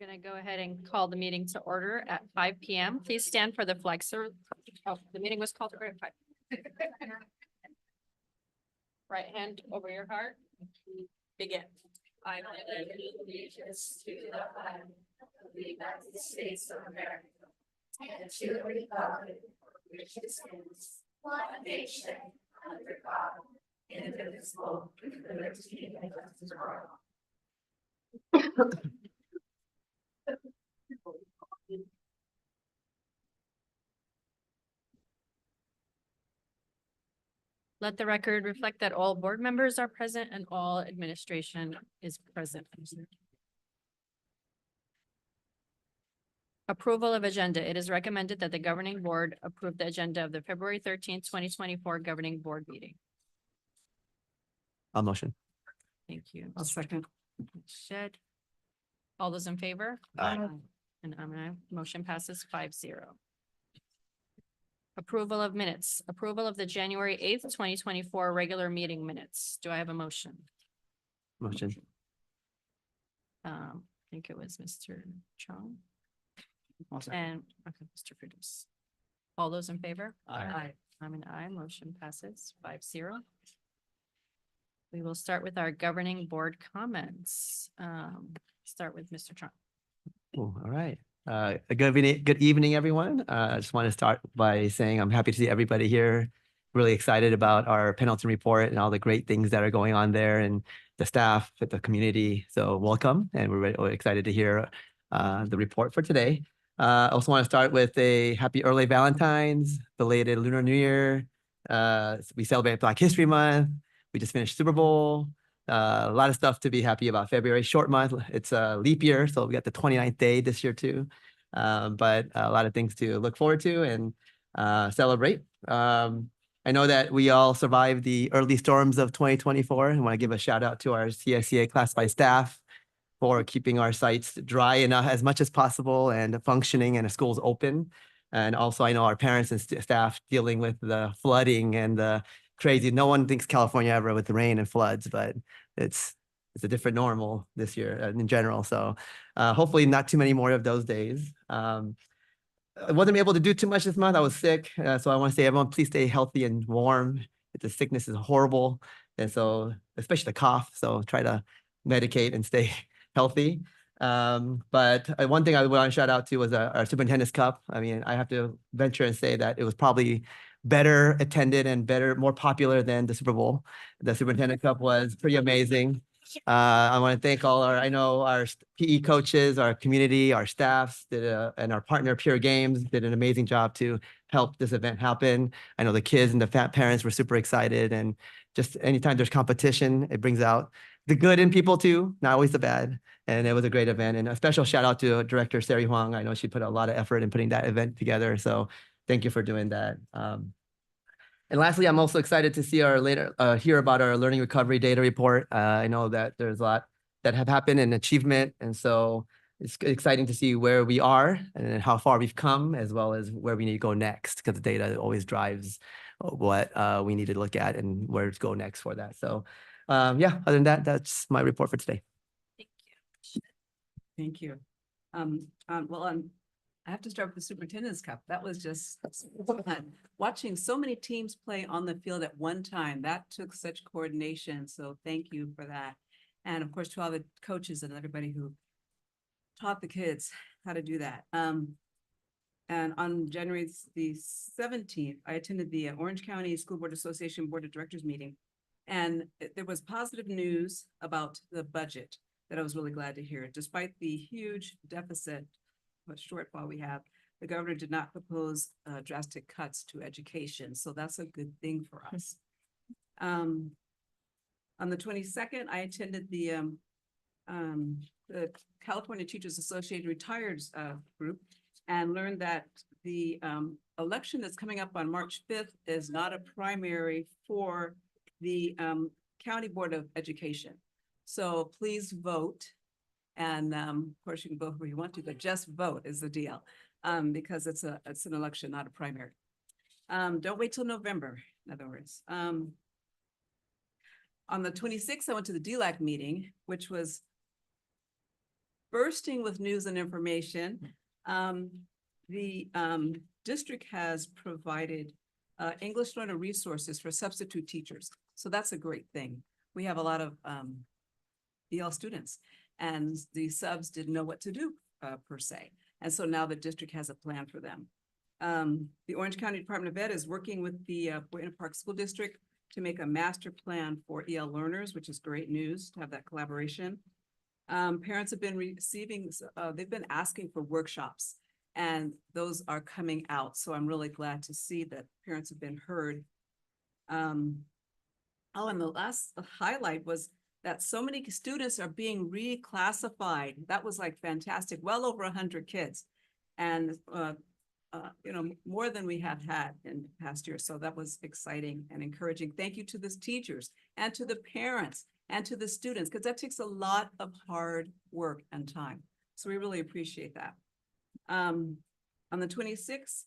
We're going to go ahead and call the meeting to order at 5 p.m. Please stand for the flag salute. Oh, the meeting was called to order at 5. Right hand over your heart. Begin. I pledge allegiance to the flag of the United States of America and to the republic which stands one nation under God, indivisible, with liberty and justice for all. Let the record reflect that all board members are present and all administration is present. Approval of agenda. It is recommended that the governing board approve the agenda of the February 13th, 2024 governing board meeting. I'll motion. Thank you. I'll second. Shed. All those in favor? Aye. And motion passes 5-0. Approval of minutes. Approval of the January 8th, 2024 regular meeting minutes. Do I have a motion? Motion. I think it was Mr. Chong I'll second. and okay, Mr. Produce. All those in favor? Aye. I'm an aye. Motion passes 5-0. We will start with our governing board comments. Start with Mr. Trump. All right. Good evening, everyone. I just want to start by saying I'm happy to see everybody here. Really excited about our Pendleton report and all the great things that are going on there and the staff, the community. So welcome. And we're really excited to hear the report for today. I also want to start with a happy early Valentine's, belated Lunar New Year. We celebrate Black History Month. We just finished Super Bowl. A lot of stuff to be happy about. February, short month. It's a leap year, so we got the 29th day this year too. But a lot of things to look forward to and celebrate. I know that we all survived the early storms of 2024. I want to give a shout out to our CSEA classified staff for keeping our sites dry enough as much as possible and functioning and the schools open. And also I know our parents and staff dealing with the flooding and the crazy. No one thinks California ever with the rain and floods, but it's a different normal this year in general. So hopefully not too many more of those days. I wasn't able to do too much this month. I was sick. So I want to say, everyone, please stay healthy and warm. The sickness is horrible. And so, especially the cough. So try to medicate and stay healthy. But one thing I want to shout out to was our Superintendent's Cup. I mean, I have to venture and say that it was probably better attended and more popular than the Super Bowl. The Superintendent Cup was pretty amazing. I want to thank I know our PE coaches, our community, our staffs and our partner Pure Games did an amazing job to help this event happen. I know the kids and the parents were super excited, and just anytime there's competition, it brings out the good in people too, not always the bad. And it was a great event, and a special shout out to Director Sari Huang. I know she put a lot of effort in putting that event together. So thank you for doing that. And lastly, I'm also excited to see hear about our learning recovery data report. I know that there's a lot that have happened in achievement. And so it's exciting to see where we are and how far we've come, as well as where we need to go next, because the data always drives what we need to look at and where to go next for that. So yeah, other than that, that's my report for today. Thank you. Thank you. I have to start with the Superintendent's Cup. That was just fun. Watching so many teams play on the field at one time, that took such coordination. So thank you for that. And of course, to all the coaches and everybody who taught the kids how to do that. And on January the 17th, I attended the Orange County School Board Association Board of Directors meeting. And there was positive news about the budget that I was really glad to hear. Despite the huge deficit, what shortfall we have, the governor did not propose drastic cuts to education. So that's a good thing for us. On the 22nd, I attended the California Teachers Association Retired group and learned that the election that's coming up on March 5th is not a primary for the County Board of Education. So please vote. And of course, you can vote where you want to, but just vote is the deal, because it's an election, not a primary. Don't wait till November, in other words. On the 26th, I went to the DLAC meeting, which was bursting with news and information. The district has provided English learner resources for substitute teachers. So that's a great thing. We have a lot of EL students and the subs didn't know what to do per se. And so now the district has a plan for them. The Orange County Department of Ed is working with the Buena Park School District to make a master plan for EL learners, which is great news to have that collaboration. Parents have been receiving, they've been asking for workshops and those are coming out. So I'm really glad to see that parents have been heard. And the last highlight was that so many students are being reclassified. That was like fantastic, well over 100 kids. And, you know, more than we have had in past years. So that was exciting and encouraging. Thank you to the teachers and to the parents and to the students, because that takes a lot of hard work and time. So we really appreciate that. On the 26th,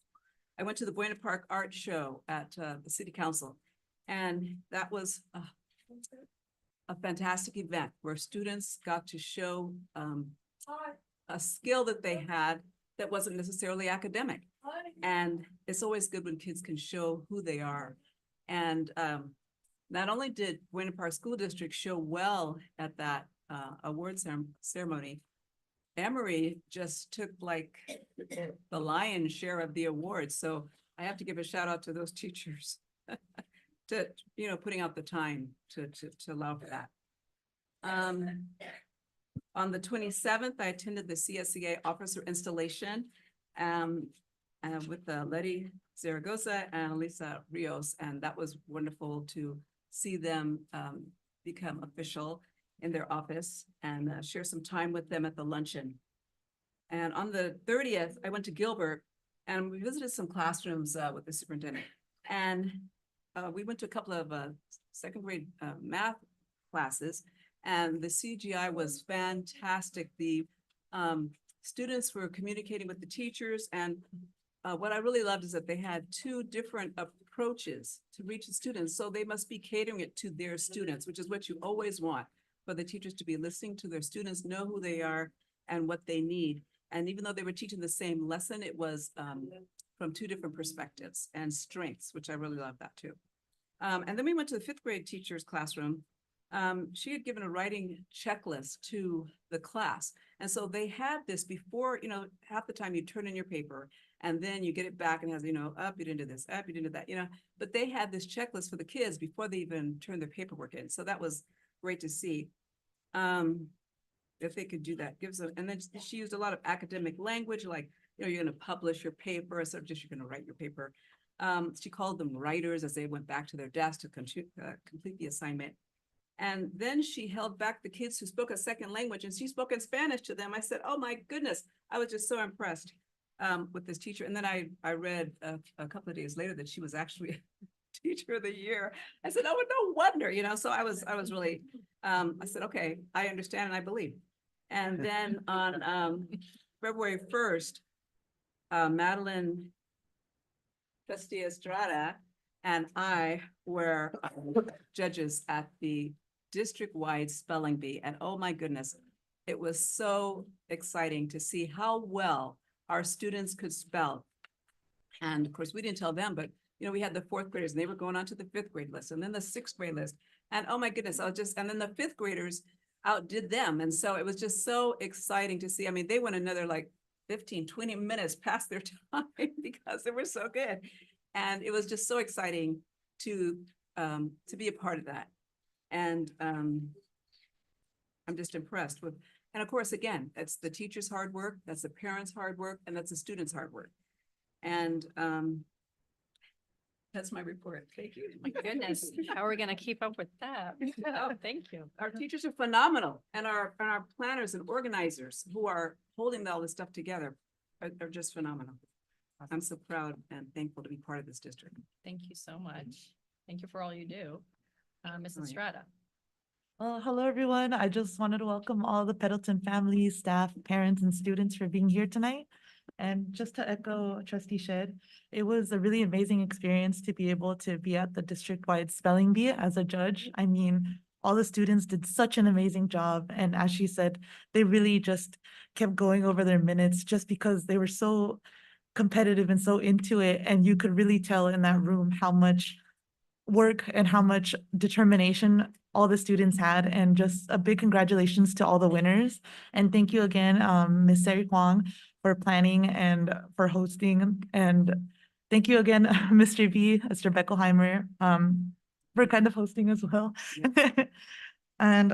I went to the Buena Park Art Show at the City Council. And that was a fantastic event where students got to show a skill that they had that wasn't necessarily academic. And it's always good when kids can show who they are. And not only did Buena Park School District show well at that award ceremony, Emory just took like the lion's share of the awards. So I have to give a shout out to those teachers to, you know, putting out the time to allow for that. On the 27th, I attended the CSEA officer installation with Letty Zaragoza and Lisa Rios, and that was wonderful to see them become official in their office and share some time with them at the luncheon. And on the 30th, I went to Gilbert and we visited some classrooms with the superintendent. And we went to a couple of second grade math classes and the CGI was fantastic. The students were communicating with the teachers and what I really loved is that they had two different approaches to reach the students. So they must be catering it to their students, which is what you always want, for the teachers to be listening to their students, know who they are and what they need. And even though they were teaching the same lesson, it was from two different perspectives and strengths, which I really love that too. And then we went to the 5th grade teacher's classroom. She had given a writing checklist to the class. And so they had this before, you know, half the time you turn in your paper and then you get it back and it has, you know, up, you didn't do this, up, you didn't do that, you know, but they had this checklist for the kids before they even turned their paperwork in. So that was great to see. If they could do that, gives them, and then she used a lot of academic language, like, you know, you're going to publish your paper instead of just you're going to write your paper. She called them writers as they went back to their desk to complete the assignment. And then she held back the kids who spoke a second language and she spoke in Spanish to them. I said, oh my goodness, I was just so impressed with this teacher. And then I read a couple of days later that she was actually Teacher of the Year. I said, oh, no wonder, you know, so I was really, I said, okay, I understand and I believe. And then on February 1st, Madeline Estrada and I were judges at the district-wide spelling bee. And oh my goodness, it was so exciting to see how well our students could spell. And of course, we didn't tell them, but you know, we had the 4th graders and they were going on to the 5th grade list and then the 6th grade list. And oh my goodness, and then the 5th graders outdid them. And so it was just so exciting to see. I mean, they went another like 15, 20 minutes past their time because they were so good. And it was just so exciting to be a part of that. And I'm just impressed with, and of course, again, that's the teachers' hard work, that's the parents' hard work, and that's the students' hard work. And that's my report. Thank you. My goodness, how are we gonna keep up with that? Oh, thank you. Our teachers are phenomenal, and our planners and organizers who are holding all this stuff together are just phenomenal. I'm so proud and thankful to be part of this district. Thank you so much. Thank you for all you do. Ms. Oh, yeah. Estrada. Well, hello, everyone. I just wanted to welcome all the Pendleton families, staff, parents, and students for being here tonight. And just to echo Trustee Shed, it was a really amazing experience to be able to be at the district-wide spelling bee as a judge. I mean, all the students did such an amazing job. And as she said, they really just kept going over their minutes just because they were so competitive and so into it. And you could really tell in that room how much work and how much determination all the students had, and just a big congratulations to all the winners. And thank you again, Ms. Sari Huang, for planning and for hosting. And thank you again, Mr. V, Mr. Beckelheimer, for kind of hosting as well. And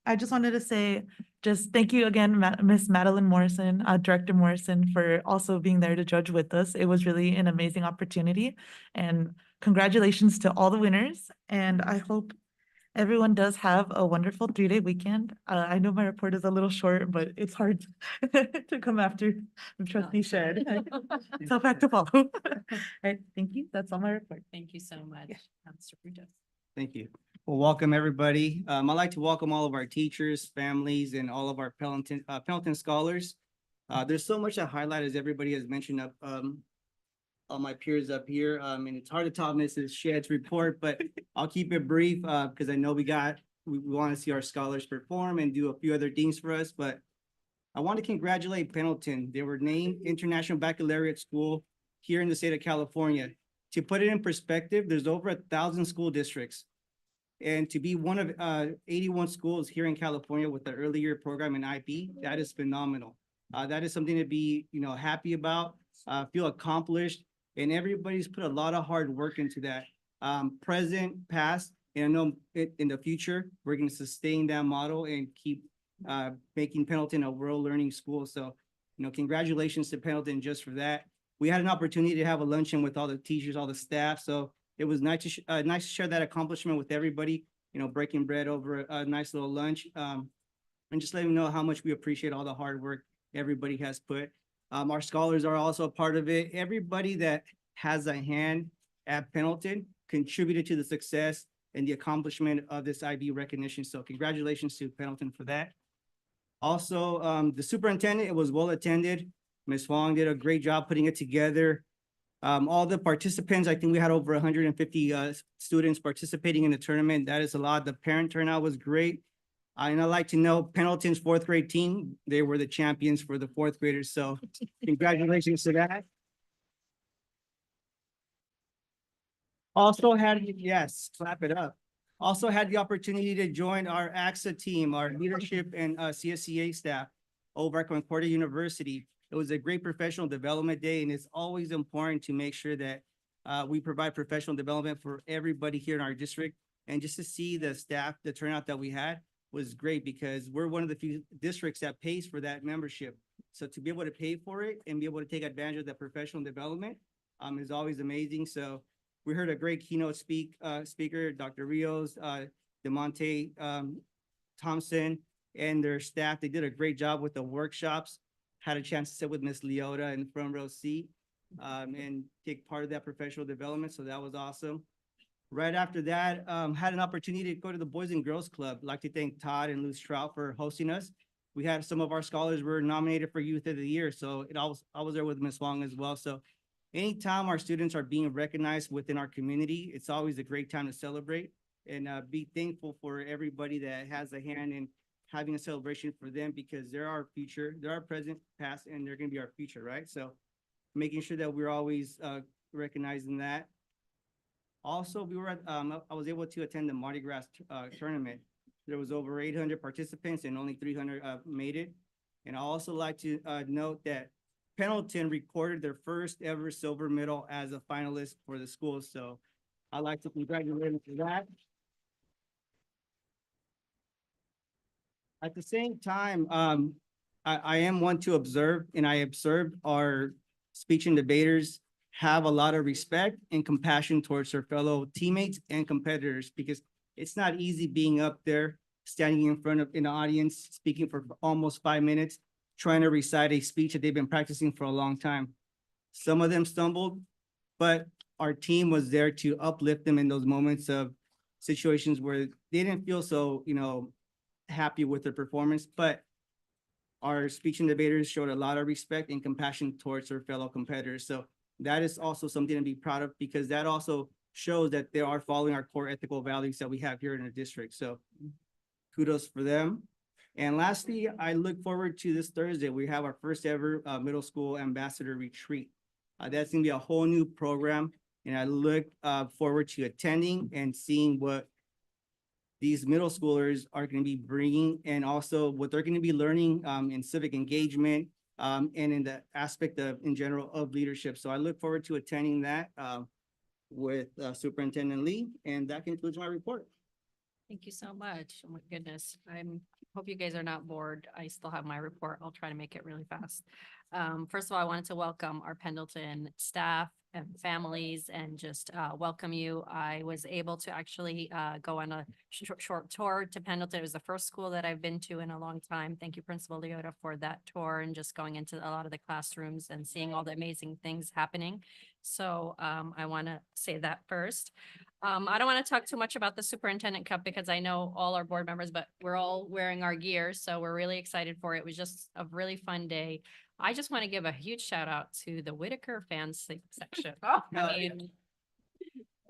I just wanted to say, just thank you again, Miss Madeline Morrison, Director Morrison, for also being there to judge with us. It was really an amazing opportunity, and congratulations to all the winners. And I hope everyone does have a wonderful 3-day weekend. I know my report is a little short, but it's hard to come after Trustee Shed. Tough act to follow. All right, thank you. That's all my report. Thank you so much, Mr. Brutus. Thank you. Well, welcome, everybody. I'd like to welcome all of our teachers, families, and all of our Pendleton scholars. There's so much to highlight, as everybody has mentioned up, all my peers up here. And it's hard to top Mrs. Shed's report, but I'll keep it brief, because I know we want to see our scholars perform and do a few other things for us, but I want to congratulate Pendleton. They were named International Baccalaureate School here in the state of California. To put it in perspective, there's over 1,000 school districts. And to be one of 81 schools here in California with the early year program in IB, that is phenomenal. That is something to be, happy about, feel accomplished, and everybody's put a lot of hard work into that. Present, past, and I know in the future, we're going to sustain that model and keep making Pendleton a world learning school. So, congratulations to Pendleton just for that. We had an opportunity to have a luncheon with all the teachers, all the staff. So it was nice to share that accomplishment with everybody, breaking bread over a nice little lunch. And just letting them know how much we appreciate all the hard work everybody has put. Our scholars are also a part of it. Everybody that has a hand at Pendleton contributed to the success and the accomplishment of this IB recognition. So congratulations to Pendleton for that. Also, the superintendent, it was well attended. Ms. Huang did a great job putting it together. All the participants, I think we had over 150 students participating in the tournament. That is a lot. The parent turnout was great. And I'd like to know Pendleton's 4th grade team, they were the champions for the 4th graders. So congratulations to that. Also had, yes, clap it up. Also had the opportunity to join our AXA team, our leadership and CSCA staff over at Concordia University. It was a great professional development day, and it's always important to make sure that we provide professional development for everybody here in our district. And just to see the staff, the turnout that we had was great, because we're one of the few districts that pays for that membership. So to be able to pay for it and be able to take advantage of that professional development is always amazing. So we heard a great keynote speaker, Dr. Rios, DeMonte Thompson, and their staff. They did a great job with the workshops. Had a chance to sit with Miss Leota in the front row seat and take part of that professional development. So that was awesome. Right after that, had an opportunity to go to the Boys and Girls Club. I'd like to thank Todd and Luz Trout for hosting us. We had some of our scholars were nominated for Youth of the Year. So I was there with Miss Wong as well. So anytime our students are being recognized within our community, it's always a great time to celebrate and be thankful for everybody that has a hand in having a celebration for them, because they're our future, they're our present, past, and they're gonna be our future, right? So making sure that we're always recognizing that. Also, we were at, I was able to attend the Mardi Gras tournament. There was over 800 participants and only 300 made it. And I also like to note that Pendleton recorded their first ever silver medal as a finalist for the school. So I'd like to congratulate them for that. At the same time, I am one to observe, and I observed our speech and debaters have a lot of respect and compassion towards their fellow teammates and competitors, because it's not easy being up there, standing in front of an audience, speaking for almost 5 minutes, trying to recite a speech that they've been practicing for a long time. Some of them stumbled, but our team was there to uplift them in those moments of situations where they didn't feel so, happy with their performance, but our speech and debaters showed a lot of respect and compassion towards their fellow competitors. So that is also something to be proud of, because that also shows that they are following our core ethical values that we have here in the district. So kudos for them. And lastly, I look forward to this Thursday. We have our first ever middle school ambassador retreat. That's gonna be a whole new program, and I look forward to attending and seeing what these middle schoolers are gonna be bringing, and also what they're gonna be learning in civic engagement and in the aspect of, in general, of leadership. So I look forward to attending that with Superintendent Lee, and that concludes my report. Thank you so much. Oh my goodness. Hope you guys are not bored. I still have my report. I'll try to make it really fast. First of all, I wanted to welcome our Pendleton staff and families and just welcome you. I was able to actually go on a short tour to Pendleton. It was the first school that I've been to in a long time. Thank you, Principal Leota, for that tour and just going into a lot of the classrooms and seeing all the amazing things happening. So I want to say that first. I don't want to talk too much about the Superintendent Cup because I know all our board members, but we're all wearing our gear, so we're really excited for it. It was just a really fun day. I just want to give a huge shout out to the Whitaker fans section. I mean,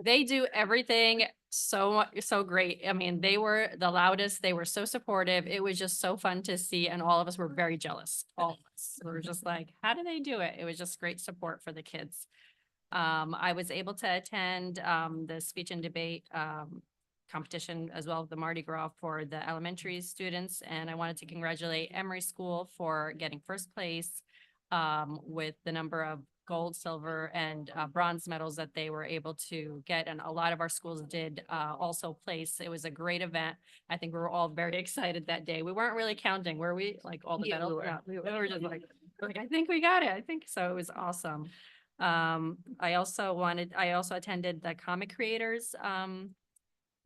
they do everything so great. I mean, they were the loudest. They were so supportive. It was just so fun to see, and all of us were very jealous. All of us. We were just like, how do they do it? It was just great support for the kids. I was able to attend the speech and debate competition as well as the Mardi Gras for the elementary students. And I wanted to congratulate Emory School for getting first place with the number of gold, silver, and bronze medals that they were able to get. And a lot of our schools did also place. It was a great event. I think we were all very excited that day. We weren't really counting, were we? Like all the Yeah, medals? we were. Yeah, we were just like, I think we got it. I think so. It was awesome. I also attended the comic creators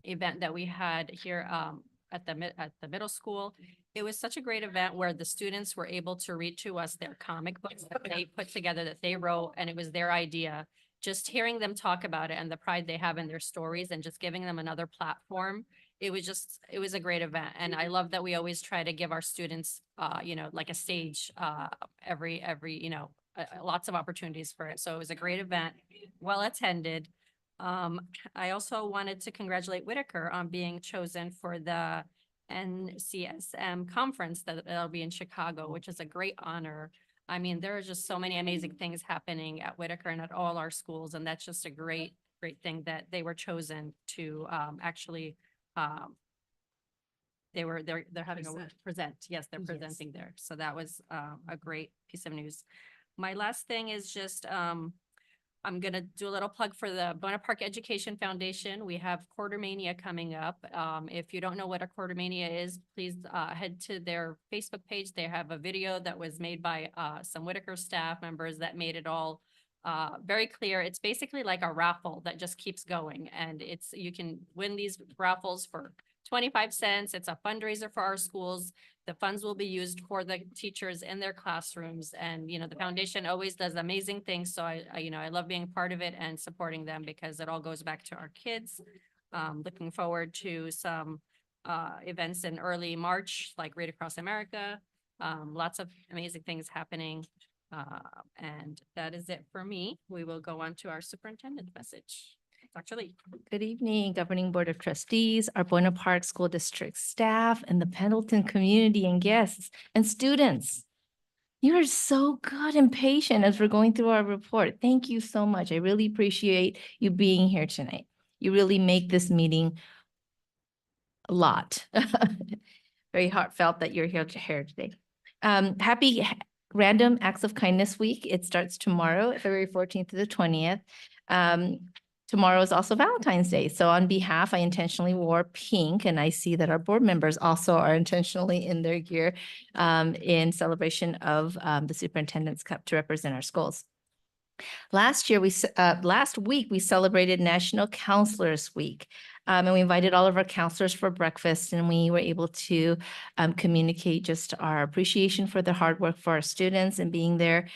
event that we had here at the middle school. It was such a great event where the students were able to read to us their comic books that they put together, that they wrote, and it was their idea. Just hearing them talk about it and the pride they have in their stories and just giving them another platform. It was a great event. And I love that we always try to give our students, like a stage every, lots of opportunities for it. So it was a great event, well attended. I also wanted to congratulate Whitaker on being chosen for the NCSM conference that'll be in Chicago, which is a great honor. I mean, there are just so many amazing things happening at Whitaker and at all our schools, and that's just a great thing that they were chosen to actually they're having a present. Yes, they're presenting there. So that was a great piece of news. My last thing is just I'm gonna do a little plug for the Buena Park Education Foundation. We have Quartermania coming up. If you don't know what a Quartermania is, please head to their Facebook page. They have a video that was made by some Whitaker staff members that made it all very clear. It's basically like a raffle that just keeps going, and you can win these raffles for 25 cents. It's a fundraiser for our schools. The funds will be used for the teachers in their classrooms. And, the foundation always does amazing things. So I love being part of it and supporting them because it all goes back to our kids. Looking forward to some events in early March, like Read Across America. Lots of amazing things happening. And that is it for me. We will go on to our superintendent message. Dr. Lee. Good evening, Governing Board of Trustees, our Buena Park School District staff, and the Pendleton community and guests and students. You are so good and patient as we're going through our report. Thank you so much. I really appreciate you being here tonight. You really make this meeting a lot. Very heartfelt that you're here today. Happy Random Acts of Kindness Week. It starts tomorrow, February 14th to the 20th. Tomorrow is also Valentine's Day. So on behalf, I intentionally wore pink, and I see that our board members also are intentionally in their gear in celebration of the Superintendent's Cup to represent our schools. Last week, we celebrated National Counselors Week. And we invited all of our counselors for breakfast, and we were able to communicate just our appreciation for the hard work for our students and being there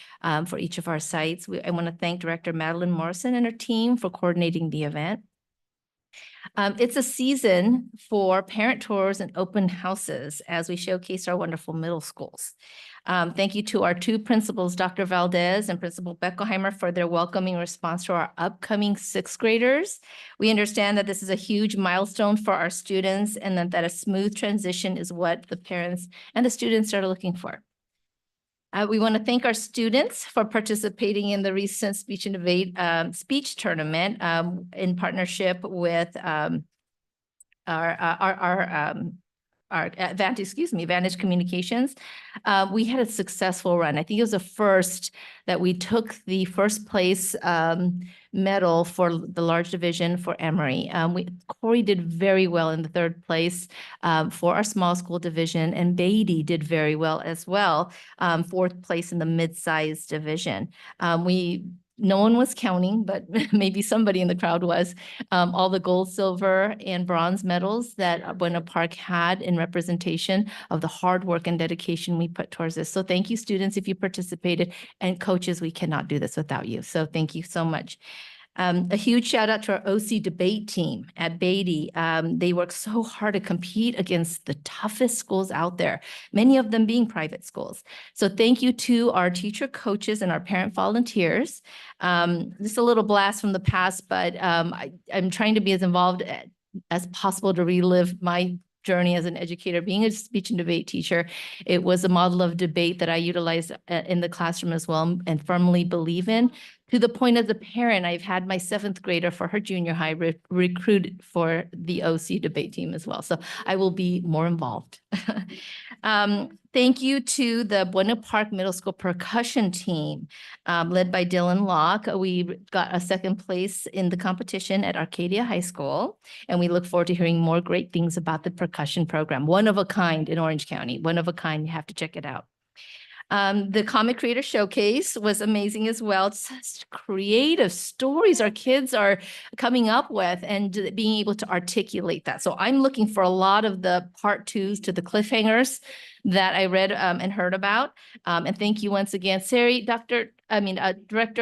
for each of our sites. I want to thank Director Madeline Morrison and her team for coordinating the event. It's a season for parent tours and open houses as we showcase our wonderful middle schools. Thank you to our two principals, Dr. Valdez and Principal Beckelheimer, for their welcoming response to our upcoming sixth graders. We understand that this is a huge milestone for our students and that a smooth transition is what the parents and the students are looking for. We want to thank our students for participating in the recent Speech and Debate speech tournament in partnership with Vantage Communications. We had a successful run. I think it was the first that we took the first place medal for the large division for Emory. Corey did very well in the third place for our small school division, and Beatty did very well as well, fourth place in the mid-sized division. No one was counting, but maybe somebody in the crowd was, all the gold, silver, and bronze medals that Buena Park had in representation of the hard work and dedication we put towards this. So thank you, students, if you participated, and coaches, we cannot do this without you. So thank you so much. A huge shout out to our OC debate team at Beatty. They work so hard to compete against the toughest schools out there, many of them being private schools. So thank you to our teacher coaches and our parent volunteers. Just a little blast from the past, but I'm trying to be as involved as possible to relive my journey as an educator. Being a speech and debate teacher, it was a model of debate that I utilized in the classroom as well and firmly believe in. To the point as a parent, I've had my seventh grader for her junior high recruited for the OC debate team as well. So I will be more involved. Thank you to the Buena Park Middle School percussion team, led by Dylan Locke. We got a second place in the competition at Arcadia High School, and we look forward to hearing more great things about the percussion program. One of a kind in Orange County, one of a kind. You have to check it out. The Comic Creator Showcase was amazing as well. Such creative stories our kids are coming up with and being able to articulate that. So I'm looking for a lot of the part twos to the cliffhangers that I read and heard about. And thank you once again, Director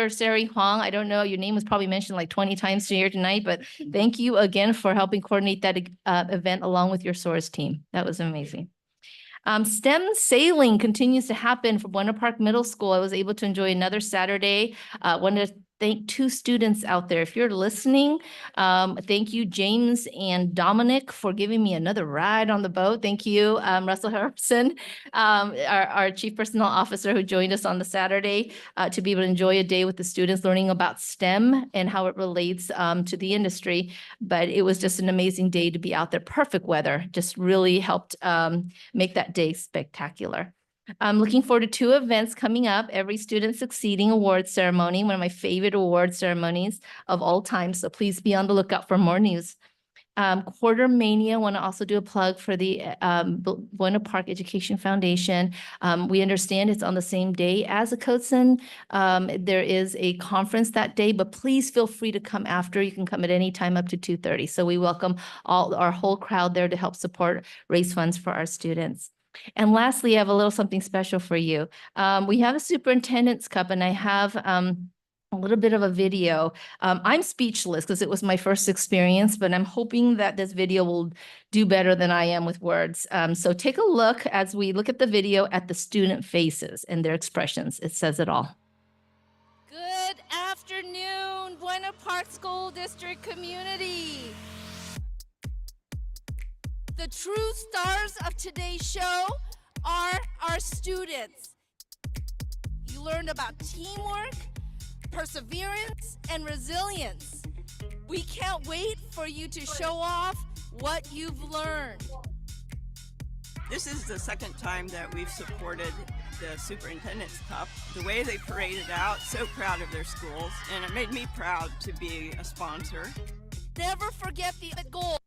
Sari Huang. I don't know, your name was probably mentioned like 20 times here tonight, but thank you again for helping coordinate that event along with your SOARS team. That was amazing. STEM sailing continues to happen for Buena Park Middle School. I was able to enjoy another Saturday. Wanted to thank two students out there. If you're listening, thank you, James and Dominic, for giving me another ride on the boat. Thank you, Russell Harrison, our Chief Personnel Officer, who joined us on the Saturday to be able to enjoy a day with the students, learning about STEM and how it relates to the industry. But it was just an amazing day to be out there. Perfect weather, just really helped make that day spectacular. I'm looking forward to two events coming up. Every Student Succeeding Awards Ceremony, one of my favorite award ceremonies of all time. So please be on the lookout for more news. Quarter Mania, want to also do a plug for the Buena Park Education Foundation. We understand it's on the same day as a COTSN. There is a conference that day, but please feel free to come after. You can come at any time up to 2:30. So we welcome our whole crowd there to help support, raise funds for our students. And lastly, I have a little something special for you. We have a Superintendent's Cup, and I have a little bit of a video. I'm speechless because it was my first experience, but I'm hoping that this video will do better than I am with words. So take a look as we look at the video at the student faces and their expressions. It says it all. Good afternoon, Buena Park School District community. The true stars of today's show are our students. You learned about teamwork, perseverance, and resilience. We can't wait for you to show off what you've learned. This is the second time that we've supported the Superintendent's Cup. The way they paraded out, so proud of their schools, and it made me proud to be a sponsor. Never forget the goal.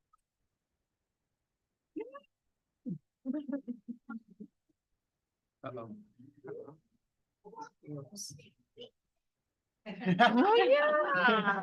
Oh, yeah.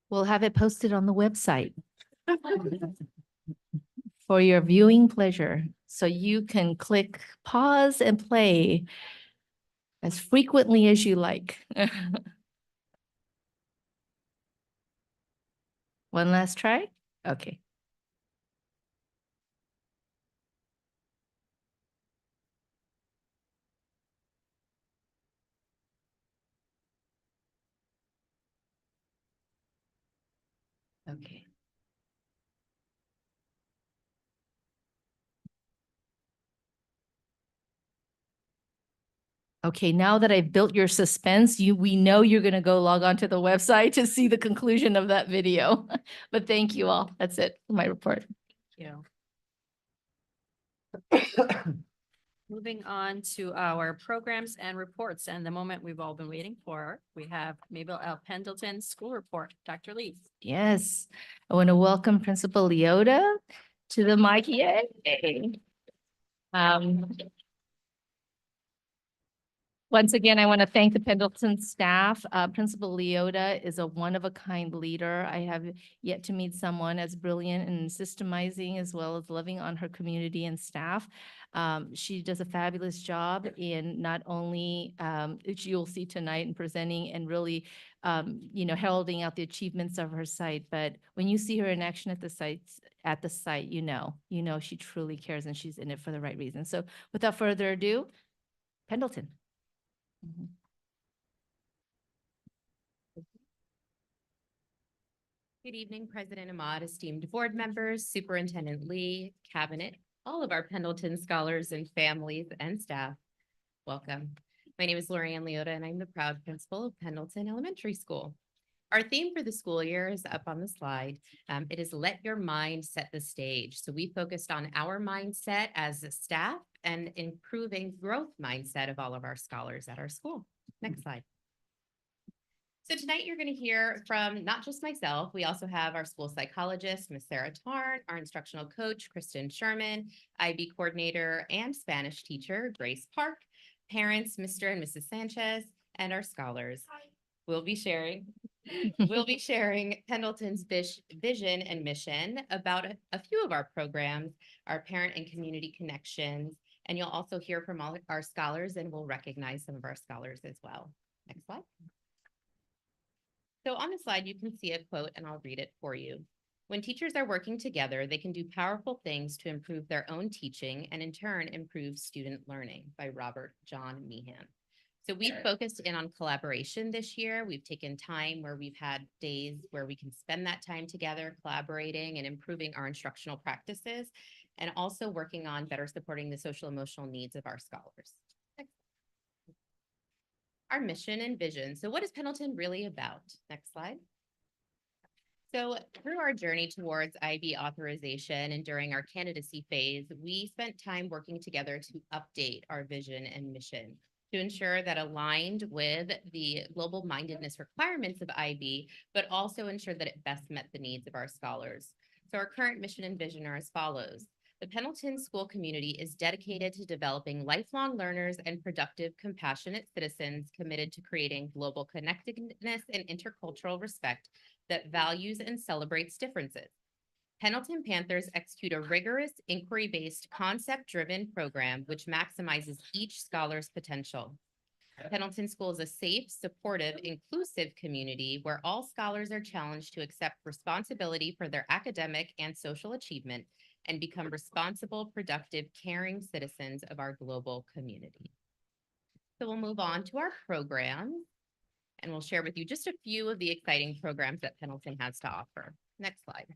We'll have it posted on the website for your viewing pleasure. So you can click pause and play as frequently as you like. One last try? Okay. Okay. Okay, now that I've built your suspense, we know you're gonna go log on to the website to see the conclusion of that video. But thank you all. That's it for my report. you. Moving on to our programs and reports, and the moment we've all been waiting for, we have Mabel L. Pendleton School Report. Dr. Lee. Yes, I want to welcome Principal Leota to the mic. Yay. Once again, I want to thank the Pendleton staff. Principal Leota is a one-of-a-kind leader. I have yet to meet someone as brilliant in systemizing as well as loving on her community and staff. She does a fabulous job in not only, you'll see tonight in presenting and really, heralding out the achievements of her site, but when you see her in action at the site, you know she truly cares and she's in it for the right reason. So without further ado, Pendleton. Good evening, President Ahmad, esteemed board members, Superintendent Lee, Cabinet, all of our Pendleton scholars and families and staff. Welcome. My name is Lorianne Leota, and I'm the proud principal of Pendleton Elementary School. Our theme for the school year is up on the slide. It is Let Your Mind Set the Stage. So we focused on our mindset as a staff and improving growth mindset of all of our scholars at our school. Next slide. So tonight you're going to hear from not just myself, we also have our school psychologist, Ms. Sarah Tarn, our instructional coach, Kristen Sherman, IB coordinator and Spanish teacher, Grace Park, parents, Mr. and Mrs. Sanchez, and our scholars. We'll be sharing Pendleton's vision and mission about a few of our programs, our parent and community connections, and you'll also hear from all our scholars and we'll recognize some of our scholars as well. Next slide. So on the slide, you can see a quote and I'll read it for you. When teachers are working together, they can do powerful things to improve their own teaching and in turn improve student learning, by Robert John Meehan. So we've focused in on collaboration this year. We've taken time where we've had days where we can spend that time together collaborating and improving our instructional practices and also working on better supporting the social emotional needs of our scholars. Our mission and vision. So what is Pendleton really about? Next slide. So through our journey towards IB authorization and during our candidacy phase, we spent time working together to update our vision and mission to ensure that aligned with the global mindedness requirements of IB, but also ensure that it best met the needs of our scholars. So our current mission and vision are as follows. The Pendleton school community is dedicated to developing lifelong learners and productive, compassionate citizens committed to creating global connectedness and intercultural respect that values and celebrates differences. Pendleton Panthers execute a rigorous, inquiry-based, concept-driven program which maximizes each scholar's potential. Pendleton School is a safe, supportive, inclusive community where all scholars are challenged to accept responsibility for their academic and social achievement and become responsible, productive, caring citizens of our global community. So we'll move on to our program, and we'll share with you just a few of the exciting programs that Pendleton has to offer. Next slide.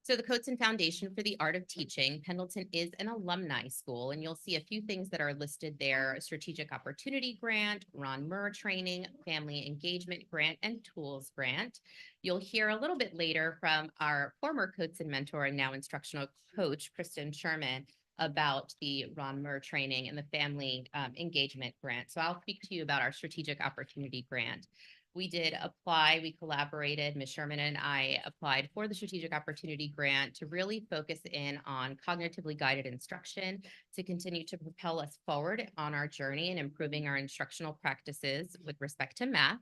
So the Coats and Foundation for the Art of Teaching, Pendleton is an alumni school, and you'll see a few things that are listed there: a strategic opportunity grant, Ron Murr training, family engagement grant, and tools grant. You'll hear a little bit later from our former Coats and mentor and now instructional coach, Kristen Sherman, about the Ron Murr training and the family engagement grant. So I'll speak to you about our strategic opportunity grant. We did apply, we collaborated, Ms. Sherman and I applied for the Strategic Opportunity Grant to really focus in on cognitively guided instruction to continue to propel us forward on our journey and improving our instructional practices with respect to math.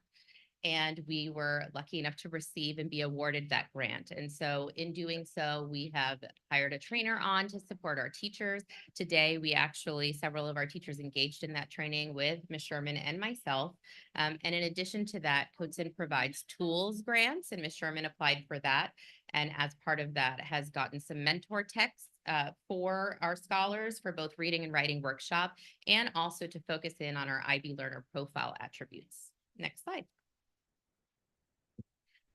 and we were lucky enough to receive and be awarded that grant. And so in doing so, we have hired a trainer on to support our teachers. Today, we actually, several of our teachers engaged in that training with Ms. Sherman and myself. And in addition to that, COTSN provides tools grants, and Ms. Sherman applied for that. And as part of that, has gotten some mentor texts for our scholars for both reading and writing workshop, and also to focus in on our IB learner profile attributes. Next slide.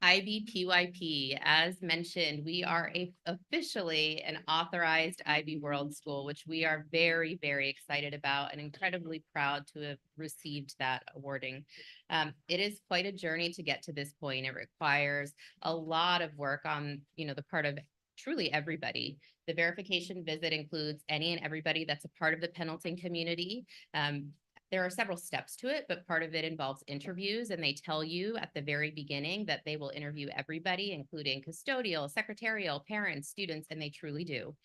IB-PYP, as mentioned, we are officially an authorized IB World School, which we are very, very excited about and incredibly proud to have received that awarding. It is quite a journey to get to this point. It requires a lot of work on, the part of truly everybody. The verification visit includes any and everybody that's a part of the Pendleton community. There are several steps to it, but part of it involves interviews, and they tell you at the very beginning that they will interview everybody, including custodial, secretarial, parents, students, and they truly do.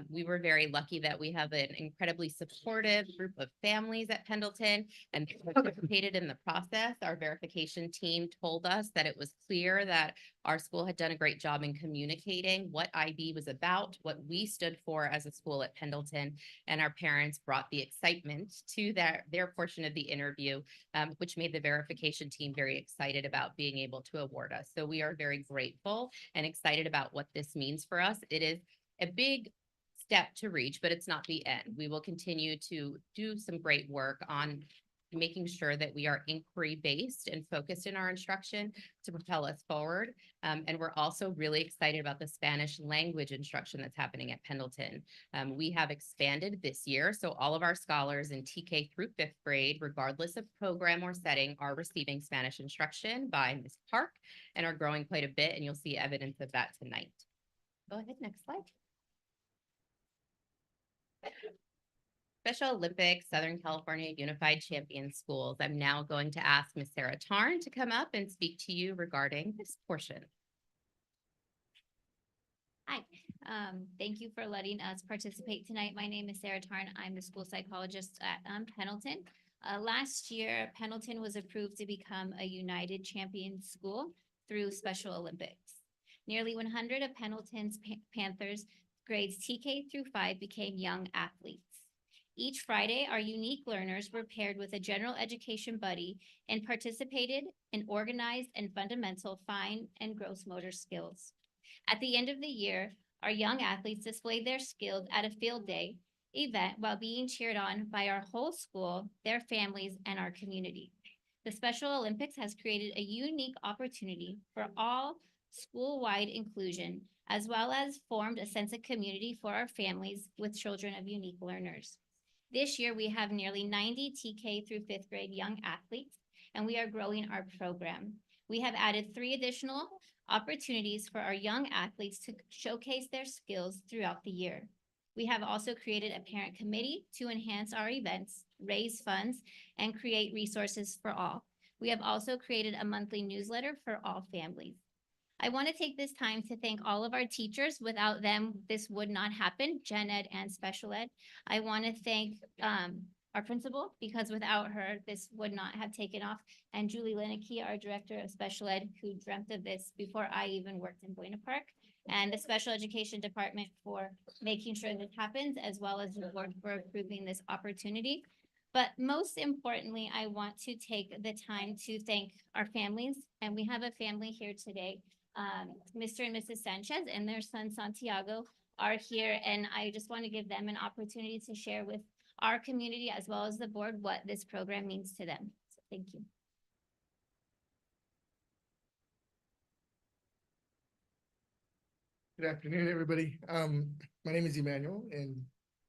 We were very lucky that we have an incredibly supportive group of families at Pendleton, and they participated in the process. Our verification team told us that it was clear that our school had done a great job in communicating what IB was about, what we stood for as a school at Pendleton, and our parents brought the excitement to their portion of the interview, which made the verification team very excited about being able to award us. So we are very grateful and excited about what this means for us. It is a big step to reach, but it's not the end. We will continue to do some great work on making sure that we are inquiry-based and focused in our instruction to propel us forward. And we're also really excited about the Spanish language instruction that's happening at Pendleton. We have expanded this year, so all of our scholars in TK through 5th grade, regardless of program or setting, are receiving Spanish instruction by Ms. Park and are growing quite a bit, and you'll see evidence of that tonight. Go ahead, next slide. Special Olympics, Southern California Unified Champion Schools. I'm now going to ask Ms. Sarah Tarn to come up and speak to you regarding this portion. Hi, thank you for letting us participate tonight. My name is Sarah Tarn. I'm the school psychologist at Pendleton. Last year, Pendleton was approved to become a United Champion School through Special Olympics. Nearly 100 of Pendleton's Panthers grades TK through 5 became young athletes. Each Friday, our unique learners were paired with a general education buddy and participated in organized and fundamental fine and gross motor skills. At the end of the year, our young athletes displayed their skills at a field day event while being cheered on by our whole school, their families, and our community. The Special Olympics has created a unique opportunity for all school-wide inclusion, as well as formed a sense of community for our families with children of unique learners. This year, we have nearly 90 TK through 5th grade young athletes, and we are growing our program. We have added 3 additional opportunities for our young athletes to showcase their skills throughout the year. We have also created a parent committee to enhance our events, raise funds, and create resources for all. We have also created a monthly newsletter for all families. I want to take this time to thank all of our teachers. Without them, this would not happen, Gen Ed and Special Ed. I want to thank our principal, because without her, this would not have taken off. And Julie Lineke, our director of Special Ed, who dreamt of this before I even worked in Buena Park. And the Special Education Department for making sure this happens, as well as the board for approving this opportunity. But most importantly, I want to take the time to thank our families. And we have a family here today. Mr. and Mrs. Sanchez and their son Santiago are here, and I just want to give them an opportunity to share with our community as well as the board what this program means to them. So thank you. Good afternoon, everybody. My name is Emmanuel, and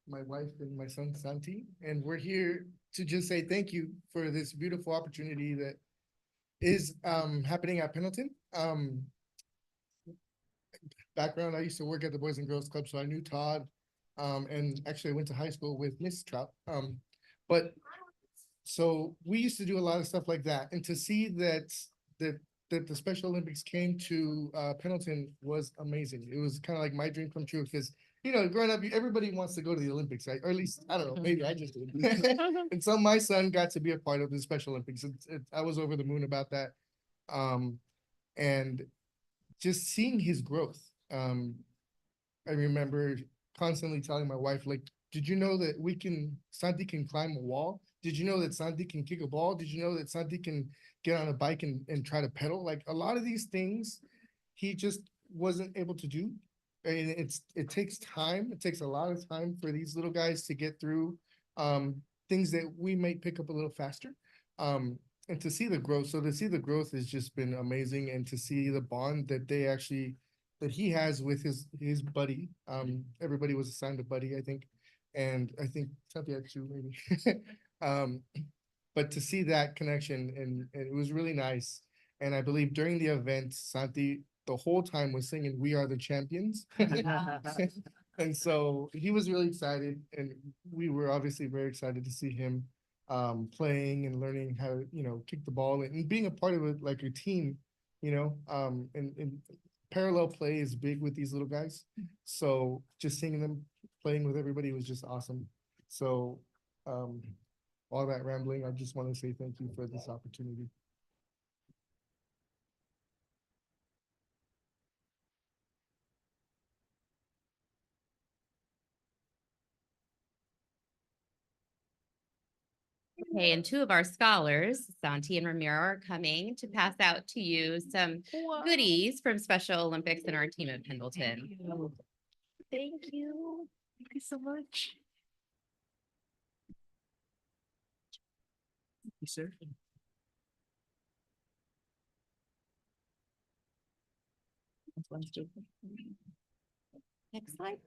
my wife and my son Santi, and we're here to just say thank you for this beautiful opportunity that is happening at Pendleton. Background, I used to work at the Boys and Girls Club, so I knew Todd, and actually I went to high school with Miss Trout. But so we used to do a lot of stuff like that, and to see that the Special Olympics came to Pendleton was amazing. It was kind of like my dream come true, because growing up, everybody wants to go to the Olympics, right? Or at least, I don't know, maybe I just did. And so my son got to be a part of the Special Olympics. I was over the moon about that. And just seeing his growth. I remember constantly telling my wife, like, did you know that Santi can climb a wall? Did you know that Santi can kick a ball? Did you know that Santi can get on a bike and try to pedal? Like a lot of these things, he just wasn't able to do. And it takes time. It takes a lot of time for these little guys to get through things that we might pick up a little faster. And to see the growth, so to see the growth has just been amazing, and to see the bond that that he has with his buddy. Everybody was assigned a buddy, I think, and I think Santi had two maybe. But to see that connection, and it was really nice. And I believe during the event, Santi the whole time was singing "We Are the Champions." And so he was really excited, and we were obviously very excited to see him playing and learning how to, kick the ball and being a part of it like a team, and parallel play is big with these little guys. So just seeing them playing with everybody was just awesome. So all that rambling, I just want to say thank you for this opportunity. Okay, and two of our scholars, Santi and Ramiro, are coming to pass out to you some goodies from Special Olympics and our team at Pendleton. Thank you. Thank you so much. Thank you, sir. Next slide.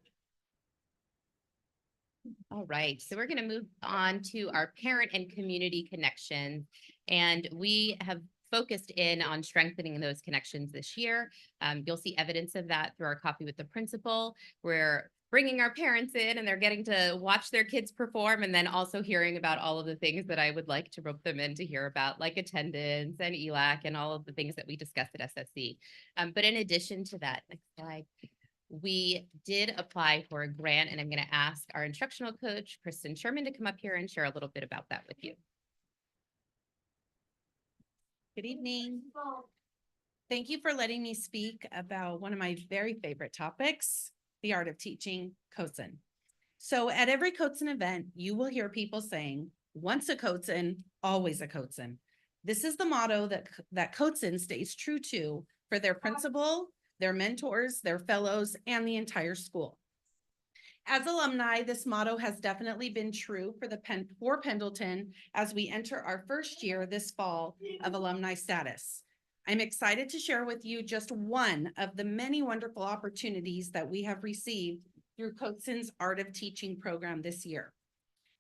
All right, so we're going to move on to our parent and community connections, and we have focused in on strengthening those connections this year. You'll see evidence of that through our Coffee with the Principal. We're bringing our parents in and they're getting to watch their kids perform, and then also hearing about all of the things that I would like to rope them in to hear about, like attendance and ELAC and all of the things that we discussed at SSC. But in addition to that, next slide, we did apply for a grant, and I'm going to ask our instructional coach, Kristen Sherman, to come up here and share a little bit about that with you. Good evening. Thank you for letting me speak about one of my very favorite topics, the art of teaching, Kotsen. So at every Kotsen event, you will hear people saying, once a Kotsen, always a Kotsen. This is the motto that Kotsen stays true to for their principal, their mentors, their fellows, and the entire school. As alumni, this motto has definitely been true for Pendleton as we enter our first year this fall of alumni status. I'm excited to share with you just one of the many wonderful opportunities that we have received through Kotsen's Art of Teaching program this year.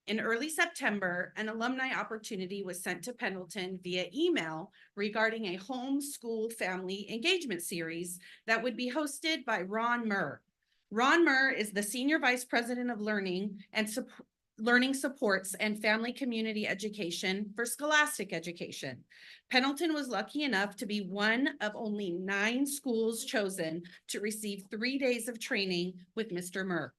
In early September, an alumni opportunity was sent to Pendleton via email regarding a homeschool family engagement series that would be hosted by Ron Murr. Ron Murr is the Senior Vice President of Learning and Learning Supports and Family Community Education for Scholastic Education. Pendleton was lucky enough to be one of only 9 schools chosen to receive 3 days of training with Mr. Murr.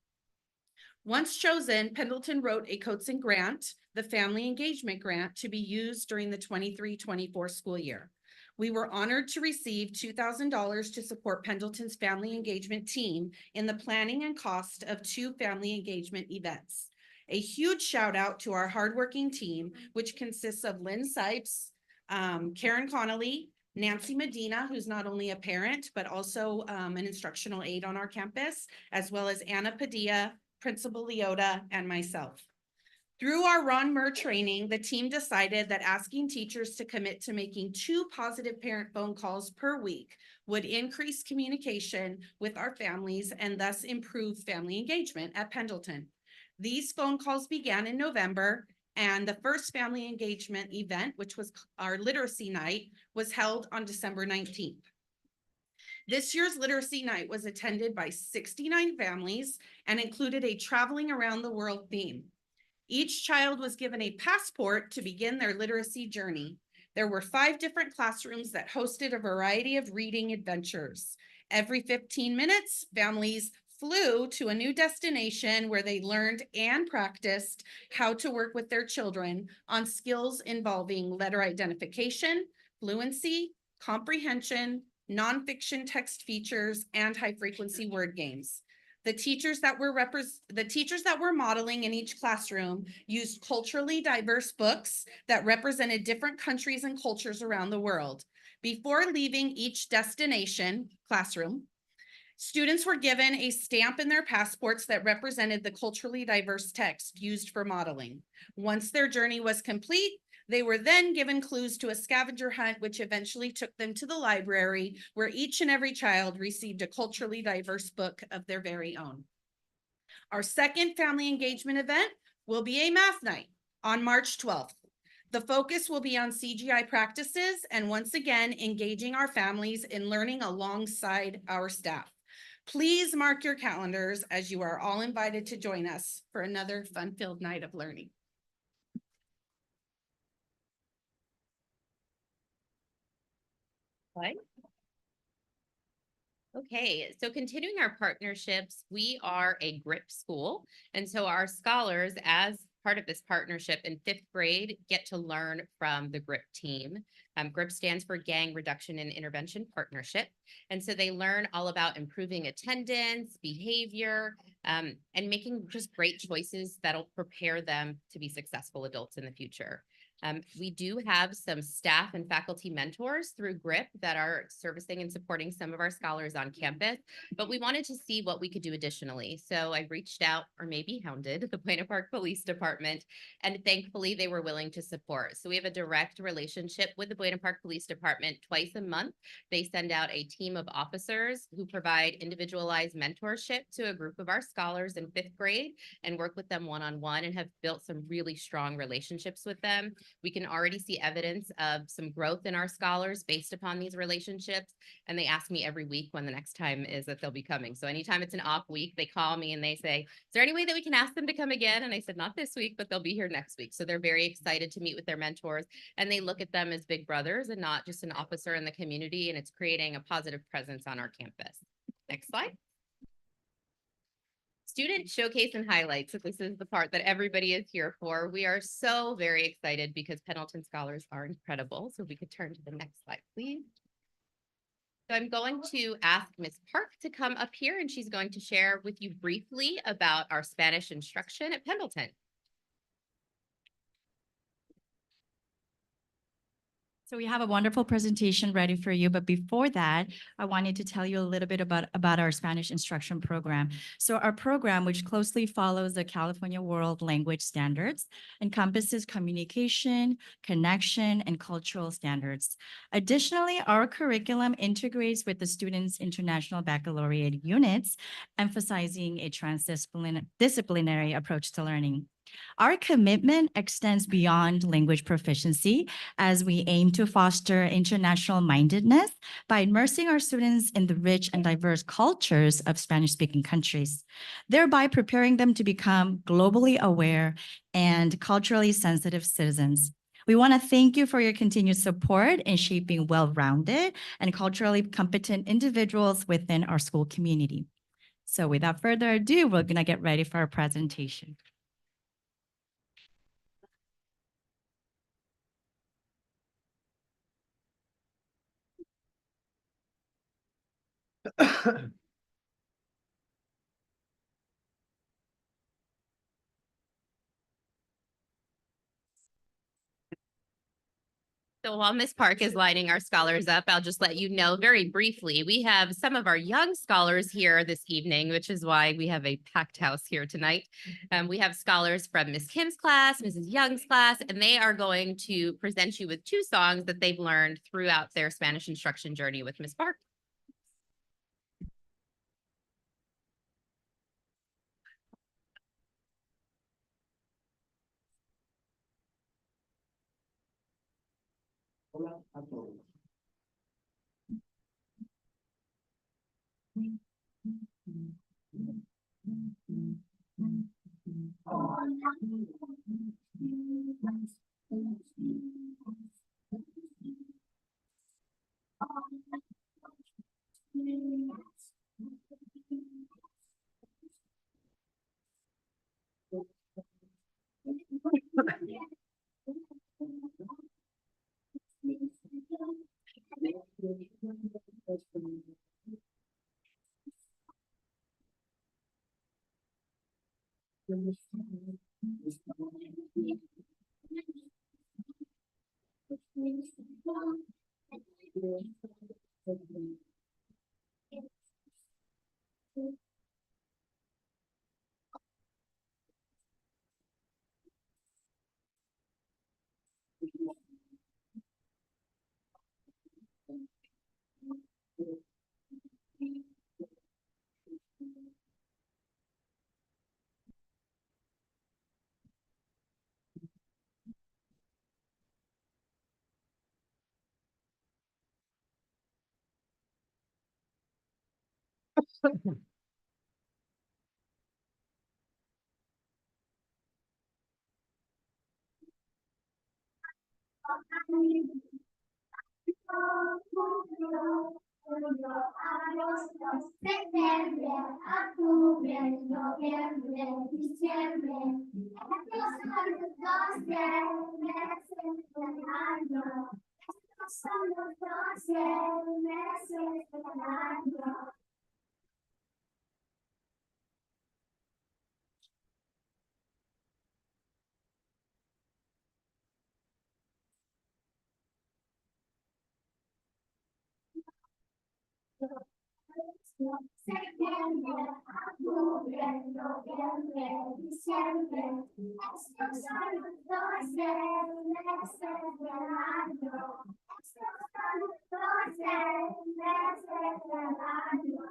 Once chosen, Pendleton wrote a Kotsen grant, the Family Engagement Grant, to be used during the 23-24 school year. We were honored to receive $2,000 to support Pendleton's family engagement team in the planning and cost of 2 family engagement events. A huge shout out to our hardworking team, which consists of Lynn Sipes, Karen Connolly, Nancy Medina, who's not only a parent, but also an instructional aide on our campus, as well as Anna Padilla, Principal Leota, and myself. Through our Ron Murr training, the team decided that asking teachers to commit to making 2 positive parent phone calls per week would increase communication with our families and thus improve family engagement at Pendleton. These phone calls began in November, and the first family engagement event, which was our literacy night, was held on December 19th. This year's literacy night was attended by 69 families and included a traveling around the world theme. Each child was given a passport to begin their literacy journey. There were 5 different classrooms that hosted a variety of reading adventures. Every 15 minutes, families flew to a new destination where they learned and practiced how to work with their children on skills involving letter identification, fluency, comprehension, nonfiction text features, and high-frequency word games. The teachers that were modeling in each classroom used culturally diverse books that represented different countries and cultures around the world. Before leaving each destination classroom, students were given a stamp in their passports that represented the culturally diverse text used for modeling. Once their journey was complete, they were then given clues to a scavenger hunt, which eventually took them to the library, where each and every child received a culturally diverse book of their very own. Our second family engagement event will be a math night on March 12th. The focus will be on CGI practices and once again, engaging our families in learning alongside our staff. Please mark your calendars as you are all invited to join us for another fun-filled night of learning. Okay, so continuing our partnerships, we are a GRIP school. And so our scholars, as part of this partnership in 5th grade, get to learn from the GRIP team. GRIP stands for Gang Reduction and Intervention Partnership. And so they learn all about improving attendance, behavior, and making just great choices that'll prepare them to be successful adults in the future. We do have some staff and faculty mentors through GRIP that are servicing and supporting some of our scholars on campus, but we wanted to see what we could do additionally. So I reached out, or maybe hounded, the Buena Park Police Department, and thankfully they were willing to support. So we have a direct relationship with the Buena Park Police Department. Twice a month. They send out a team of officers who provide individualized mentorship to a group of our scholars in 5th grade and work with them one-on-one, and have built some really strong relationships with them. We can already see evidence of some growth in our scholars based upon these relationships. And they ask me every week when the next time is that they'll be coming. So anytime it's an off week, they call me and they say, is there any way that we can ask them to come again? And I said, not this week, but they'll be here next week. So they're very excited to meet with their mentors, and they look at them as big brothers and not just an officer in the community. And it's creating a positive presence on our campus. Next slide. Student showcase and highlights. So this is the part that everybody is here for. We are so very excited because Pendleton scholars are incredible. So we could turn to the next slide, please. So I'm going to ask Ms. Park to come up here, and she's going to share with you briefly about our Spanish instruction at Pendleton. So we have a wonderful presentation ready for you. But before that, I wanted to tell you a little bit about our Spanish instruction program. So our program, which closely follows the California World Language Standards, encompasses communication, connection, and cultural standards. Additionally, our curriculum integrates with the students' international baccalaureate units, emphasizing a transdisciplinary approach to learning. Our commitment extends beyond language proficiency as we aim to foster international mindedness by immersing our students in the rich and diverse cultures of Spanish-speaking countries, thereby preparing them to become globally aware and culturally sensitive citizens. We want to thank you for your continued support in shaping well-rounded and culturally competent individuals within our school community. So without further ado, we're going to get ready for our presentation. So while Ms. Park is lining our scholars up, I'll just let you know very briefly, we have some of our young scholars here this evening, which is why we have a packed house here tonight. We have scholars from Ms. Kim's class, Mrs. Young's class, and they are going to present you with 2 songs that they've learned throughout their Spanish instruction journey with Ms. Park. Septiembre, octubre, noviembre, diciembre, estos son los 12 meses del año. Estos son los 12 meses del año. Septiembre, octubre, noviembre, diciembre, estos son los 12 meses del año. Estos son los 12 meses del año.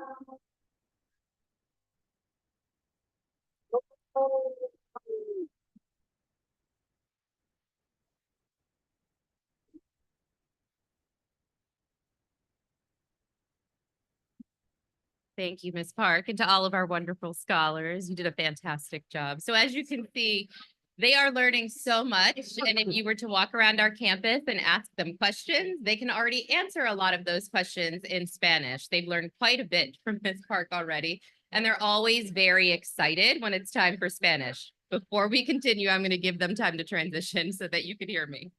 Thank you, Ms. Park, and to all of our wonderful scholars. You did a fantastic job. So as you can see, they are learning so much. And if you were to walk around our campus and ask them questions, they can already answer a lot of those questions in Spanish. They've learned quite a bit from Ms. Park already, and they're always very excited when it's time for Spanish. Before we continue, I'm going to give them time to transition so that you can hear me.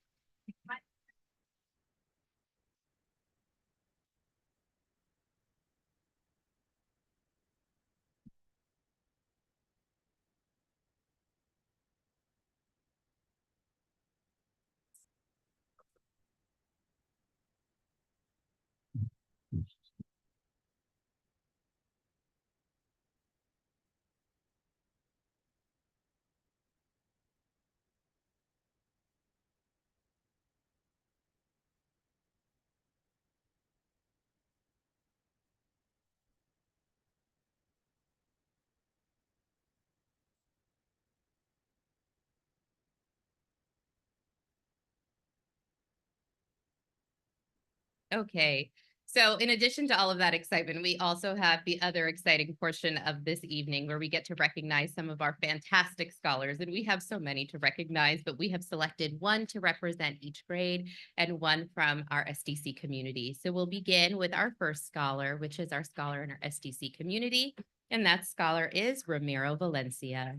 Okay, so in addition to all of that excitement, we also have the other exciting portion of this evening where we get to recognize some of our fantastic scholars. And we have so many to recognize, but we have selected one to represent each grade and one from our SDC community. So we'll begin with our first scholar, which is our scholar in our SDC community. And that scholar is Ramiro Valencia.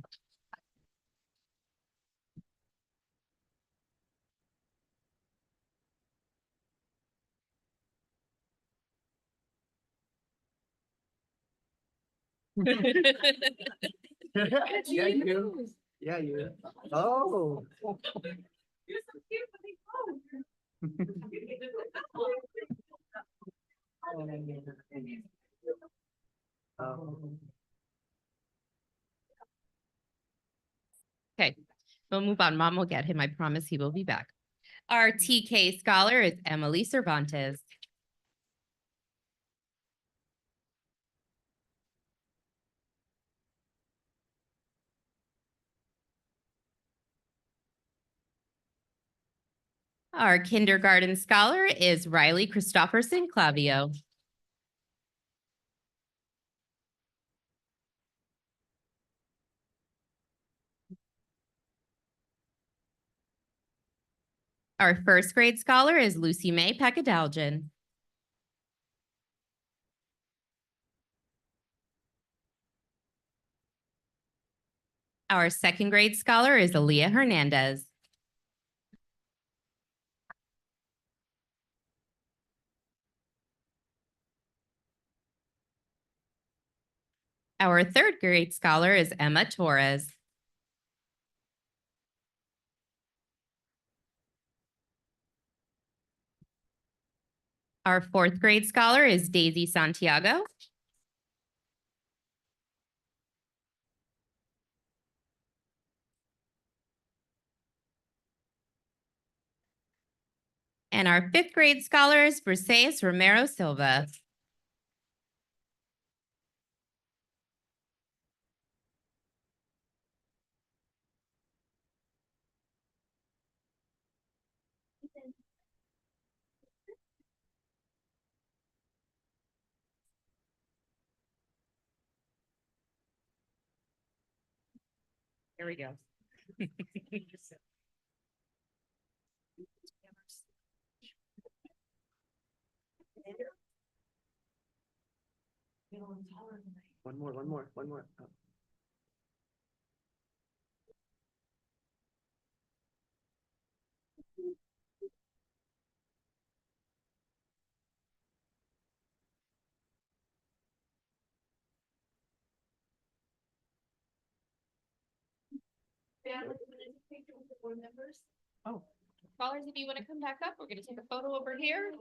Yeah, you. Yeah, you. Oh. You're so cute when they Oh. Okay, we'll move on. Mom will get him. I promise he will be back. Our TK scholar is Emily Cervantes. Our kindergarten scholar is Riley Christopherson Clavio. Our first grade scholar is Lucy May Pacadalgin. Our second grade scholar is Aaliyah Hernandez. Our third grade scholar is Emma Torres. Our fourth grade scholar is Daisy Santiago. And our fifth grade scholar is Briseis Romero Silva. Here we go. One more. Oh. Oh. Scholars, if you want to come back up, we're going to take a photo over here.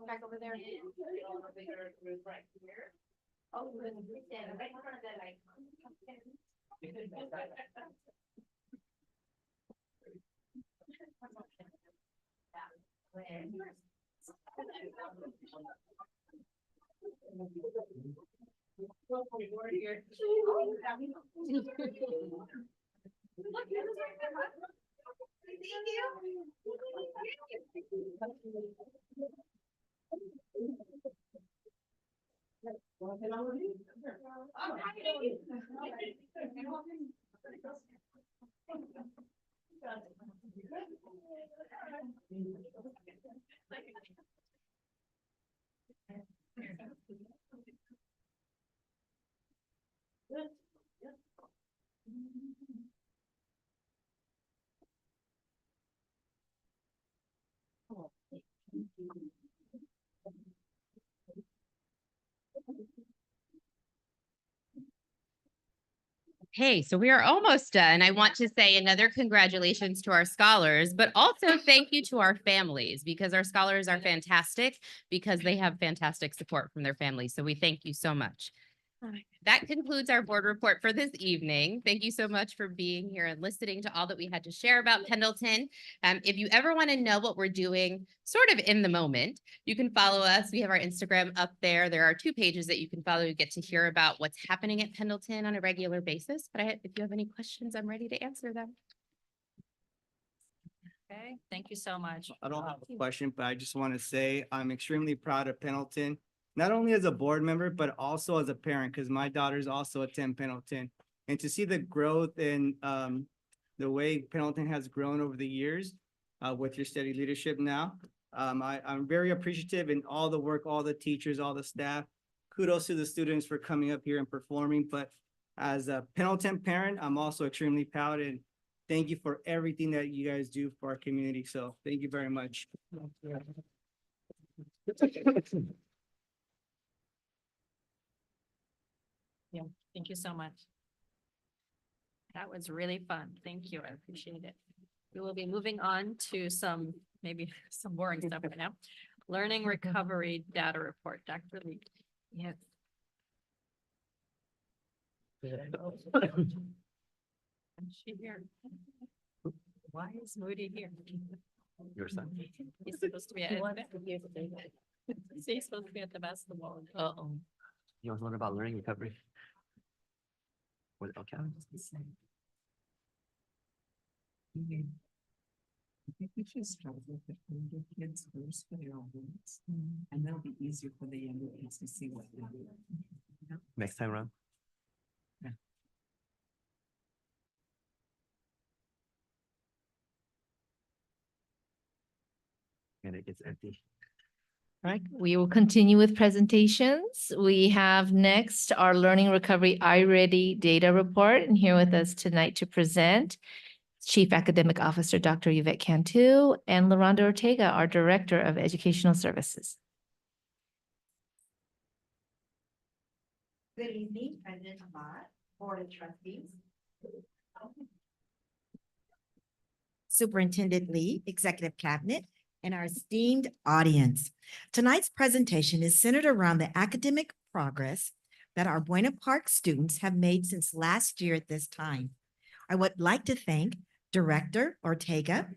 Back over there. Hey, so we are almost done. I want to say another congratulations to our scholars, but also thank you to our families because our scholars are fantastic because they have fantastic support from their families. So we thank you so much. That concludes our board report for this evening. Thank you so much for being here and listening to all that we had to share about Pendleton. If you ever want to know what we're doing sort of in the moment, you can follow us. We have our Instagram up there. There are 2 pages that you can follow. You get to hear about what's happening at Pendleton on a regular basis. But if you have any questions, I'm ready to answer them. Okay, thank you so much. I don't have a question, but I just want to say I'm extremely proud of Pendleton, not only as a board member, but also as a parent, because my daughters also attend Pendleton. And to see the growth and the way Pendleton has grown over the years with your steady leadership now, I'm very appreciative in all the work, all the teachers, all the staff. Kudos to the students for coming up here and performing. But as a Pendleton parent, I'm also extremely proud and thank you for everything that you guys do for our community. So thank you very much. Yeah, thank you so much. That was really fun. Thank you. I appreciate it. We will be moving on to maybe some boring stuff right now. Learning recovery data report, Dr. Lee. Yes. Is she here? Why is Moody here? Your son. He's supposed to be at He's supposed to be at the basketball. Uh-oh. You want to learn about learning recovery? What LCAP? I think we should start with the older kids first for their own needs, and that'll be easier for the younger kids to see what they're doing. Next time around. And it gets empty. All right, we will continue with presentations. We have next our Learning Recovery iReady data report, and here with us tonight to present Chief Academic Officer, Dr. Yvette Cantu, and LaRonda Ortega, our Director of Educational Services. Good evening, President Ahmad, Board of Trustees. Superintendent Lee, Executive Cabinet, and our esteemed audience. Tonight's presentation is centered around the academic progress that our Buena Park students have made since last year at this time. I would like to thank Director Ortega,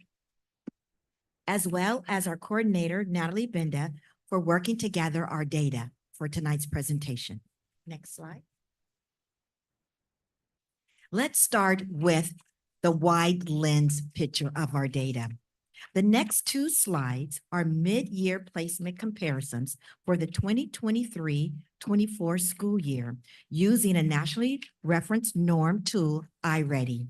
as well as our coordinator, Natalie Benda, for working to gather our data for tonight's presentation. Next slide. Let's start with the wide lens picture of our data. The next two slides are mid-year placement comparisons for the 2023-24 school year using a nationally referenced norm tool, iReady.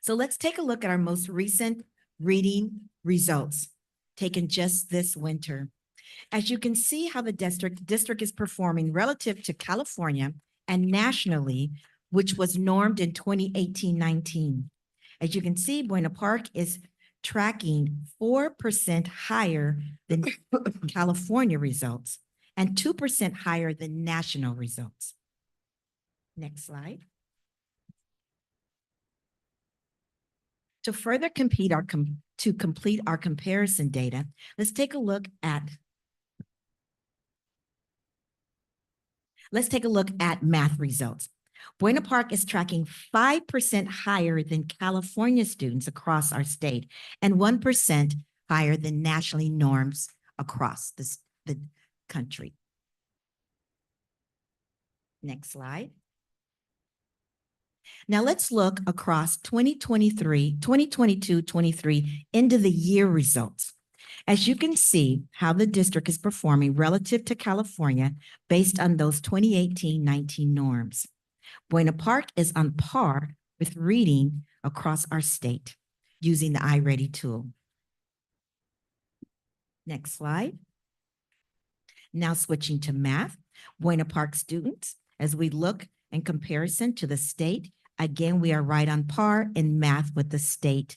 So let's take a look at our most recent reading results taken just this winter. As you can see how the district is performing relative to California and nationally, which was normed in 2018-19. As you can see, Buena Park is tracking 4% higher than California results and 2% higher than national results. Next slide. To further complete our comparison data, let's take a look at math results. Buena Park is tracking 5% higher than California students across our state and 1% higher than nationally norms across the country. Next slide. Now let's look across 2022-23 end of the year results. As you can see how the district is performing relative to California based on those 2018-19 norms. Buena Park is on par with reading across our state using the iReady tool. Next slide. Now switching to math, Buena Park students, as we look in comparison to the state, again, we are right on par in math with the state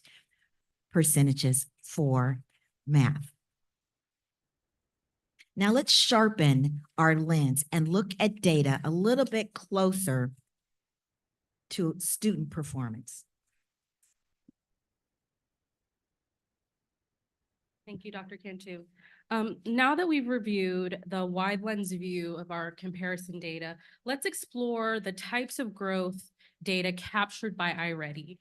percentages for math. Now let's sharpen our lens and look at data a little bit closer to student performance. Thank you, Dr. Cantu. Now that we've reviewed the wide lens view of our comparison data, let's explore the types of growth data captured by iReady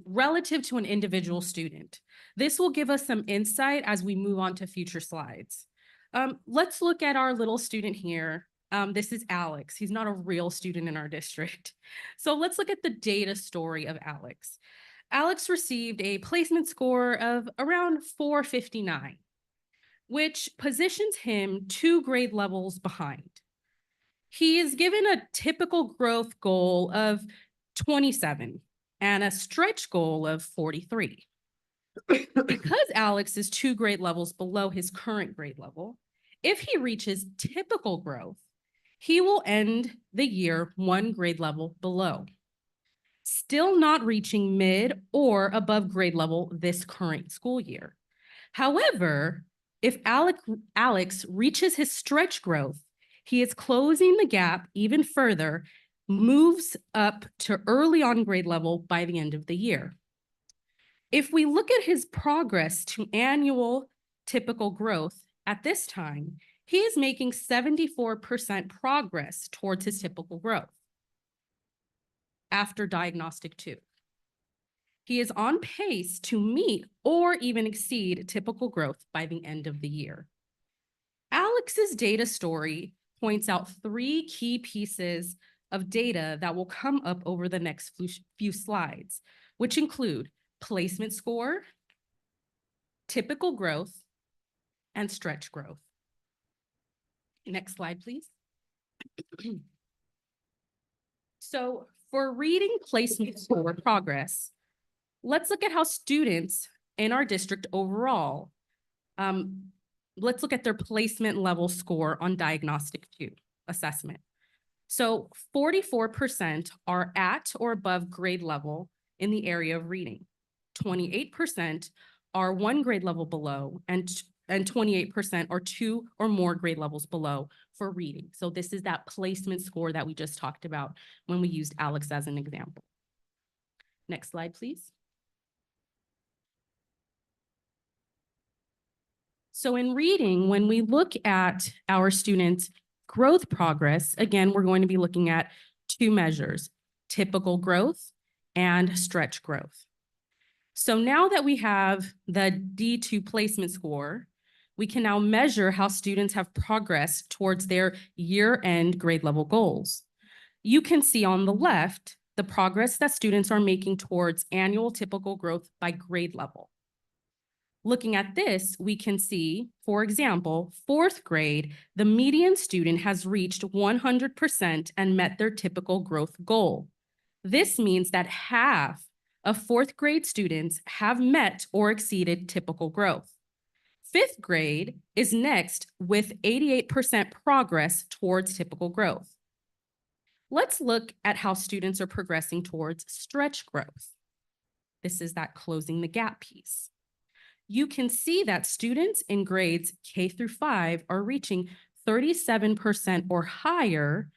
relative to an individual student. This will give us some insight as we move on to future slides. Let's look at our little student here. This is Alex. He's not a real student in our district. So let's look at the data story of Alex. Alex received a placement score of around 459, which positions him 2 grade levels behind. He is given a typical growth goal of 27 and a stretch goal of 43. Because Alex is 2 grade levels below his current grade level, if he reaches typical growth, he will end the year 1 grade level below, still not reaching mid or above grade level this current school year. However, if Alex reaches his stretch growth, he is closing the gap even further, moves up to early on grade level by the end of the year. If we look at his progress to annual typical growth at this time, he is making 74% progress towards his typical growth after diagnostic 2. He is on pace to meet or even exceed typical growth by the end of the year. Alex's data story points out 3 key pieces of data that will come up over the next few slides, which include placement score, typical growth, and stretch growth. Next slide, please. So for reading placement score progress, let's look at how students in our district overall, let's look at their placement level score on diagnostic 2 assessment. So 44% are at or above grade level in the area of reading. 28% are 1 grade level below, and 28% are 2 or more grade levels below for reading. So this is that placement score that we just talked about when we used Alex as an example. Next slide, please. So in reading, when we look at our students' growth progress, again, we're going to be looking at 2 measures, typical growth and stretch growth. So now that we have the D2 placement score, we can now measure how students have progressed towards their year-end grade level goals. You can see on the left the progress that students are making towards annual typical growth by grade level. Looking at this, we can see, for example, fourth grade, the median student has reached 100% and met their typical growth goal. This means that half of fourth grade students have met or exceeded typical growth. Fifth grade is next with 88% progress towards typical growth. Let's look at how students are progressing towards stretch growth. This is that closing the gap piece. You can see that students in grades K through 5 are reaching 37% or higher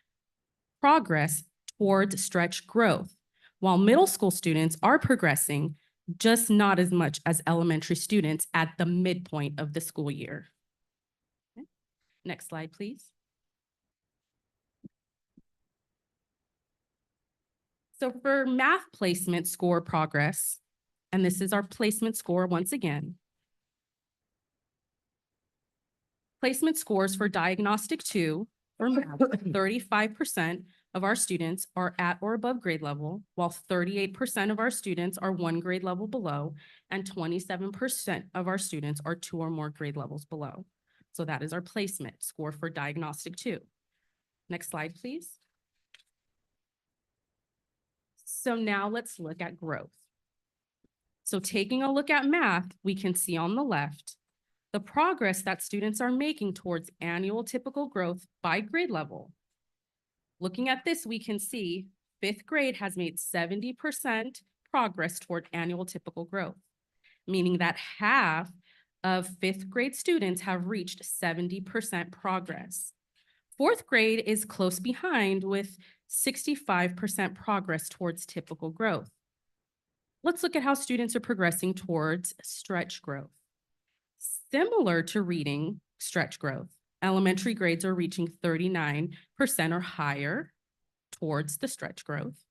progress towards stretch growth, while middle school students are progressing just not as much as elementary students at the midpoint of the school year. Okay. Next slide, please. So for math placement score progress, and this is our placement score once again. Placement scores for Diagnostic 2 or math, 35% of our students are at or above grade level, while 38% of our students are 1 grade level below, and 27% of our students are 2 or more grade levels below. So that is our placement score for Diagnostic 2. Next slide, please. So now let's look at growth. So taking a look at math, we can see on the left the progress that students are making towards annual typical growth by grade level. Looking at this, we can see 5th grade has made 70% progress toward annual typical growth, meaning that half of 5th grade students have reached 70% progress. 4th grade is close behind with 65% progress towards typical growth. Let's look at how students are progressing towards stretch growth. Similar to reading stretch growth, elementary grades are reaching 39% or higher towards the stretch growth,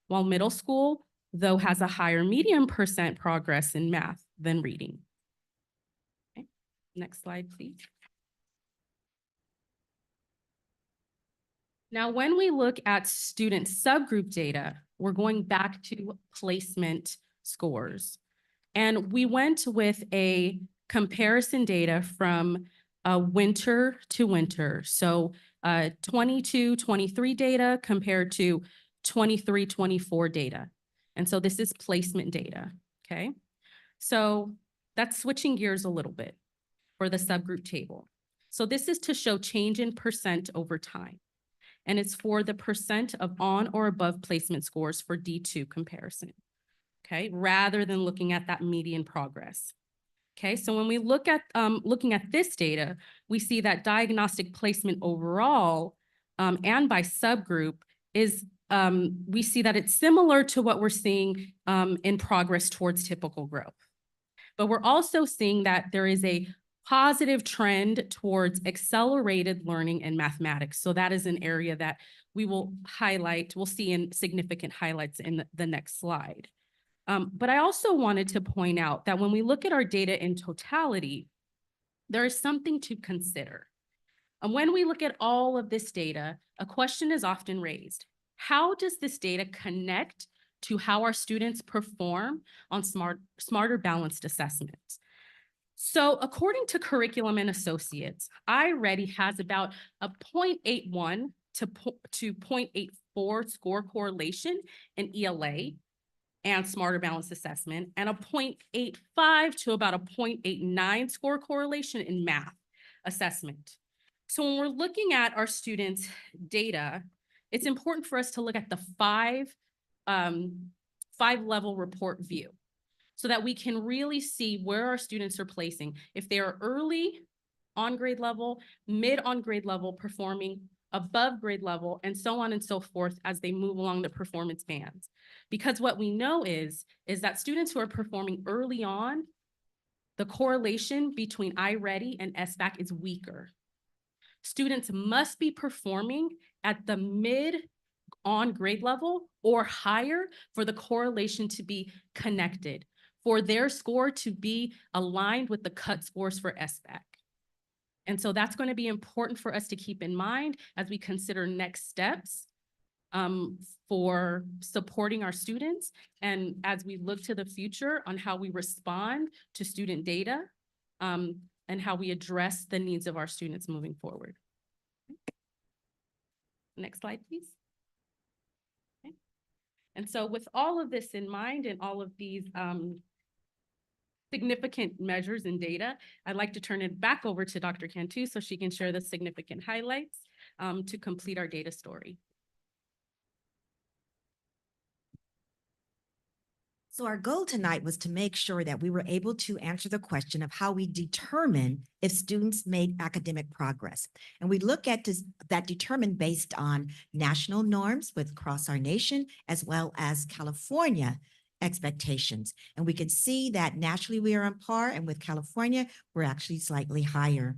while middle school, though, has a higher median percent progress in math than reading. Okay. Next slide, please. Now, when we look at student subgroup data, we're going back to placement scores. And we went with a comparison data from winter to winter. So 22-23 data compared to 23-24 data. And so this is placement data, okay? So that's switching gears a little bit for the subgroup table. So this is to show change in percent over time. And it's for the percent of on or above placement scores for D2 comparison, okay? Rather than looking at that median progress. Okay, so when we look at looking at this data, we see that diagnostic placement overall and by subgroup is, we see that it's similar to what we're seeing in progress towards typical growth. But we're also seeing that there is a positive trend towards accelerated learning in mathematics. So that is an area that we will highlight, we'll see in significant highlights in the next slide. But I also wanted to point out that when we look at our data in totality, there is something to consider. And when we look at all of this data, a question is often raised. How does this data connect to how our students perform on smarter balanced assessments? So according to Curriculum and Associates, iReady has about a 0.81 to 0.84 score correlation in ELA and smarter balanced assessment, and a 0.85 to about a 0.89 score correlation in math assessment. So when we're looking at our students' data, it's important for us to look at the five level report view so that we can really see where our students are placing. If they are early on grade level, mid on grade level, performing above grade level, and so on and so forth as they move along the performance bands. Because what we know is that students who are performing early on, the correlation between iReady and SBAC is weaker. Students must be performing at the mid on grade level or higher for the correlation to be connected, for their score to be aligned with the cut scores for SBAC. And so that's going to be important for us to keep in mind as we consider next steps for supporting our students. And as we look to the future on how we respond to student data, and how we address the needs of our students moving forward. Next slide, please. Okay. And so with all of this in mind and all of these significant measures and data, I'd like to turn it back over to Dr. Cantu so she can share the significant highlights to complete our data story. So our goal tonight was to make sure that we were able to answer the question of how we determine if students made academic progress. And we look at that determined based on national norms with across our nation, as well as California expectations. And we can see that nationally we are on par, and with California, we're actually slightly higher.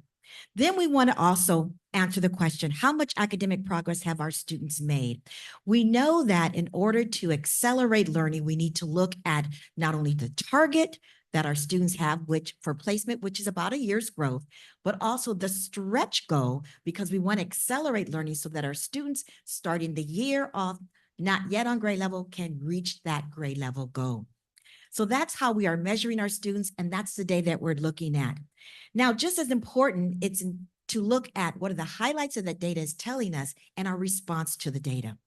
Then we want to also answer the question, how much academic progress have our students made? We know that in order to accelerate learning, we need to look at not only the target that our students have, which for placement, which is about a year's growth, but also the stretch goal, because we want to accelerate learning so that our students starting the year off, not yet on grade level, can reach that grade level goal. So that's how we are measuring our students, and that's the data that we're looking at. Now, just as important, it's to look at what are the highlights of that data is telling us and our response to the data.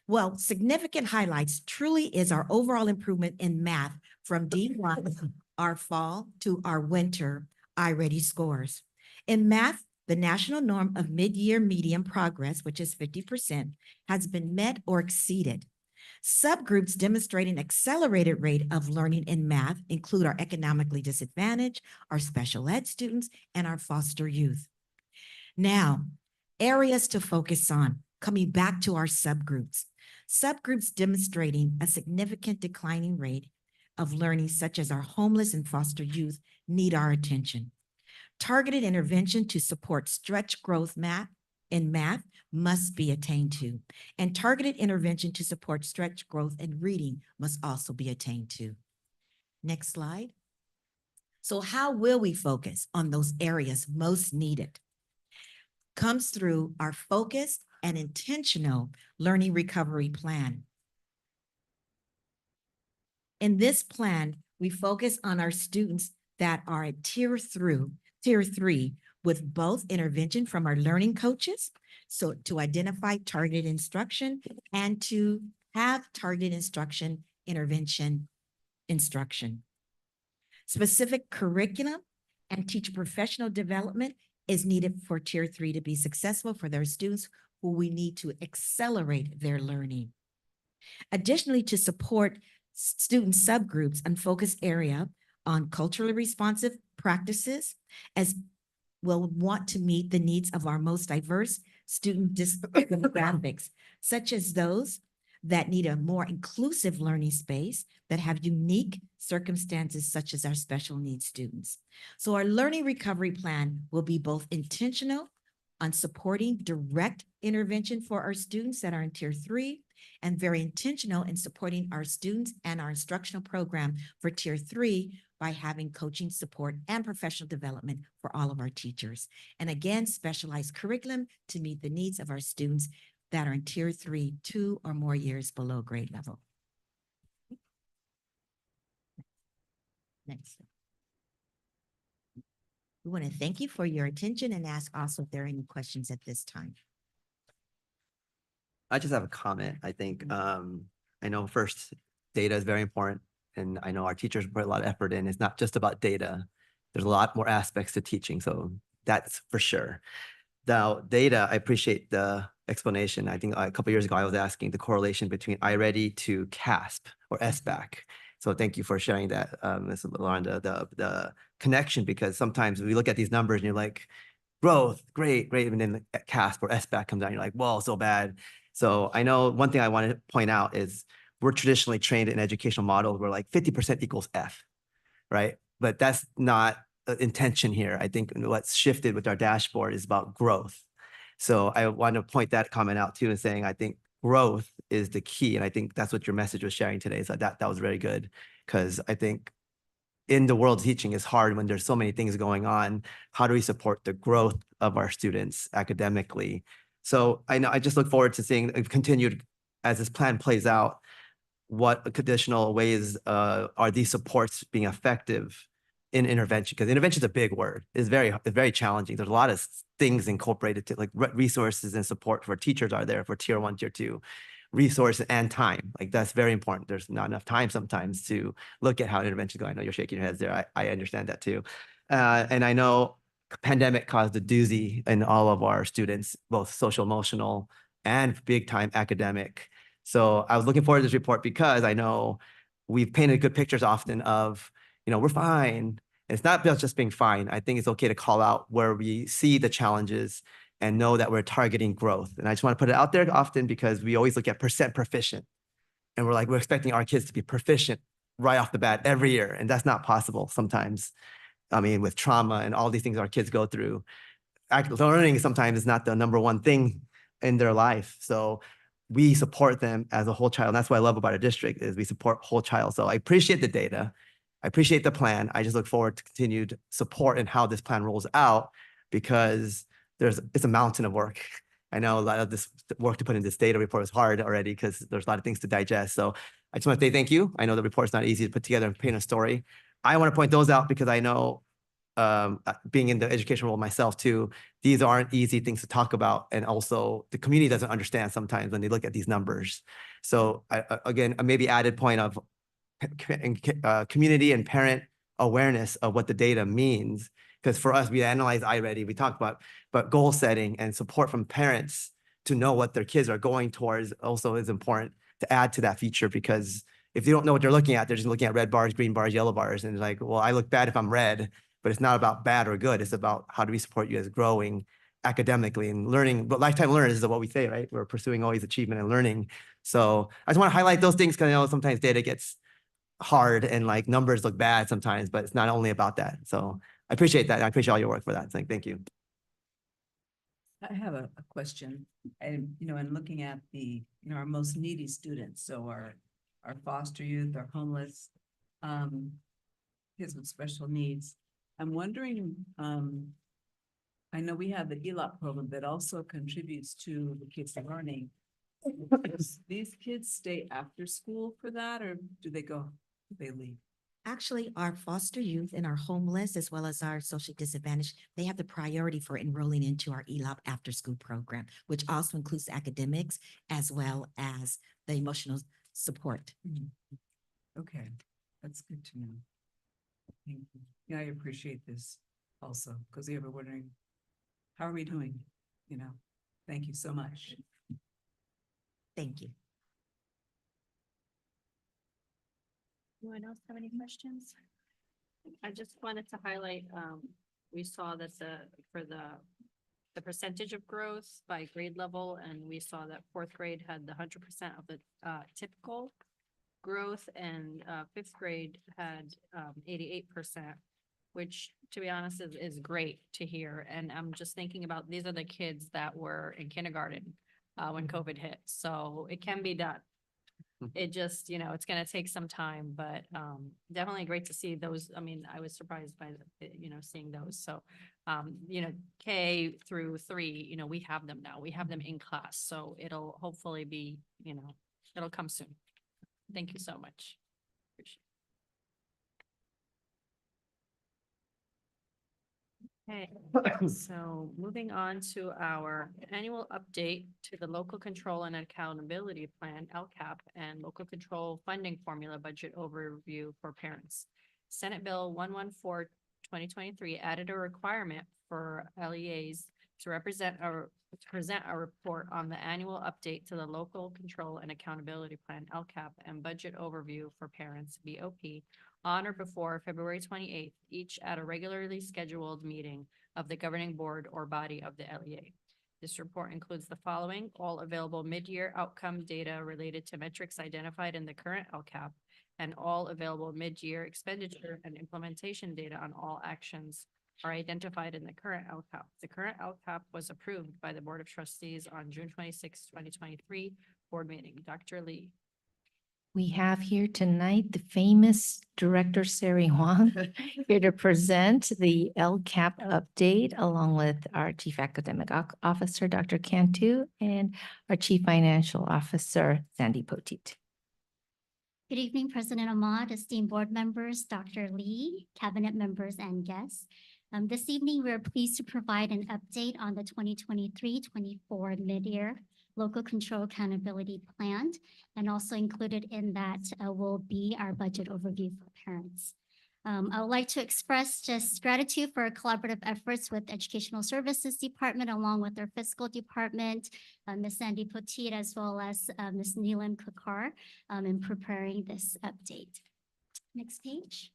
Well, significant highlights truly is our overall improvement in math from D1, our fall, to our winter iReady scores. In math, the national norm of mid-year median progress, which is 50%, has been met or exceeded. Subgroups demonstrating accelerated rate of learning in math include our economically disadvantaged, our special ed students, and our foster youth. Now, areas to focus on, coming back to our subgroups. Subgroups demonstrating a significant declining rate of learning, such as our homeless and foster youth, need our attention. Targeted intervention to support stretch growth in math must be attained to, and targeted intervention to support stretch growth in reading must also be attained to. Next slide. So how will we focus on those areas most needed? Comes through our focused and intentional learning recovery plan. In this plan, we focus on our students that are at tier 3 with both intervention from our learning coaches, so to identify targeted instruction and to have targeted intervention instruction. Specific curriculum and teacher professional development is needed for tier 3 to be successful for their students who we need to accelerate their learning. Additionally, to support student subgroups and focus area on culturally responsive practices, as we'll want to meet the needs of our most diverse student demographics, such as those that need a more inclusive learning space that have unique circumstances, such as our special needs students. So our learning recovery plan will be both intentional on supporting direct intervention for our students that are in tier 3, and very intentional in supporting our students and our instructional program for tier 3 by having coaching support and professional development for all of our teachers. And again, specialized curriculum to meet the needs of our students that are in tier 3, 2 or more years below grade level. Next. We want to thank you for your attention and ask also if there are any questions at this time. I just have a comment. I think, I know first, data is very important. And I know our teachers put a lot of effort in. It's not just about data. There's a lot more aspects to teaching. So that's for sure. Now, data, I appreciate the explanation. I think a couple of years ago, I was asking the correlation between iReady to CASP or SBAC. So thank you for sharing that, Ms. Loranda, the connection, because sometimes we look at these numbers and you're like, growth, great. And then the CASP or SBAC comes down, you're like, whoa, so bad. So I know one thing I want to point out is we're traditionally trained in educational models where like 50% equals F, right? But that's not the intention here. I think what's shifted with our dashboard is about growth. So I want to point that comment out too, and saying I think growth is the key. And I think that's what your message was sharing today. So that was very good, because I think in the world of teaching is hard when there's so many things going on. How do we support the growth of our students academically? So I know I just look forward to seeing a continued as this plan plays out, what additional ways are these supports being effective in intervention? Because intervention is a big word. It's very challenging. There's a lot of things incorporated to like resources and support for teachers are there for tier 1, tier 2, resources and time. Like that's very important. There's not enough time sometimes to look at how intervention is going. I know you're shaking your heads there. I understand that too. And I know pandemic caused a doozy in all of our students, both social, emotional, and big time academic. So I was looking forward to this report because I know we've painted good pictures often of, we're fine. It's not just being fine. I think it's okay to call out where we see the challenges and know that we're targeting growth. And I just want to put it out there often because we always look at percent proficient. And we're expecting our kids to be proficient right off the bat every year. And that's not possible sometimes. I mean, with trauma and all these things our kids go through, learning sometimes is not the number one thing in their life. So we support them as a whole child. And that's what I love about our district is we support whole child. So I appreciate the data. I appreciate the plan. I just look forward to continued support in how this plan rolls out because it's a mountain of work. I know a lot of this work to put in this data report is hard already because there's a lot of things to digest. So I just want to say thank you. I know the report's not easy to put together and paint a story. I want to point those out because I know being in the education role myself too, these aren't easy things to talk about. And also the community doesn't understand sometimes when they look at these numbers. So again, a maybe added point of community and parent awareness of what the data means. Because for us, we analyze iReady, we talk about, but goal setting and support from parents to know what their kids are going towards also is important to add to that feature because if they don't know what they're looking at, they're just looking at red bars, green bars, yellow bars. And it's like, well, I look bad if I'm red, but it's not about bad or good. It's about how do we support you as growing academically and learning, but lifetime learners is what we say, right? We're pursuing always achievement and learning. So I just want to highlight those things because I know sometimes data gets hard and like numbers look bad sometimes, but it's not only about that. So I appreciate that. I appreciate all your work for that. So thank you. I have a question and, in looking at the, our most needy students, so our foster youth, our homeless, kids with special needs. I'm wondering, I know we have the ELOP program that also contributes to the kids learning. Does these kids stay after school for that or do they leave? Actually, our foster youth and our homeless, as well as our socially disadvantaged, they have the priority for enrolling into our ELOP after-school program, which also includes academics as well as the emotional support. Okay, that's good to know. Thank you. Yeah, I appreciate this also, because you were wondering, how are we doing? Thank you so much. Thank you. Anyone else have any questions? I just wanted to highlight, we saw that for the percentage of growth by grade level, and we saw that fourth grade had the 100% of the typical growth, and fifth grade had 88%, which to be honest is great to hear. And I'm just thinking about these are the kids that were in kindergarten when COVID hit, so it can be done. It just, it's going to take some time, but definitely great to see those. I mean, I was surprised by, seeing those. So, K through 3, we have them now. We have them in class. So it'll hopefully be, it'll come soon. Thank you so much. Appreciate it. Okay, so moving on to our annual update to the Local Control and Accountability Plan, LCAP, and Local Control Funding Formula Budget Overview for Parents. Senate Bill 114/2023 added a requirement for LEAs to present a report on the annual update to the Local Control and Accountability Plan, LCAP, and Budget Overview for Parents, BOP, on or before February 28th, each at a regularly scheduled meeting of the governing board or body of the LEA. This report includes the following: all available mid-year outcome data related to metrics identified in the current LCAP, and all available mid-year expenditure and implementation data on all actions are identified in the current LCAP. The current LCAP was approved by the Board of Trustees on June 26, 2023 board meeting. Dr. Lee. We have here tonight the famous Director Sari Huang here to present the LCAP update along with our Chief Academic Officer, Dr. Cantu, and our Chief Financial Officer, Sandy Poteet. Good evening, President Ahmad, esteemed board members, Dr. Lee, cabinet members, and guests. This evening, we are pleased to provide an update on the 2023-24 mid-year local control accountability plan, and also included in that will be our budget overview for parents. I would like to express just gratitude for our collaborative efforts with Educational Services Department, along with our fiscal department, Ms. Sandy Poteet, as well as Ms. Neelam Kakar, in preparing this update. Next page.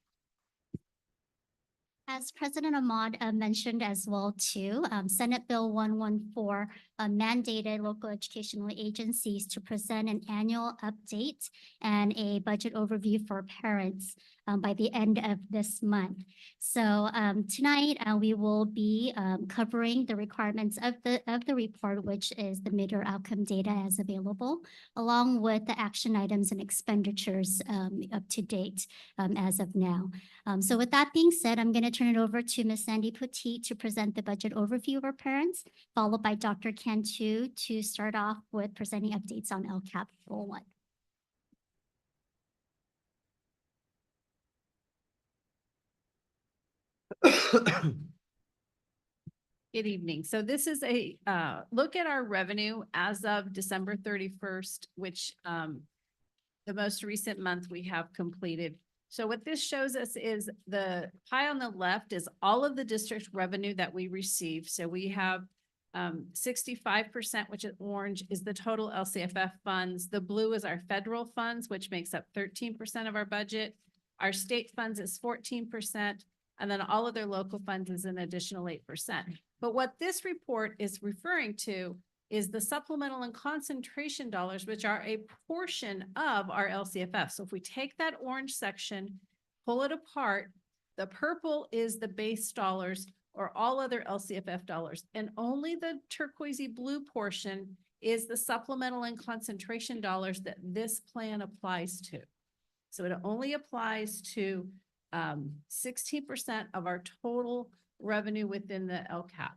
As President Ahmad mentioned as well too, Senate Bill 114 mandated local educational agencies to present an annual update and a budget overview for parents by the end of this month. So tonight we will be covering the requirements of the report, which is the mid-year outcome data as available, along with the action items and expenditures up to date as of now. So with that being said, I'm going to turn it over to Ms. Sandy Poteet to present the budget overview for parents, followed by Dr. Cantu to start off with presenting updates on LCAP Rule 1. Good evening. So this is a look at our revenue as of December 31st, which the most recent month we have completed. So what this shows us is the pie on the left is all of the district revenue that we receive. So we have 65%, which is orange, is the total LCFF funds. The blue is our federal funds, which makes up 13% of our budget. Our state funds is 14%, and then all of their local funds is an additional 8%. But what this report is referring to is the supplemental and concentration dollars, which are a portion of our LCFF. So if we take that orange section, pull it apart, the purple is the base dollars or all other LCFF dollars, and only the turquoisey blue portion is the supplemental and concentration dollars that this plan applies to. So it only applies to 16% of our total revenue within the LCAP.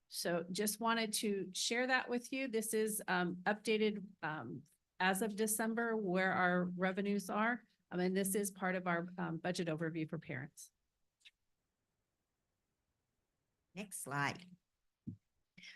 So just wanted to share that with you. This is updated as of December where our revenues are. And this is part of our budget overview for parents. Next slide.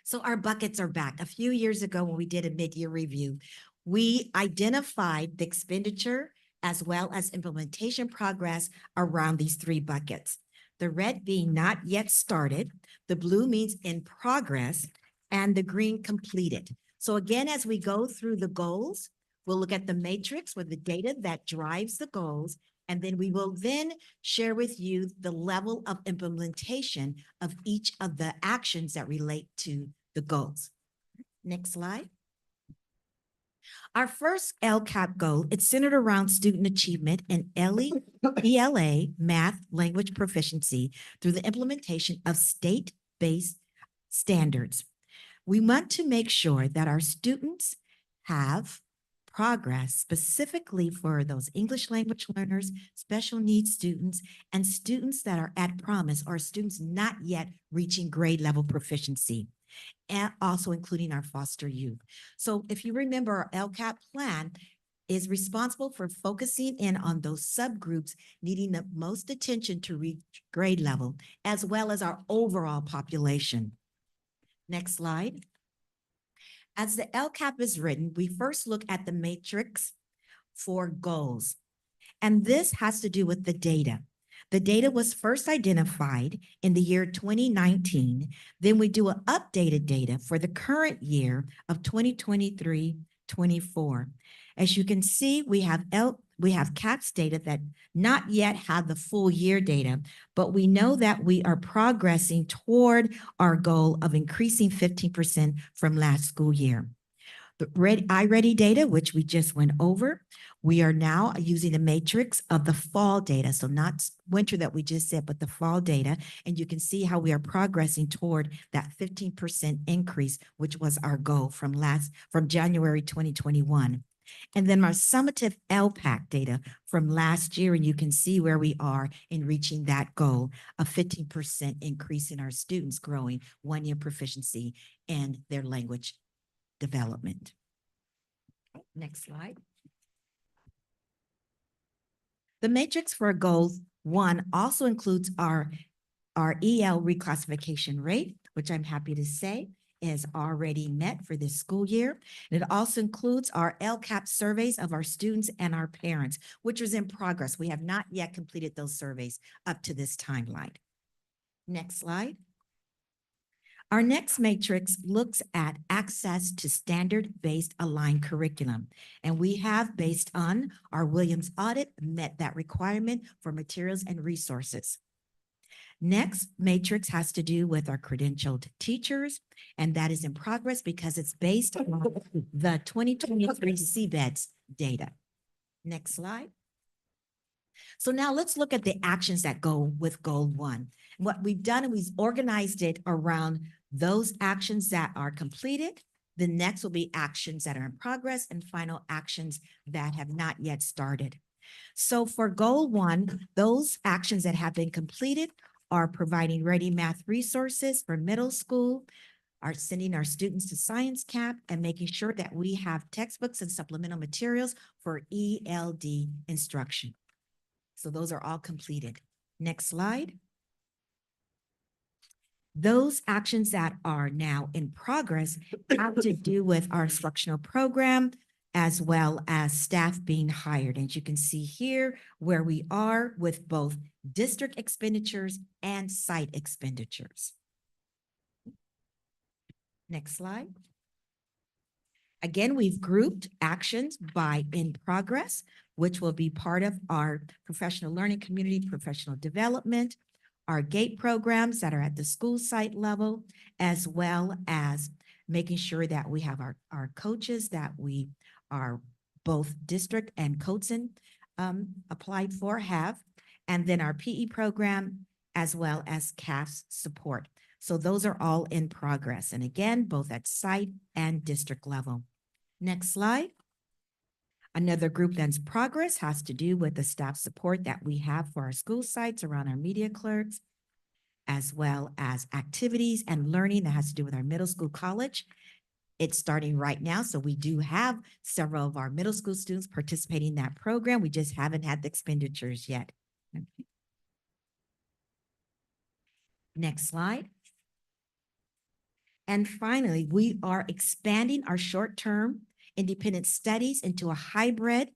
So our buckets are back. A few years ago, when we did a mid-year review, we identified the expenditure as well as implementation progress around these three buckets. The red being not yet started, the blue means in progress, and the green completed. So again, as we go through the goals, we'll look at the matrix with the data that drives the goals, and then we will then share with you the level of implementation of each of the actions that relate to the goals. Next slide. Our first LCAP goal, it's centered around student achievement in ELA, math language proficiency through the implementation of state-based standards. We want to make sure that our students have progress specifically for those English language learners, special needs students, and students that are at promise or students not yet reaching grade level proficiency, and also including our foster youth. So if you remember, our LCAP plan is responsible for focusing in on those subgroups needing the most attention to reach grade level, as well as our overall population. Next slide. As the LCAP is written, we first look at the matrix for goals. And this has to do with the data. The data was first identified in the year 2019. Then we do an updated data for the current year of 2023-24. As you can see, we have CAPS data that not yet have the full year data, but we know that we are progressing toward our goal of increasing 15% from last school year. The iReady data, which we just went over, we are now using the matrix of the fall data. So not winter that we just said, but the fall data. And you can see how we are progressing toward that 15% increase, which was our goal from January 2021. And then our summative LPAC data from last year, and you can see where we are in reaching that goal of 15% increase in our students growing 1-year proficiency in their language development. Next slide. The matrix for goal 1 also includes our EL reclassification rate, which I'm happy to say is already met for this school year. And it also includes our LCAP surveys of our students and our parents, which is in progress. We have not yet completed those surveys up to this timeline. Next slide. Our next matrix looks at access to standard-based aligned curriculum. And we have, based on our Williams audit, met that requirement for materials and resources. Next matrix has to do with our credentialed teachers, and that is in progress because it's based on the 2023 CBEDS data. Next slide. So now let's look at the actions that go with goal 1. What we've done, and we've organized it around those actions that are completed. The next will be actions that are in progress and final actions that have not yet started. So for goal 1, those actions that have been completed are providing ready math resources for middle school, are sending our students to Science Camp, and making sure that we have textbooks and supplemental materials for ELD instruction. So those are all completed. Next slide. Those actions that are now in progress have to do with our instructional program, as well as staff being hired. And you can see here where we are with both district expenditures and site expenditures. Next slide. Again, we've grouped actions by in progress, which will be part of our professional learning community, professional development, our GATE programs that are at the school site level, as well as making sure that we have our coaches that we are both district and COTSN applied for have, and then our PE program, as well as CAFS support. So those are all in progress. And again, both at site and district level. Next slide. Another group that's progress has to do with the staff support that we have for our school sites around our media clerks, as well as activities and learning that has to do with our middle school college. It's starting right now, so we do have several of our middle school students participating in that program. We just haven't had the expenditures yet. Okay. Next slide. And finally, we are expanding our short-term independent studies into a hybrid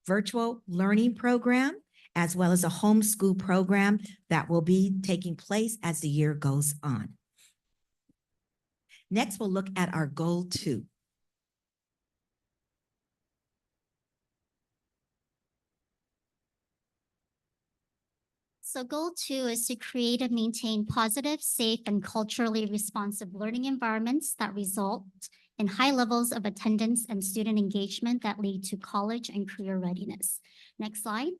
virtual learning program, as well as a homeschool program that will be taking place as the year goes on. Next, we'll look at our goal 2. So goal 2 is to create and maintain positive, safe, and culturally responsive learning environments that result in high levels of attendance and student engagement that lead to college and career readiness. Next slide.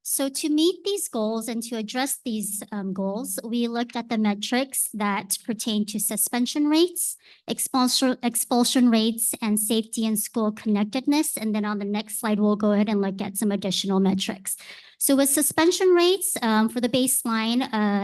So to meet these goals and to address these goals, we looked at the metrics that pertain to suspension rates, expulsion rates, and safety and school connectedness. And then on the next slide, we'll go ahead and look at some additional metrics. So with suspension rates for the baseline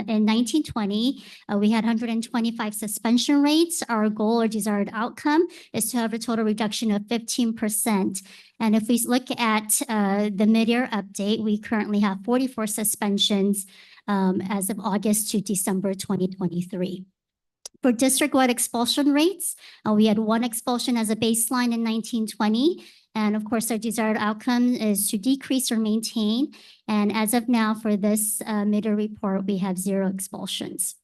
in 1920, we had 125 suspension rates. Our goal or desired outcome is to have a total reduction of 15%. And if we look at the mid-year update, we currently have 44 suspensions as of August to December 2023. For district-wide expulsion rates, we had 1 expulsion as a baseline in 1920. And of course, our desired outcome is to decrease or maintain. And as of now, for this mid-year report, we have 0 expulsions.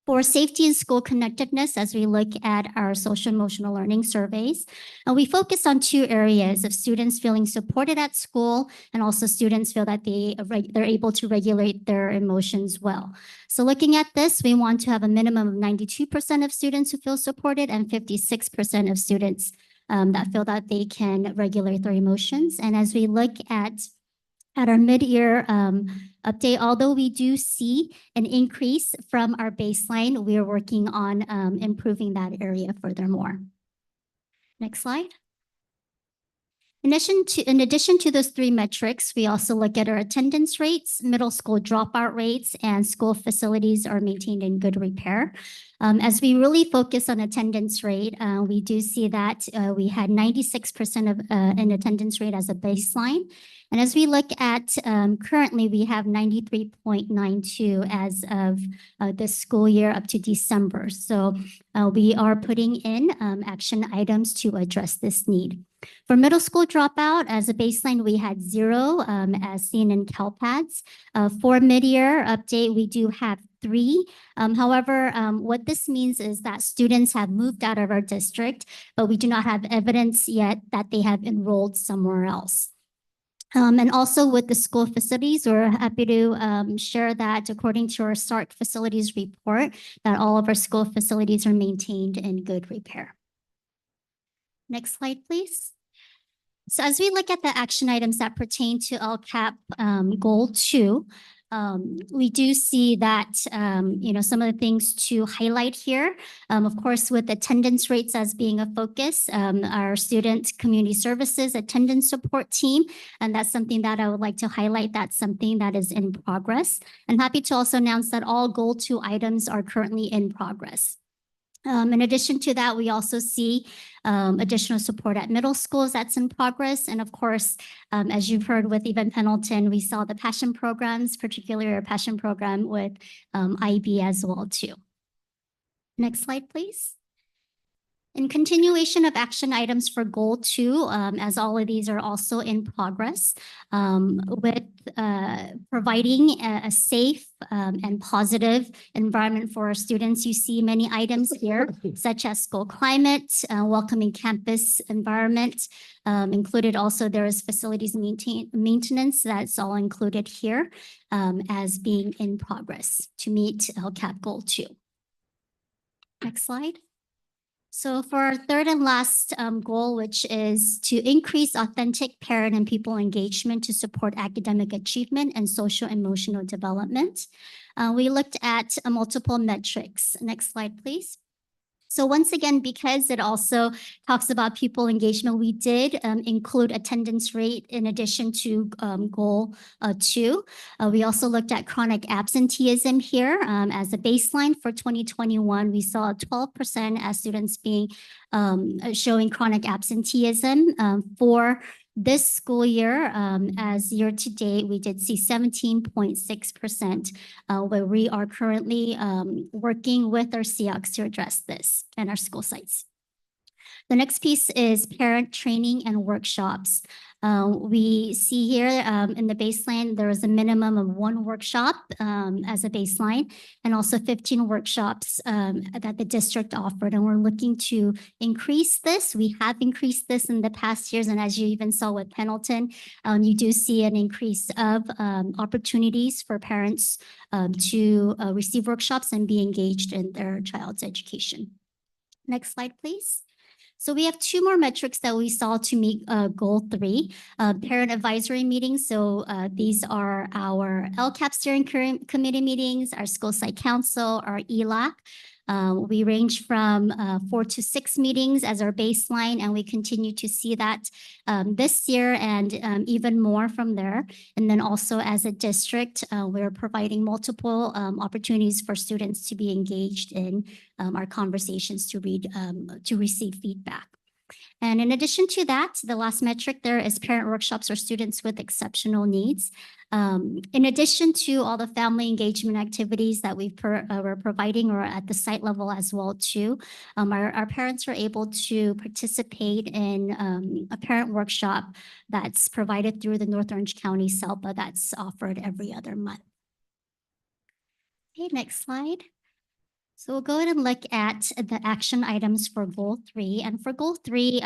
For safety and school connectedness, as we look at our social emotional learning surveys, we focus on 2 areas of students feeling supported at school and also students feel that they're able to regulate their emotions well. So looking at this, we want to have a minimum of 92% of students who feel supported and 56% of students that feel that they can regulate their emotions. And as we look at our mid-year update, although we do see an increase from our baseline, we are working on improving that area furthermore. Next slide. In addition to those three metrics, we also look at our attendance rates, middle school dropout rates, and school facilities are maintained in good repair. As we really focus on attendance rate, we do see that we had 96% of an attendance rate as a baseline. And as we look at currently, we have 93.92 as of this school year up to December. So we are putting in action items to address this need. For middle school dropout, as a baseline, we had 0 as seen in CalPADS. For mid-year update, we do have 3. However, what this means is that students have moved out of our district, but we do not have evidence yet that they have enrolled somewhere else. And also with the school facilities, we're happy to share that according to our SARC facilities report, that all of our school facilities are maintained in good repair. Next slide, please. So as we look at the action items that pertain to LCAP Goal 2, we do see that, some of the things to highlight here, of course, with attendance rates as being a focus, our student community services attendance support team, and that's something that I would like to highlight. That's something that is in progress. I'm happy to also announce that all Goal 2 items are currently in progress. In addition to that, we also see additional support at middle schools that's in progress. And of course, as you've heard with Even Pendleton, we saw the passion programs, particularly our passion program with IB as well too. Next slide, please. In continuation of action items for Goal 2, as all of these are also in progress, with providing a safe and positive environment for our students. You see many items here, such as school climate, welcoming campus environment, included also there is facilities maintenance that's all included here as being in progress to meet LCAP Goal 2. Next slide. So for our third and last goal, which is to increase authentic parent and people engagement to support academic achievement and social emotional development, we looked at multiple metrics. Next slide, please. So once again, because it also talks about people engagement, we did include attendance rate in addition to Goal 2. We also looked at chronic absenteeism here as a baseline for 2021. We saw 12% as students being showing chronic absenteeism. For this school year, as year to date, we did see 17.6%, where we are currently working with our CEOCs to address this in our school sites. The next piece is parent training and workshops. We see here in the baseline, there is a minimum of 1 workshop as a baseline, and also 15 workshops that the district offered. And we're looking to increase this. We have increased this in the past years. And as you even saw with Pendleton, you do see an increase of opportunities for parents to receive workshops and be engaged in their child's education. Next slide, please. So we have 2 more metrics that we saw to meet Goal 3, parent advisory meetings. So these are our LCAP steering committee meetings, our school site council, our ELAC. We range from 4 to 6 meetings as our baseline, and we continue to see that this year and even more from there. And then also as a district, we're providing multiple opportunities for students to be engaged in our conversations to receive feedback. And in addition to that, the last metric there is parent workshops or students with exceptional needs. In addition to all the family engagement activities that we're providing or at the site level as well too, our parents are able to participate in a parent workshop that's provided through the North Orange County SELPA that's offered every other month. Okay, next slide. So we'll go ahead and look at the action items for Goal 3. And for Goal 3,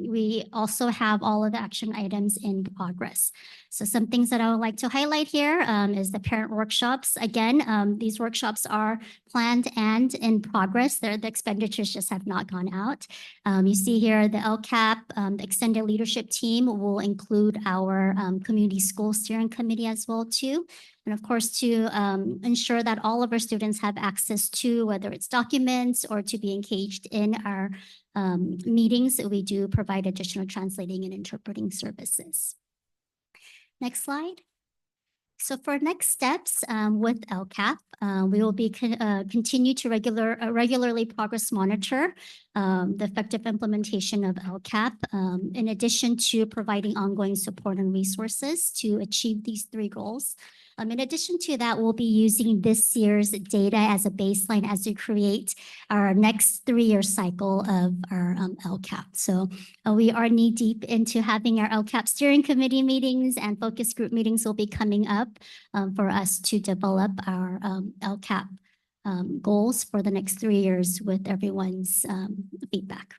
we also have all of the action items in progress. So some things that I would like to highlight here is the parent workshops. Again, these workshops are planned and in progress. The expenditures just have not gone out. You see here the LCAP, the extended leadership team will include our community school steering committee as well too. And of course, to ensure that all of our students have access to, whether it's documents or to be engaged in our meetings, we do provide additional translating and interpreting services. Next slide. So for next steps with LCAP, we will be continue to regularly progress monitor the effective implementation of LCAP, in addition to providing ongoing support and resources to achieve these 3 goals. In addition to that, we'll be using this year's data as a baseline as we create our next 3-year cycle of our LCAP. So we are knee deep into having our LCAP steering committee meetings, and focus group meetings will be coming up for us to develop our LCAP goals for the next 3 years with everyone's feedback.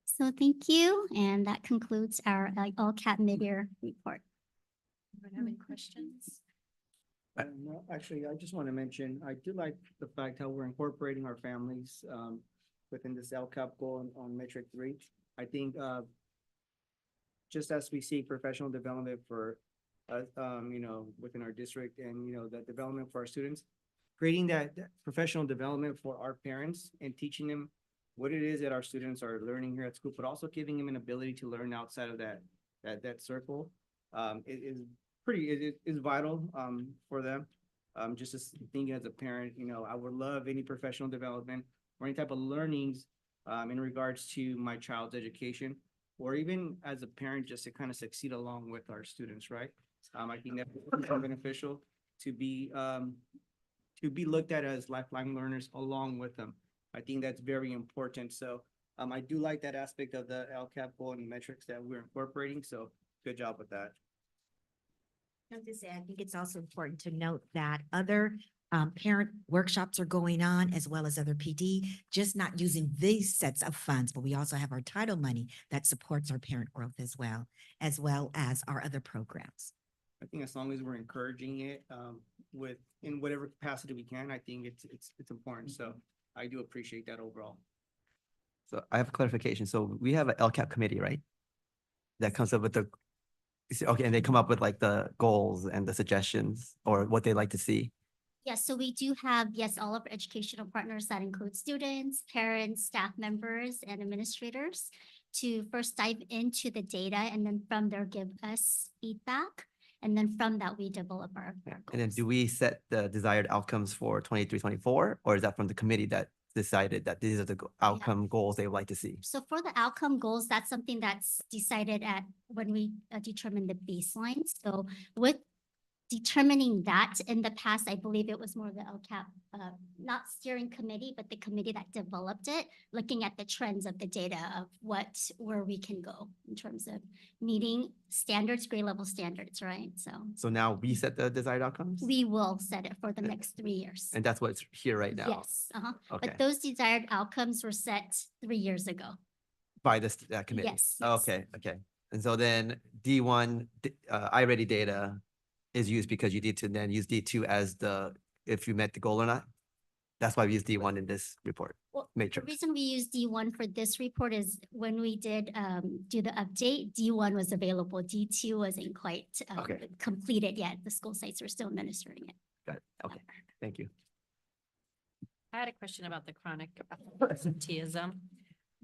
So thank you, and that concludes our LCAP mid-year report. Anyone have any questions? No, actually, I just want to mention, I do like the fact how we're incorporating our families within this LCAP goal on metric 3. I think just as we see professional development for within our district, and the development for our students, creating that professional development for our parents and teaching them what it is that our students are learning here at school, but also giving them an ability to learn outside of that circle it is vital for them. Just as thinking as a parent, I would love any professional development or any type of learnings in regards to my child's education, or even as a parent, just to kind of succeed along with our students, right? I think that's beneficial to be looked at as lifelong learners along with them. I think that's very important. So I do like that aspect of the LCAP goal and metrics that we're incorporating. So good job with that. I think it's also important to note that other parent workshops are going on, as well as other PD, just not using these sets of funds, but we also have our title money that supports our parent growth as well as our other programs. I think as long as we're encouraging it in whatever capacity we can, I think it's important. So I do appreciate that overall. So I have a clarification. So we have an LCAP committee, right? That comes up with okay, and they come up with like the goals and the suggestions or what they like to see. Yes, so we do have, all of our educational partners that include students, parents, staff members, and administrators to first dive into the data, and then from there give us feedback. And then from that, we develop our goals. And then do we set the desired outcomes for 23-24, or is that from the committee that decided that these are the outcome goals they would like to see? So for the outcome goals, that's something that's decided at when we determine the baseline. So with determining that in the past, I believe it was more the LCAP, not steering committee, but the committee that developed it, looking at the trends of the data of where we can go in terms of meeting standards, grade level standards, right? So now we set the desired outcomes? We will set it for the next 3 years. And that's what's here right now? Yes, Okay. But those desired outcomes were set 3 years ago. By that committee? Yes. Okay. And so then D1, iReady data is used because you need to then use D2 as if you met the goal or not? That's why we use D1 in this report Well, matrix. The reason we use D1 for this report is when we did do the update, D1 was available. D2 wasn't quite completed yet. The school sites were still administering it. Got it. Okay, thank you. I had a question about the chronic absenteeism.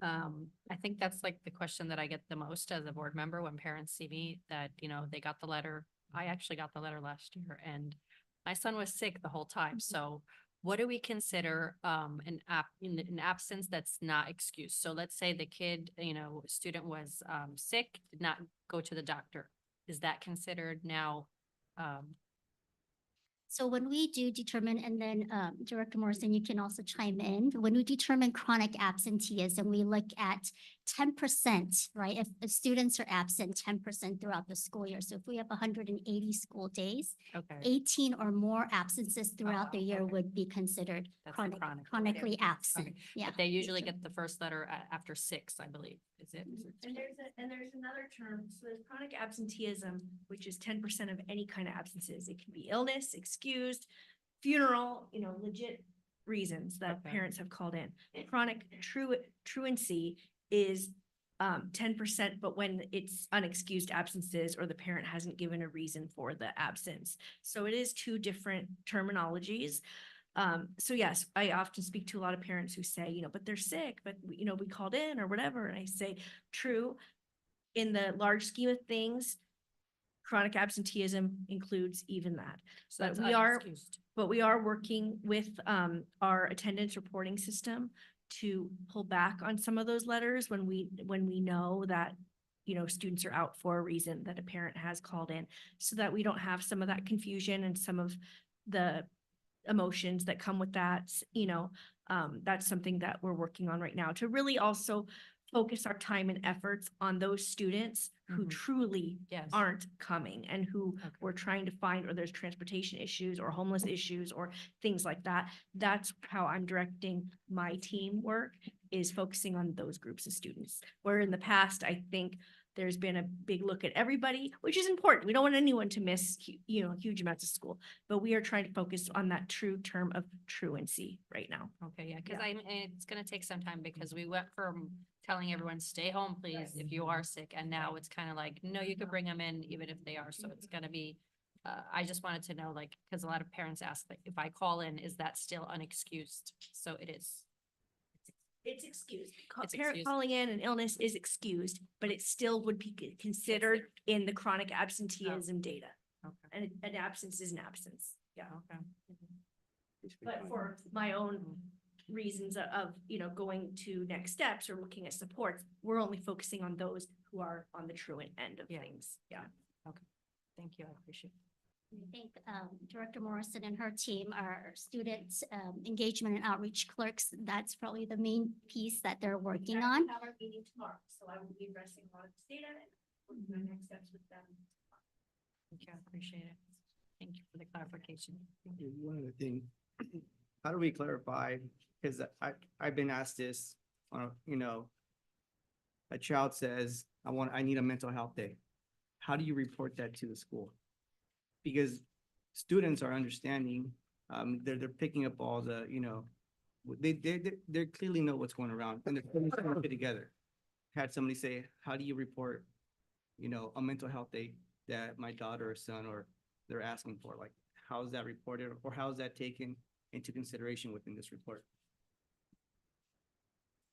I think that's like the question that I get the most as a board member when parents see me that, they got the letter. I actually got the letter last year and my son was sick the whole time. So what do we consider an absence that's not excused? So let's say the kid, student was sick, did not go to the doctor. Is that considered now? So when we do determine, and then Director Morrison, you can also chime in, when we determine chronic absenteeism, we look at 10%, right? If students are absent 10% throughout the school year. So if we have 180 school days, 18 or more absences throughout the year would be considered chronically absent. Okay. Yeah. But they usually get the first letter after 6, I believe. Is it? And there's another term. So there's chronic absenteeism, which is 10% of any kind of absences. It can be illness, excused, funeral, legit reasons that parents have called in. Chronic truancy is 10%, but when it's unexcused absences or the parent hasn't given a reason for the absence. So it is two different terminologies. So yes, I often speak to a lot of parents who say, but they're sick, but we called in or whatever. And I say, true, in the large scheme of things, chronic absenteeism includes even that. So that's But we are working with our attendance reporting system to pull back on some of those letters when we know that students are out for a reason, that a parent has called in, so that we don't have some of that confusion and some of the emotions that come with that. That's something that we're working on right now to really also focus our time and efforts on those students who truly Yes. aren't coming and who we're trying to find, or there's transportation issues or homeless issues or things like that. That's how I'm directing my team work, is focusing on those groups of students. Where in the past, I think there's been a big look at everybody, which is important. We don't want anyone to miss, huge amounts of school, but we are trying to focus on that true term of truancy right now. Okay, yeah, because Yeah. it's gonna take some time because we went from telling everyone, stay home, please, if you are sick, and now it's kind of like, no, you could bring them in even if they are, so it's gonna be, I just wanted to know, like, because a lot of parents ask, like, if I call in, is that still unexcused? So it is. It's excused. It's Parent excused. calling in an illness is excused, but it still would be considered in the chronic absenteeism data. Okay. And an absence is an absence. Yeah. Okay. But for my own reasons of, going to next steps or looking at supports, we're only focusing on those who are on the truant end of Yeah. things. Yeah. Thank you, I appreciate it. I think Director Morrison and her team are student engagement and outreach clerks. That's probably the main piece that they're working on. We have our meeting tomorrow, so I will be addressing a lot of this data and working on next steps with them. Thank you, I appreciate it. Thank you for the clarification. One other thing, how do we clarify, because I've been asked this, a child says, I need a mental health day. How do you report that to the school? Because students are understanding, they're picking up all the, they clearly know what's going around and they're putting it together. Had somebody say, how do you report, a mental health day that my daughter or son or they're asking for? Like, how is that reported, or how is that taken into consideration within this report?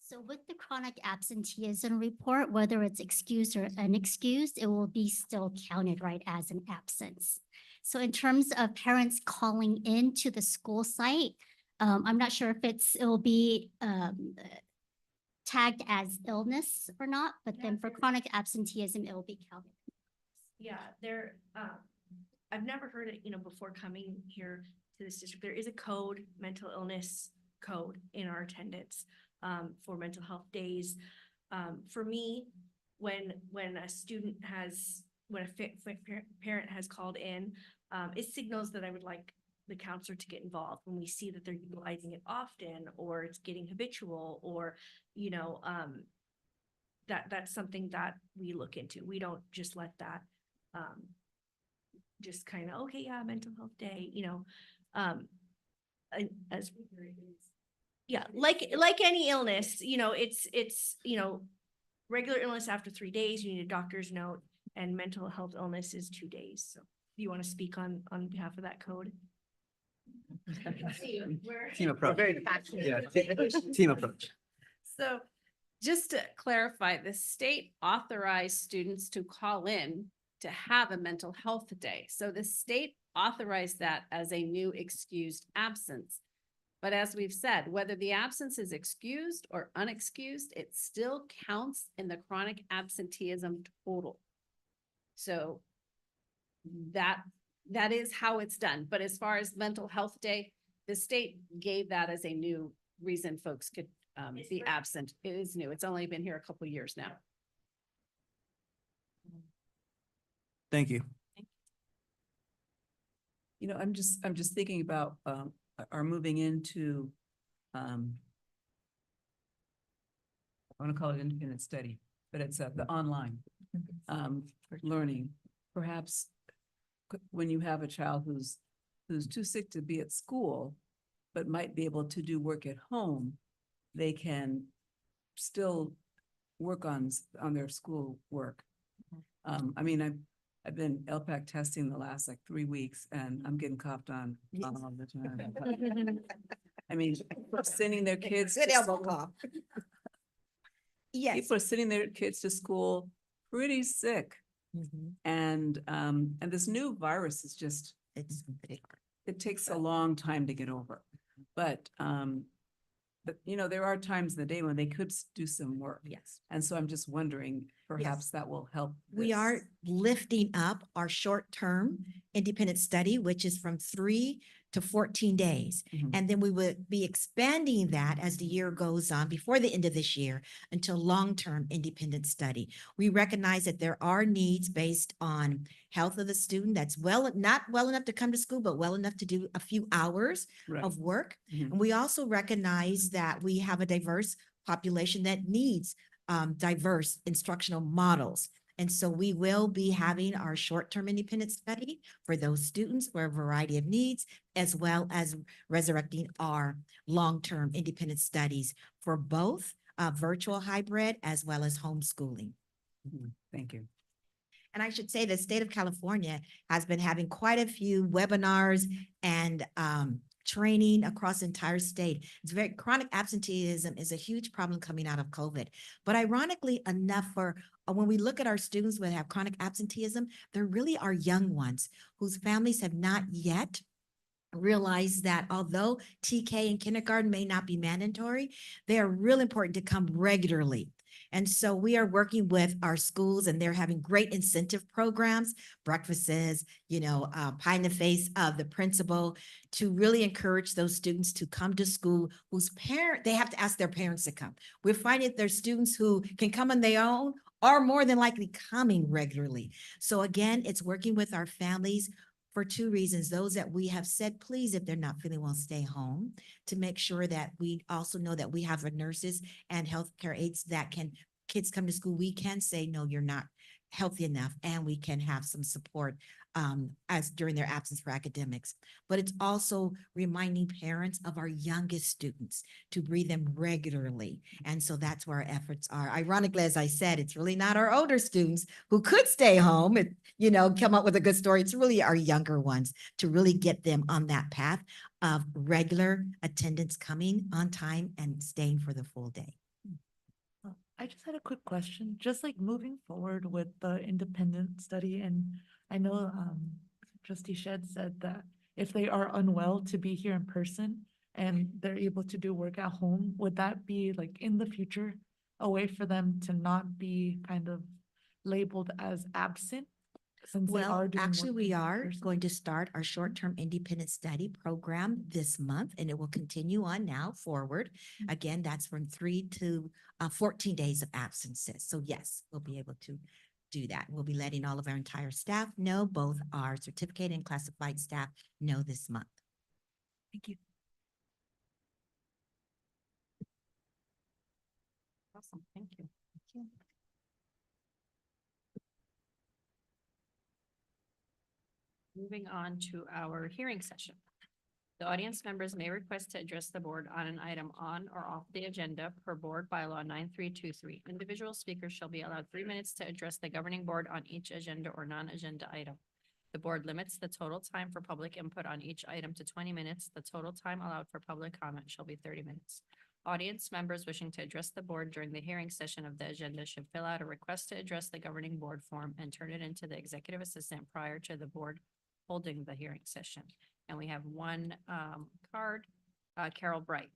So with the chronic absenteeism report, whether it's excused or unexcused, it will be still counted, right, as an absence. So in terms of parents calling into the school site, I'm not sure if it will be tagged as illness or not, but then for chronic absenteeism, it will be counted. Yeah, I've never heard it, before coming here to this district. There is a code, mental illness code in our attendance for mental health days. For me, when a student has, when a parent has called in, it signals that I would like the counselor to get involved when we see that they're utilizing it often, or it's getting habitual, or, that's something that we look into. We don't just let that just kind of, okay, yeah, mental health day, as yeah, like any illness, it's regular illness after 3 days, you need a doctor's note, and mental health illness is 2 days. So do you want to speak on behalf of that code? Team approach. Yeah, team approach. So just to clarify, the state authorized students to call in to have a mental health day. So the state authorized that as a new excused absence. But as we've said, whether the absence is excused or unexcused, it still counts in the chronic absenteeism total. So that is how it's done. But as far as mental health day, the state gave that as a new reason folks could be absent. It is new. It's only been here a couple of years now. Thank you. I'm just thinking about are moving into I want to call it independent study, but it's the online learning. Perhaps when you have a child who's too sick to be at school, but might be able to do work at home, they can still work on their school work. I mean, I've been LPAC testing the last like 3 weeks and I'm getting coughed on all the time. I mean, people are sending their kids. Good to elbow school- cough. Yes. People are sending their kids to school pretty sick. Mhm. And this new virus is just, It's, it takes a long time to get over. But you know, there are times in the day when they could do some work. yes. And so I'm just wondering, perhaps that will help. We this. are lifting up our short-term independent study, which is from 3 to 14 days. Mhm. And then we would be expanding that as the year goes on before the end of this year until long-term independent study. We recognize that there are needs based on health of the student that's not well enough to come to school, but well enough to do a few hours Right. of work. Mhm. And we also recognize that we have a diverse population that needs diverse instructional models. And so we will be having our short-term independent study for those students for a variety of needs, as well as resurrecting our long-term independent studies for both virtual hybrid as well as homeschooling. Mhm. Thank you. And I should say the state of California has been having quite a few webinars and training across the entire state. It's very chronic absenteeism is a huge problem coming out of COVID. But ironically enough, for when we look at our students that have chronic absenteeism, they're really our young ones whose families have not yet realized that although TK and kindergarten may not be mandatory, they are really important to come regularly. And so we are working with our schools and they're having great incentive programs, breakfasts, pie in the face of the principal to really encourage those students to come to school whose they have to ask their parents to come. We're finding that there's students who can come on their own are more than likely coming regularly. So again, it's working with our families for 2 reasons. Those that we have said, please, if they're not feeling well, stay home, to make sure that we also know that we have the nurses and healthcare aides that kids come to school, we can say, no, you're not healthy enough, and we can have some support as during their absence for academics. But it's also reminding parents of our youngest students to breathe them regularly. And so that's where our efforts are. Ironically, as I said, it's really not our older students who could stay home and, come up with a good story. It's really our younger ones to really get them on that path of regular attendance, coming on time and staying for the full day. I just had a quick question, just like moving forward with the independent study, and I know Trustee Shed said that if they are unwell to be here in person and they're able to do work at home, would that be like in the future a way for them to not be kind of labeled as absent? Since they Well, are doing actually, work we in are person? going to start our short-term independent study program this month, and it will continue on now forward. Again, that's from 3 to 14 days of absences. So yes, we'll be able to do that. We'll be letting all of our entire staff know, both our certificated and classified staff know this month. Thank you. Awesome. Thank you. Moving on to our hearing session. The audience members may request to address the board on an item on or off the agenda per board bylaw 9323. Individual speakers shall be allowed 3 minutes to address the governing board on each agenda or non-agenda item. The board limits the total time for public input on each item to 20 minutes. The total time allowed for public comment shall be 30 minutes. Audience members wishing to address the board during the hearing session of the agenda should fill out a request to address the governing board form and turn it into the executive assistant prior to the board holding the hearing session. And we have one card, Carol Bright.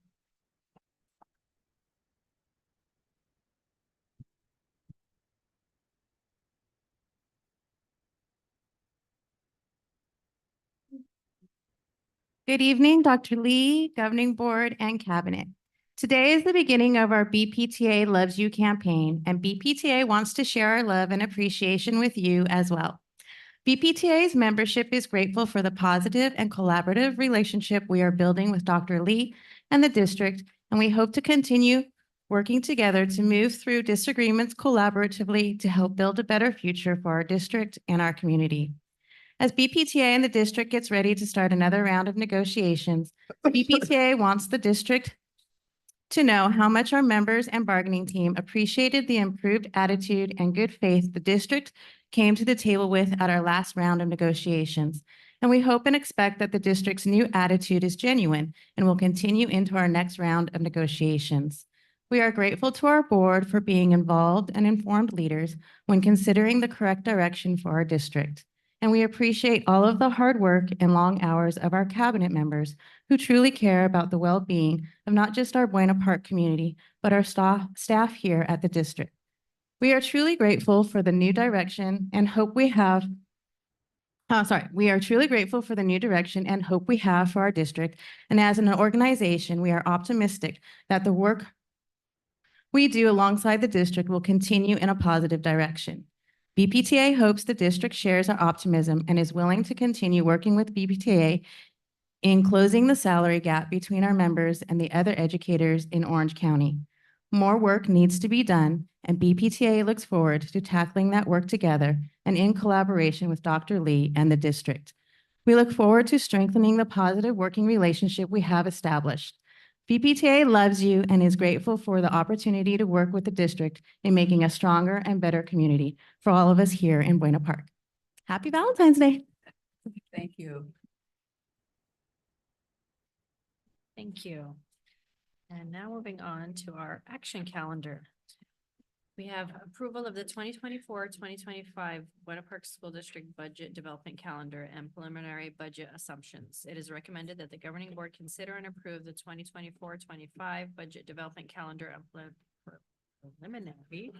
Good evening, Dr. Lee, Governing Board, and Cabinet. Today is the beginning of our BPTA Loves You campaign, and BPTA wants to share our love and appreciation with you as well. BPTA's membership is grateful for the positive and collaborative relationship we are building with Dr. Lee and the district, and we hope to continue working together to move through disagreements collaboratively to help build a better future for our district and our community. As BPTA and the district gets ready to start another round of negotiations, BPTA wants the district to know how much our members and bargaining team appreciated the improved attitude and good faith the district came to the table with at our last round of negotiations. And we hope and expect that the district's new attitude is genuine and will continue into our next round of negotiations. We are grateful to our board for being involved and informed leaders when considering the correct direction for our district. And we appreciate all of the hard work and long hours of our cabinet members who truly care about the well-being of not just our Buena Park community, but our staff here at the district. We are truly grateful for the new direction and hope we have we are truly grateful for the new direction and hope we have for our district. And as an organization, we are optimistic that the work we do alongside the district will continue in a positive direction. BPTA hopes the district shares our optimism and is willing to continue working with BPTA in closing the salary gap between our members and the other educators in Orange County. More work needs to be done, and BPTA looks forward to tackling that work together and in collaboration with Dr. Lee and the district. We look forward to strengthening the positive working relationship we have established. BPTA loves you and is grateful for the opportunity to work with the district in making a stronger and better community for all of us here in Buena Park. Happy Valentine's Day. Thank you. Thank you. And now moving on to our action calendar. We have approval of the 2024-2025 Buena Park School District Budget Development Calendar and preliminary budget assumptions. It is recommended that the governing board consider and approve the 2024-25 Budget Development Calendar and preliminary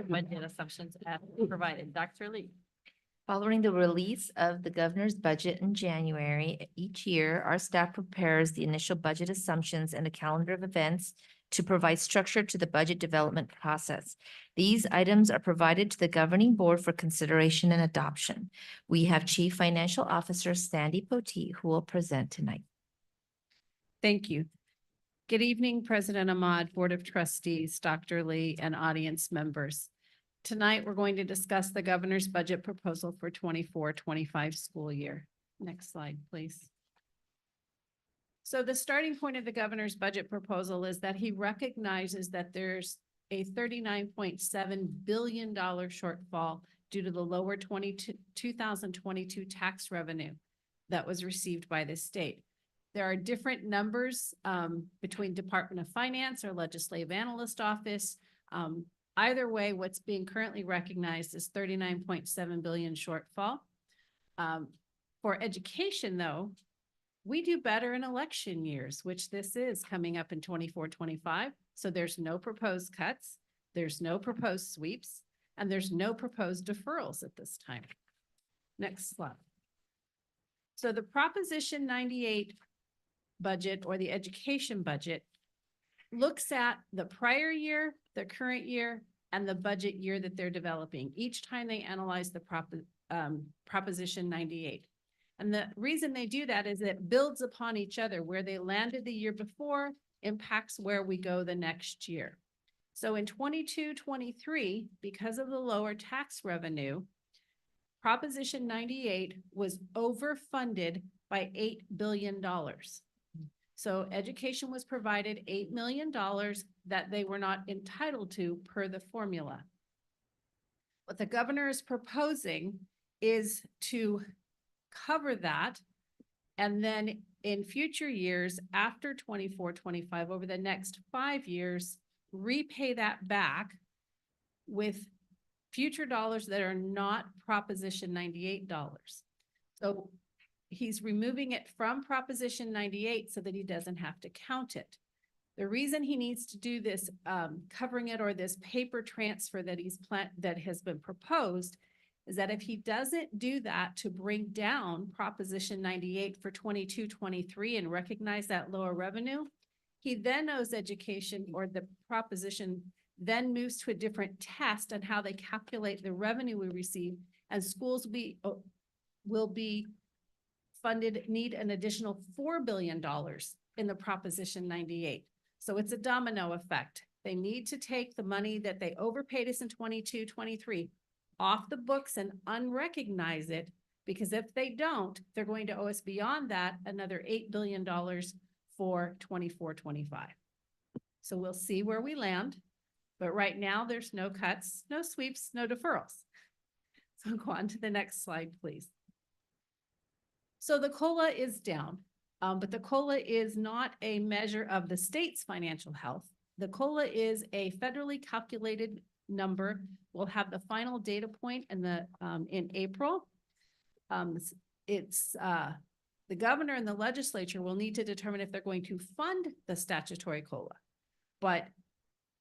budget assumptions as provided. Dr. Lee. Following the release of the governor's budget in January each year, our staff prepares the initial budget assumptions and a calendar of events to provide structure to the budget development process. These items are provided to the governing board for consideration and adoption. We have Chief Financial Officer Sandy Poteet who will present tonight. Thank you. Good evening, President Ahmad, Board of Trustees, Dr. Lee, and audience members. Tonight, we're going to discuss the governor's budget proposal for 24-25 school year. Next slide, please. So the starting point of the governor's budget proposal is that he recognizes that there's a $39.7 billion shortfall due to the lower 2022 tax revenue that was received by the state. There are different numbers between Department of Finance or Legislative Analyst Office. Either way, what's being currently recognized is $39.7 billion shortfall. For education, though, we do better in election years, which this is coming up in 24-25. So there's no proposed cuts, there's no proposed sweeps, and there's no proposed deferrals at this time. Next slide. So the Proposition 98 budget, or the education budget, looks at the prior year, the current year, and the budget year that they're developing each time they analyze the Proposition 98. And the reason they do that is it builds upon each other. Where they landed the year before impacts where we go the next year. So in 22-23, because of the lower tax revenue, Proposition 98 was overfunded by $8 billion. So education was provided $8 million that they were not entitled to per the formula. What the governor is proposing is to cover that, and then in future years after 24-25, over the next 5 years, repay that back with future dollars that are not Proposition 98 dollars. So he's removing it from Proposition 98 so that he doesn't have to count it. The reason he needs to do this covering it, or this paper transfer that has been proposed, is that if he doesn't do that to bring down Proposition 98 for 22-23 and recognize that lower revenue, he then owes education, or the proposition then moves to a different test on how they calculate the revenue we receive, and schools will be funded, need an additional $4 billion in the Proposition 98. So it's a domino effect. They need to take the money that they overpaid us in 22-23 off the books and unrecognize it, because if they don't, they're going to owe us beyond that another $8 billion for 24-25. So we'll see where we land. But right now, there's no cuts, no sweeps, no deferrals. So go on to the next slide, please. So the COLA is down, but the COLA is not a measure of the state's financial health. The COLA is a federally calculated number. We'll have the final data point in April. The governor and the legislature will need to determine if they're going to fund the statutory COLA. But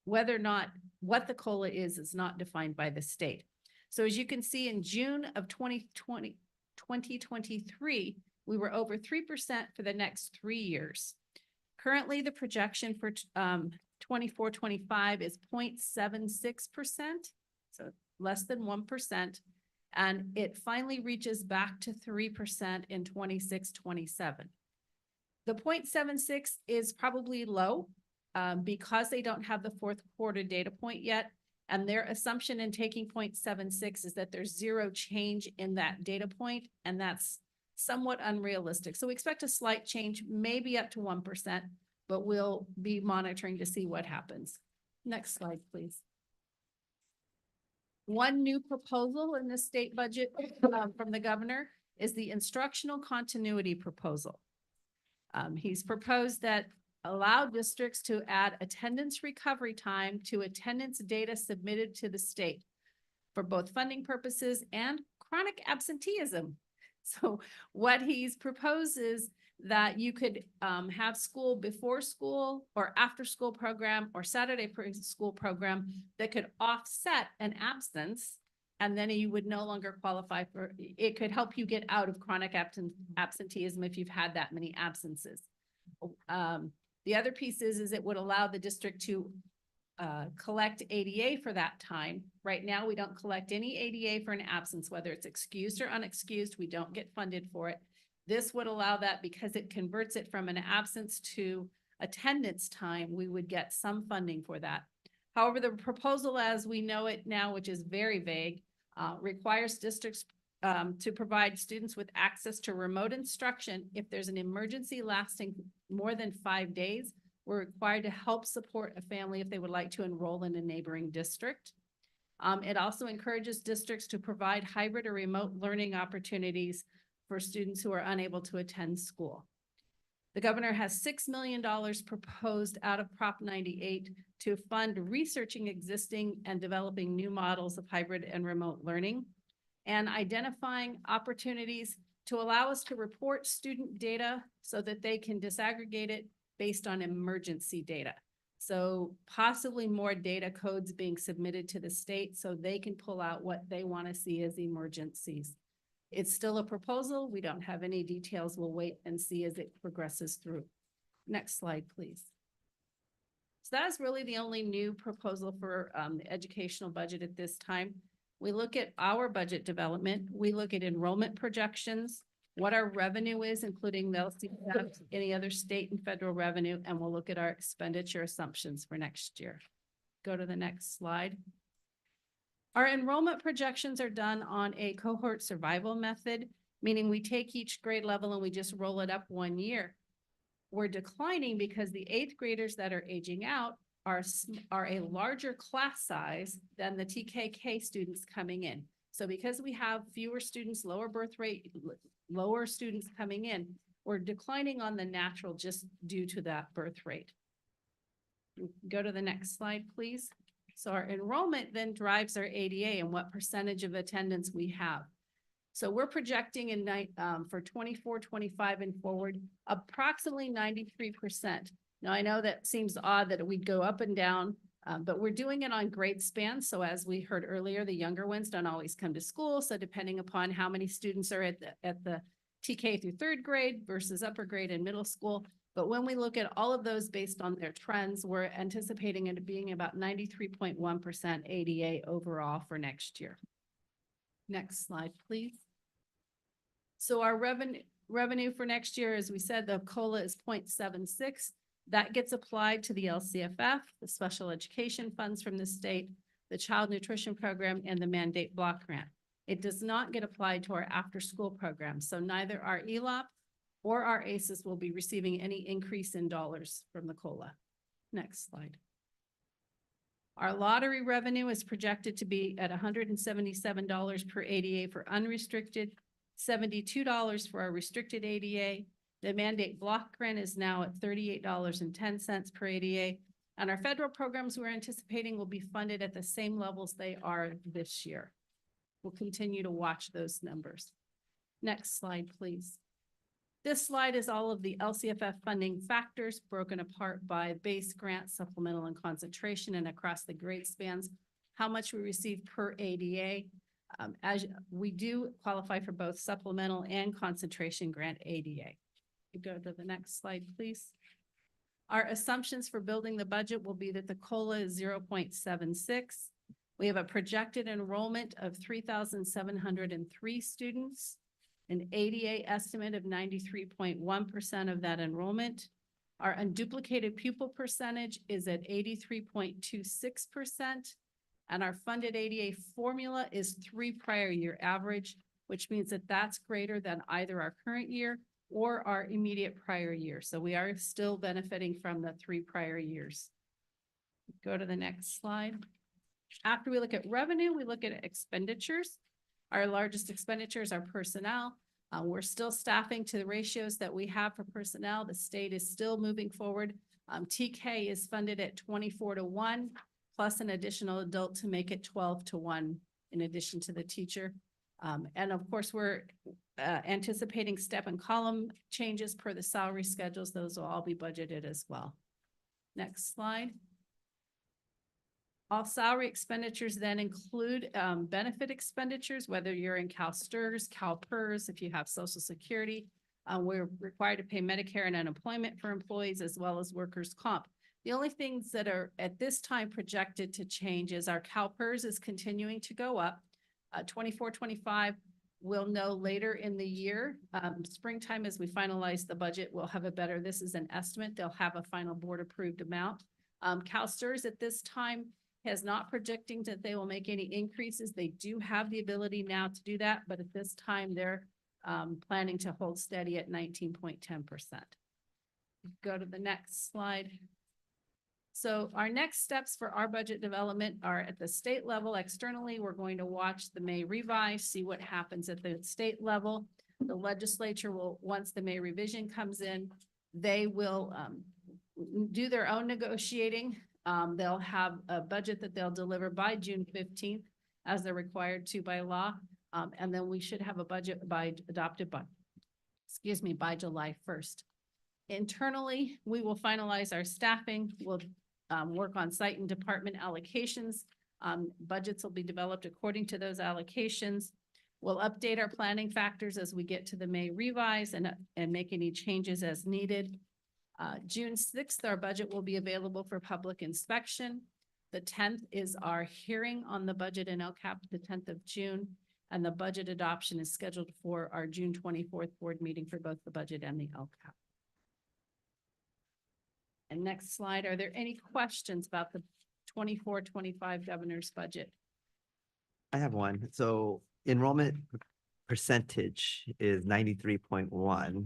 whether or not what the COLA is not defined by the state. So as you can see, in June of 2023, we were over 3% for the next 3 years. Currently, the projection for 24-25 is 0.76%, so less than 1%. And it finally reaches back to 3% in 26-27. The 0.76 is probably low because they don't have the fourth quarter data point yet. And their assumption in taking 0.76 is that there's zero change in that data point, and that's somewhat unrealistic. So we expect a slight change, maybe up to 1%, but we'll be monitoring to see what happens. Next slide, please. One new proposal in the state budget from the governor is the instructional continuity proposal. He's proposed that allow districts to add attendance recovery time to attendance data submitted to the state for both funding purposes and chronic absenteeism. So what he's proposed is that you could have school before school or after school program or Saturday school program that could offset an absence, and then you would no longer qualify for, it could help you get out of chronic absenteeism if you've had that many absences. The other piece is it would allow the district to collect ADA for that time. Right now, we don't collect any ADA for an absence, whether it's excused or unexcused, we don't get funded for it. This would allow that because it converts it from an absence to attendance time, we would get some funding for that. However, the proposal as we know it now, which is very vague, requires districts to provide students with access to remote instruction. If there's an emergency lasting more than 5 days, we're required to help support a family if they would like to enroll in a neighboring district. It also encourages districts to provide hybrid or remote learning opportunities for students who are unable to attend school. The governor has $6 million proposed out of Prop 98 to fund researching existing and developing new models of hybrid and remote learning, and identifying opportunities to allow us to report student data so that they can disaggregate it based on emergency data. So possibly more data codes being submitted to the state so they can pull out what they want to see as emergencies. It's still a proposal. We don't have any details. We'll wait and see as it progresses through. Next slide, please. So that's really the only new proposal for the educational budget at this time. We look at our budget development. We look at enrollment projections, what our revenue is, including the LCF, any other state and federal revenue, and we'll look at our expenditure assumptions for next year. Go to the next slide. Our enrollment projections are done on a cohort survival method, meaning we take each grade level and we just roll it up 1 year. We're declining because the 8th graders that are aging out are a larger class size than the TKK students coming in. So because we have fewer students, lower birth rate, lower students coming in, we're declining on the natural just due to that birth rate. Go to the next slide, please. So our enrollment then drives our ADA and what percentage of attendance we have. So we're projecting for 24-25 and forward, approximately 93%. Now I know that seems odd that we'd go up and down, but we're doing it on grade span. So as we heard earlier, the younger ones don't always come to school. So depending upon how many students are at the TK through 3rd grade versus upper grade and middle school. But when we look at all of those based on their trends, we're anticipating it being about 93.1% ADA overall for next year. Next slide, please. So our revenue for next year, as we said, the COLA is 0.76. That gets applied to the LCFF, the special education funds from the state, the child nutrition program, and the mandate block grant. It does not get applied to our after-school program. So neither our ELOP or our ACES will be receiving any increase in dollars from the COLA. Next slide. Our lottery revenue is projected to be at $177 per ADA for unrestricted, $72 for our restricted ADA. The mandate block grant is now at $38.10 per ADA. And our federal programs we're anticipating will be funded at the same levels they are this year. We'll continue to watch those numbers. Next slide, please. This slide is all of the LCFF funding factors broken apart by base grant, supplemental, and concentration, and across the grade spans, how much we receive per ADA. As we do qualify for both supplemental and concentration grant ADA. You go to the next slide, please. Our assumptions for building the budget will be that the COLA is 0.76. We have a projected enrollment of 3,703 students, an ADA estimate of 93.1% of that enrollment. Our unduplicated pupil percentage is at 83.26%, and our funded ADA formula is 3 prior year average, which means that that's greater than either our current year or our immediate prior year. So we are still benefiting from the 3 prior years. Go to the next slide. After we look at revenue, we look at expenditures. Our largest expenditures are personnel. We're still staffing to the ratios that we have for personnel. The state is still moving forward. TK is funded at 24:1, plus an additional adult to make it 12:1 in addition to the teacher. And of course, we're anticipating step and column changes per the salary schedules. Those will all be budgeted as well. Next slide. All salary expenditures then include benefit expenditures, whether you're in CalSTRS, CalPERS, if you have Social Security. We're required to pay Medicare and unemployment for employees as well as workers' comp. The only things that are at this time projected to change is our CalPERS is continuing to go up. 24-25, we'll know later in the year. Springtime, as we finalize the budget, we'll have a better, this is an estimate. They'll have a final board approved amount. CalSTRS at this time is not projecting that they will make any increases. They do have the ability now to do that, but at this time they're planning to hold steady at 19.10%. Go to the next slide. So our next steps for our budget development are at the state level. Externally, we're going to watch the May revise, see what happens at the state level. The legislature will, once the May revision comes in, they will do their own negotiating. They'll have a budget that they'll deliver by June 15th, as they're required to by law. And then we should have a budget adopted by July 1st. Internally, we will finalize our staffing. We'll work on site and department allocations. Budgets will be developed according to those allocations. We'll update our planning factors as we get to the May revise and make any changes as needed. June 6th, our budget will be available for public inspection. The 10th is our hearing on the budget and LCAP, the 10th of June, and the budget adoption is scheduled for our June 24th board meeting for both the budget and the LCAP. And next slide, are there any questions about the 24-25 governor's budget? I have one. So enrollment percentage is 93.1.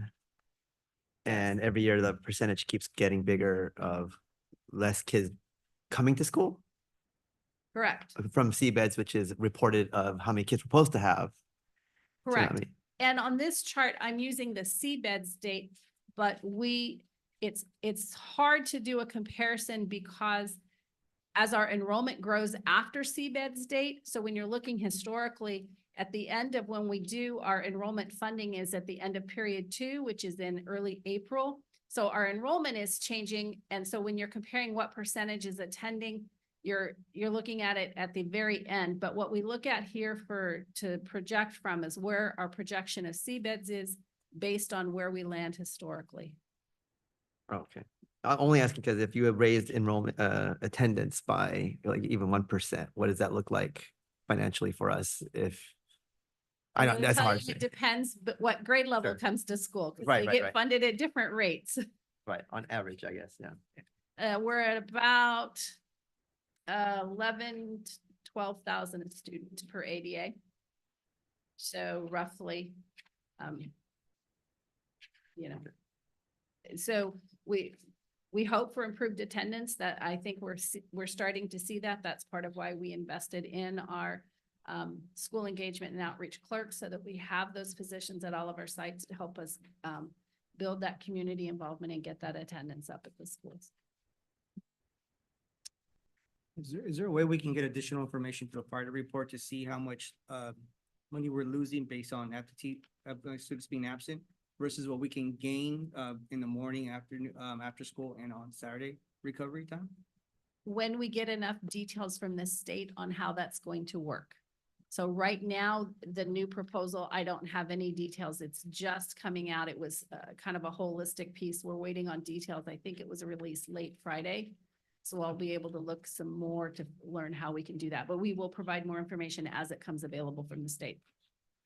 And every year the percentage keeps getting bigger of less kids coming to school Correct. from CBEDS, which is reported of how many kids we're supposed to have. So how Correct. many- And on this chart, I'm using the CBEDS date, but it's hard to do a comparison because as our enrollment grows after CBEDS date, so when you're looking historically, at the end of when we do our enrollment funding is at the end of period 2, which is in early April. So our enrollment is changing. And so when you're comparing what percentage is attending, you're looking at it at the very end. But what we look at here to project from is where our projection of CBEDS is based on where we land historically. Okay. I'm only asking because if you have raised enrollment attendance by like even 1%, what does that look like financially for us? If I know will that's tell hard. you to It say. depends, but what grade level Sure. comes to school, because Right, they right, get right. funded at different rates. Right, on average, I guess, yeah. We're at about 11, 12,000 a student per ADA. So roughly, so we hope for improved attendance. That I think we're starting to see that. That's part of why we invested in our school engagement and outreach clerks, so that we have those positions at all of our sites to help us build that community involvement and get that attendance up at the schools. Is there a way we can get additional information to the fire report to see how much money we're losing based on students being absent versus what we can gain in the morning, afternoon, after school and on Saturday recovery time? When we get enough details from the state on how that's going to work. So right now, the new proposal, I don't have any details. It's just coming out. It was kind of a holistic piece. We're waiting on details. I think it was released late Friday. So I'll be able to look some more to learn how we can do that, but we will provide more information as it comes available from the state.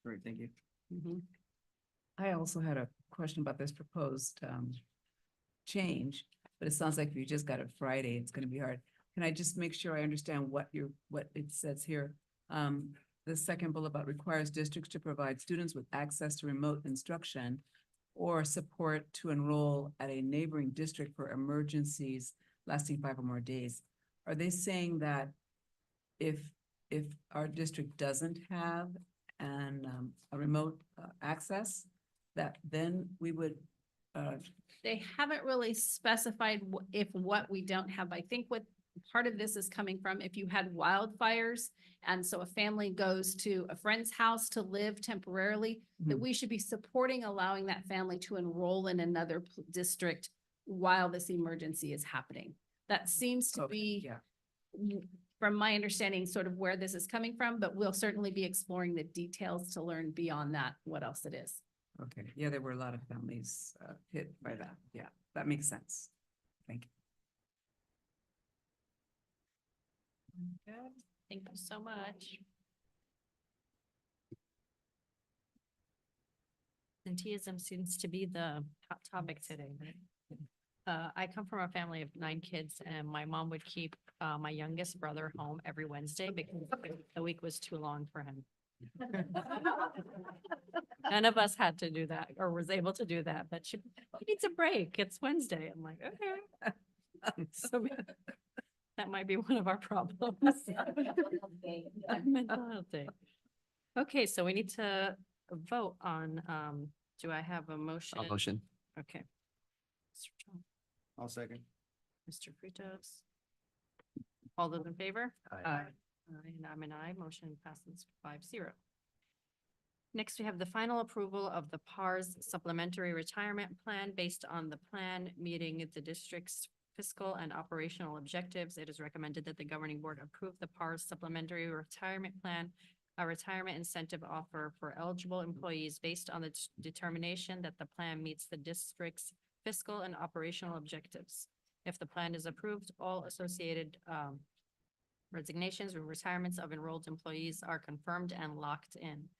Great, thank you. I also had a question about this proposed change, but it sounds like if you just got it Friday, it's gonna be hard. Can I just make sure I understand what it says here? The second bullet about requires districts to provide students with access to remote instruction or support to enroll at a neighboring district for emergencies lasting 5 or more days. Are they saying that if our district doesn't have a remote access, that then we would They haven't really specified if what we don't have. I think what part of this is coming from, if you had wildfires, and so a family goes to a friend's house to live temporarily, that we should be supporting allowing that family to enroll in another district while this emergency is happening. That seems to be, from my understanding, sort of where this is coming from, but we'll certainly be exploring the details to learn beyond that, what else it is. Okay, yeah, there were a lot of families hit by that. Yeah, that makes sense. Thank you. Good. Thank you so much. Absenteeism seems to be the hot topic today, right? I come from a family of 9 kids, and my mom would keep my youngest brother home every Wednesday because the week was too long for him. None of us had to do that or was able to do that, but he needs a break. It's Wednesday. I'm like, okay. So that might be one of our problems. Mental health day. Okay, so we need to vote on, do I have a motion? I'll motion. Okay. Mr. Chong, I'll second. Mr. Fritos. All those in favor? Aye. And I'm an aye. Motion passes 5-0. Next, we have the final approval of the PARS supplementary retirement plan based on the plan meeting the district's fiscal and operational objectives. It is recommended that the governing board approve the PARS supplementary retirement plan, a retirement incentive offer for eligible employees based on the determination that the plan meets the district's fiscal and operational objectives. If the plan is approved, all associated resignations or retirements of enrolled employees are confirmed and locked in.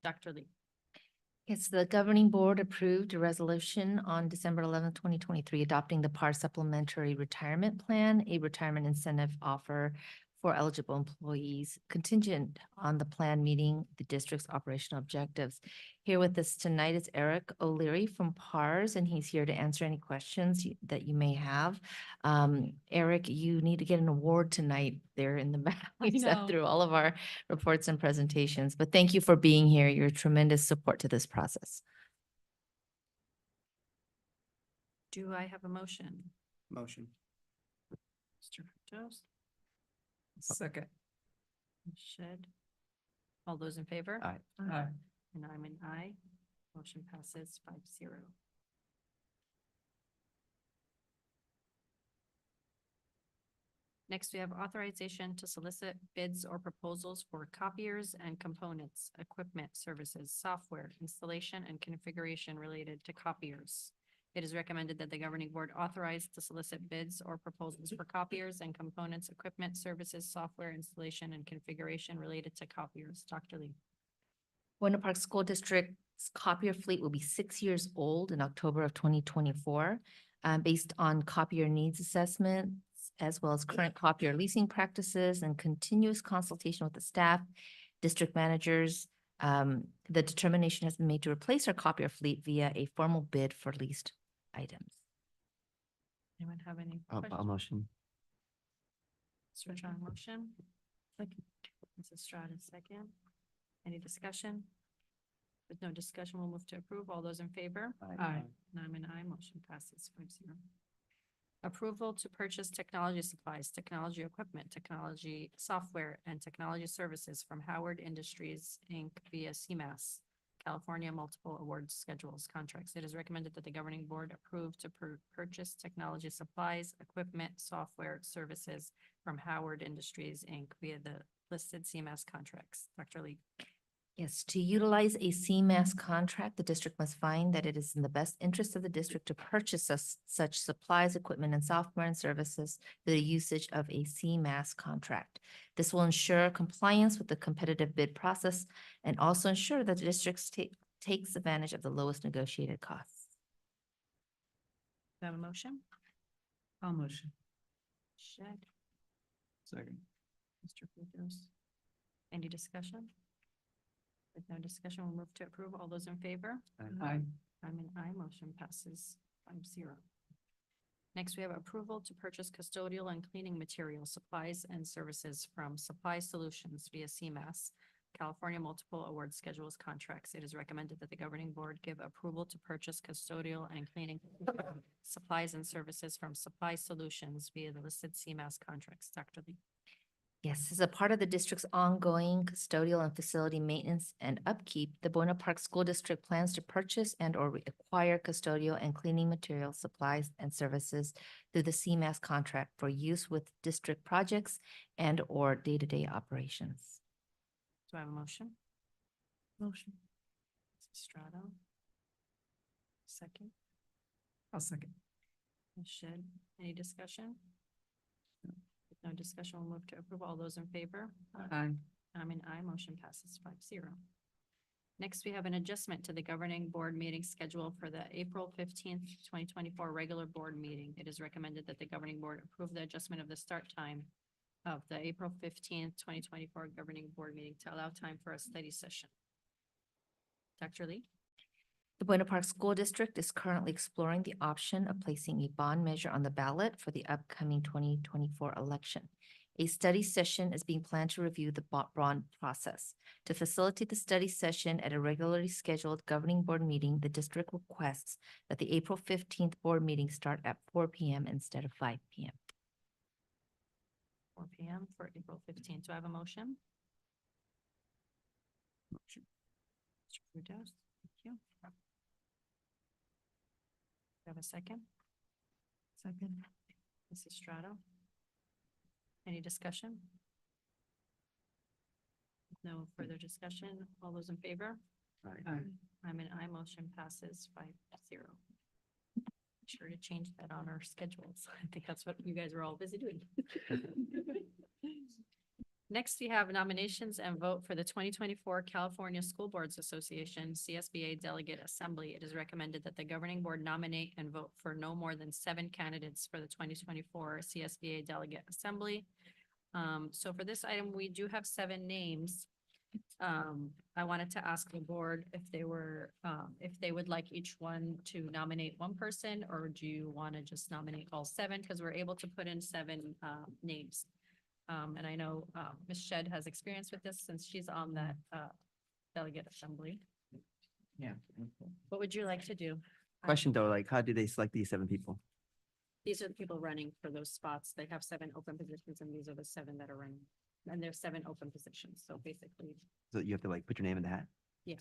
Dr. Lee. Yes, the governing board approved a resolution on December 11th, 2023, adopting the PAR supplementary retirement plan, a retirement incentive offer for eligible employees contingent on the plan meeting the district's operational objectives. Here with us tonight is Eric O'Leary from PARS, and he's here to answer any questions that you may have. Eric, you need to get an award tonight there in the back. We sat through all of our reports and presentations, but thank you for being here. Your tremendous support to this process. Do I have a motion? Motion. Mr. Fritos? Second. Shed. All those in favor? Aye. Aye. And I'm an aye. Motion passes 5-0. Next, we have authorization to solicit bids or proposals for copiers and components, equipment, services, software, installation, and configuration related to copiers. It is recommended that the governing board authorize to solicit bids or proposals for copiers and components, equipment, services, software, installation, and configuration related to copiers. Dr. Lee. Buena Park School District's copier fleet will be 6 years old in October of 2024. Based on copier needs assessments, as well as current copier leasing practices and continuous consultation with the staff, district managers, the determination has been made to replace our copier fleet via a formal bid for leased items. Anyone have any I'll questions? motion. Mr. John, motion. Mrs. Strada, second. Any discussion? With no discussion, we'll move to approve. All those in favor? Aye. And I'm an aye, motion passes 5-0. Approval to purchase technology supplies, technology equipment, technology software, and technology services from Howard Industries, Inc. via CMAS, California Multiple Awards Schedules Contracts. It is recommended that the governing board approve to purchase technology supplies, equipment, software, services from Howard Industries, Inc. via the listed CMAS contracts. Dr. Lee. Yes, to utilize a CMAS contract, the district must find that it is in the best interest of the district to purchase such supplies, equipment, and software and services through the usage of a CMAS contract. This will ensure compliance with the competitive bid process and also ensure that the district takes advantage of the lowest negotiated costs. Do I have a motion? I'll motion. Shed. Second. Mr. Frutos. Any discussion? With no discussion, we'll move to approve. All those in favor? Aye. I'm an aye, motion passes 5-0. Next, we have approval to purchase custodial and cleaning materials, supplies, and services from Supply Solutions via CMAS, California Multiple Award Schedules Contracts. It is recommended that the governing board give approval to purchase custodial and cleaning supplies and services from Supply Solutions via the listed CMAS contracts. Dr. Lee. Yes, as a part of the district's ongoing custodial and facility maintenance and upkeep, the Buena Park School District plans to purchase and or acquire custodial and cleaning materials, supplies, and services through the CMAS contract for use with district projects and or day-to-day operations. Do I have a motion? Motion. Mrs. Strato. Second. I'll second. Ms. Shedd, any discussion? With no discussion, we'll move to approve. All those in favor? Aye. I'm an aye, motion passes 5-0. Next, we have an adjustment to the governing board meeting schedule for the April 15th, 2024 regular board meeting. It is recommended that the governing board approve the adjustment of the start time of the April 15th, 2024 governing board meeting to allow time for a study session. Dr. Lee? The Buena Park School District is currently exploring the option of placing a bond measure on the ballot for the upcoming 2024 election. A study session is being planned to review the bond process. To facilitate the study session at a regularly scheduled governing board meeting, the district requests that the April 15th board meeting start at 4 p.m. instead of 5 p.m. 4 p.m. for April 15th. Do I have a motion? Motion. Mr. Frutos, thank you. Do I have a second? Second. Mrs. Strato? Any discussion? No further discussion. All those in favor? Aye. I'm an aye, motion passes 5-0. Sure to change that on our schedules. I think that's what you guys are all busy doing. Next, we have nominations and vote for the 2024 California School Boards Association CSBA Delegate Assembly. It is recommended that the governing board nominate and vote for no more than 7 candidates for the 2024 CSBA Delegate Assembly. So for this item, we do have 7 names. I wanted to ask the board if they would like each one to nominate one person, or do you want to just nominate all 7? Because we're able to put in 7 names. And I know Ms. Shedd has experience with this since she's on that delegate assembly. Yeah. What would you like to do? Question though, like, how do they select these 7 people? These are the people running for those spots. They have 7 open positions, and these are the 7 that are running. And there's 7 open positions. So basically, So you have to like put your name in the hat? yeah,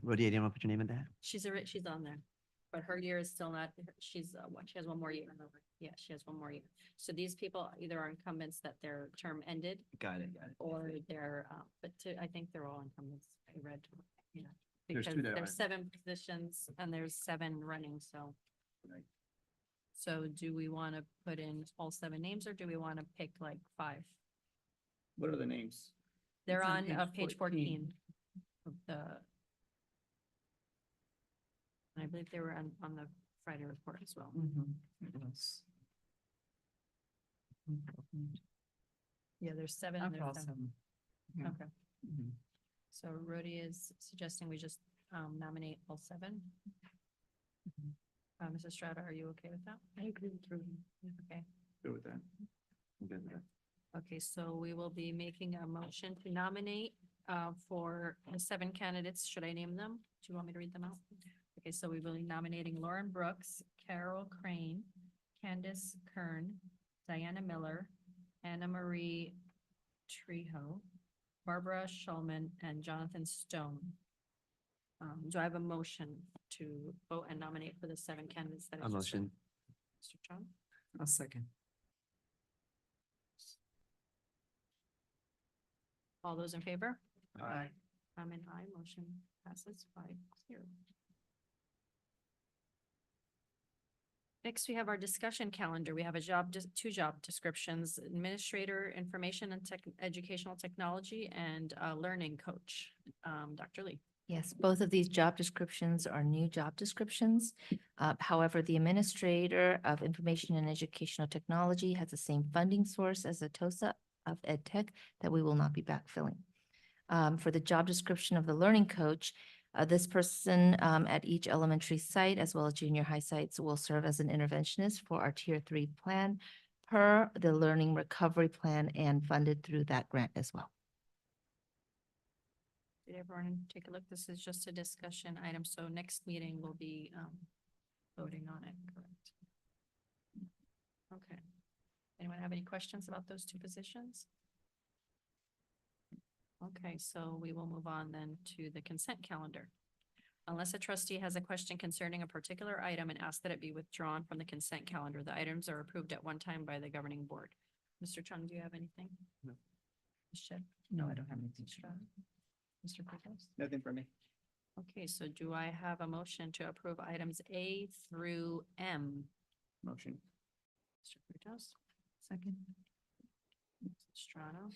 Rhoda, you don't want to put your name in the hat? she's on there. But her year is still not, she has 1 more year. Yeah, she has 1 more year. So these people either are incumbents that their term ended, Got it. or they're, I think they're all incumbents. I read, you know, There's because 2 that there's aren't. 7 positions and there's 7 running, so. Right. So do we want to put in all 7 names, or do we want to pick like 5? What are the names? They're It's on on page page 14 of the. I believe they were on the Friday report as well. Yes. Yeah, there's 7. I've there's all 7. 7. Yeah. Okay. So Rhodey is suggesting we just nominate all 7. Mrs. Strata, are you okay with that? I agree with Rudy. Okay. Good with that. I'm good with that. Okay, so we will be making a motion to nominate for the 7 candidates. Should I name them? Do you want me to read them out? Okay, so we will be nominating Lauren Brooks, Carol Crane, Candace Kern, Diana Miller, Anna Marie Trejo, Barbara Schulman, and Jonathan Stone. Do I have a motion to vote and nominate for the 7 candidates that I A just read? motion. Mr. Chong? I'll second. All those in favor? Aye. I'm an aye, motion passes 5-0. Next, we have our discussion calendar. We have two job descriptions, administrator, information and educational technology, and a learning coach. Dr. Lee. Yes, both of these job descriptions are new job descriptions. However, the Administrator of Information and Educational Technology has the same funding source as the TOSA of EdTech that we will not be backfilling. For the job description of the Learning Coach, this person at each elementary site as well as junior high sites will serve as an interventionist for our Tier 3 plan per the Learning Recovery Plan and funded through that grant as well. Did everyone take a look? This is just a discussion item, so next meeting we'll be voting on it, correct? Okay. Anyone have any questions about those 2 positions? Okay, so we will move on then to the consent calendar. Unless a trustee has a question concerning a particular item and asks that it be withdrawn from the consent calendar, the items are approved at one time by the governing board. Mr. Chung, do you have anything? No. Ms. Shedd? No, I don't have anything. Mr. Pecos? Nothing for me. Okay, so do I have a motion to approve items A through M? Motion. Mr. Pecos? Second. Strato?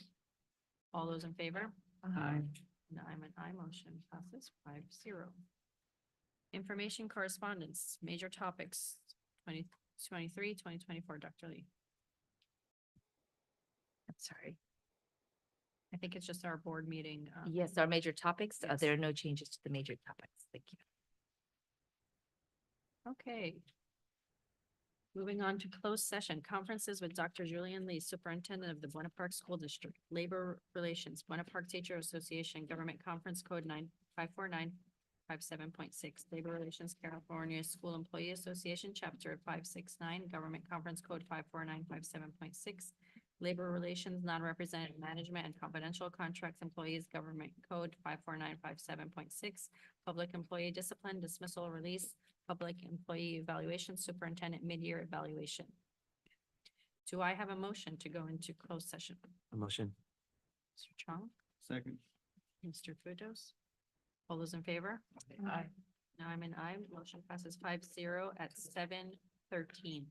All those in favor? Aye. And I'm an aye, motion passes 5-0. Information correspondence, major topics, 2023, 2024, Dr. Lee. I'm sorry. I think it's just our board meeting. Yes, our major topics, yes. there are no changes to the major topics. Thank you. Okay. Moving on to closed session, conferences with Dr. Julian Lee, Superintendent of the Buena Park School District, Labor Relations, Buena Park Teacher Association, Government Conference Code 954957.6, Labor Relations, California School Employee Association, Chapter 569, Government Conference Code 54957.6, Labor Relations, Non-Represented Management and Confidential Contracts Employees, Government Code 54957.6, Public Employee Discipline, Dismissal, Release, Public Employee Evaluation, Superintendent Mid-Year Evaluation. Do I have a motion to go into closed session? A motion. Mr. Chong, Second. Mr. Fudos? All those in favor? Aye. Now I'm an aye. Motion passes 5-0 at 7:13.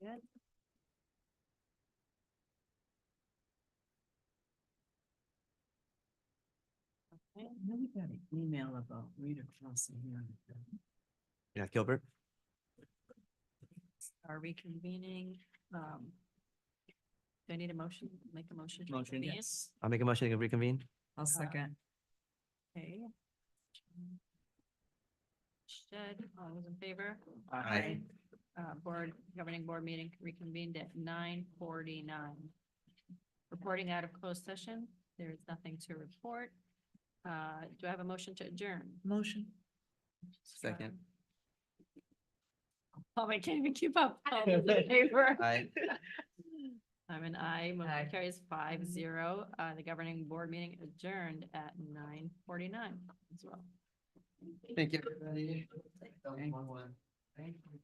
Good. Okay. Now we got an email about Rita Crossing here. Yeah, Gilbert. Are reconvening, do I need a motion, make a motion? to Motion, reconvene? yes. I'll make a motion to reconvene. I'll second. Okay. Shed, all those in favor? Aye. Governing board meeting reconvened at 9:49. Reporting out of closed session, there is nothing to report. Do I have a motion to adjourn? Motion. Second. Oh, I can't even keep up. All those in favor? Aye. I'm an aye, motion carries 5-0. The governing board meeting adjourned at 9:49 as well. Thank you, everybody. Thank you.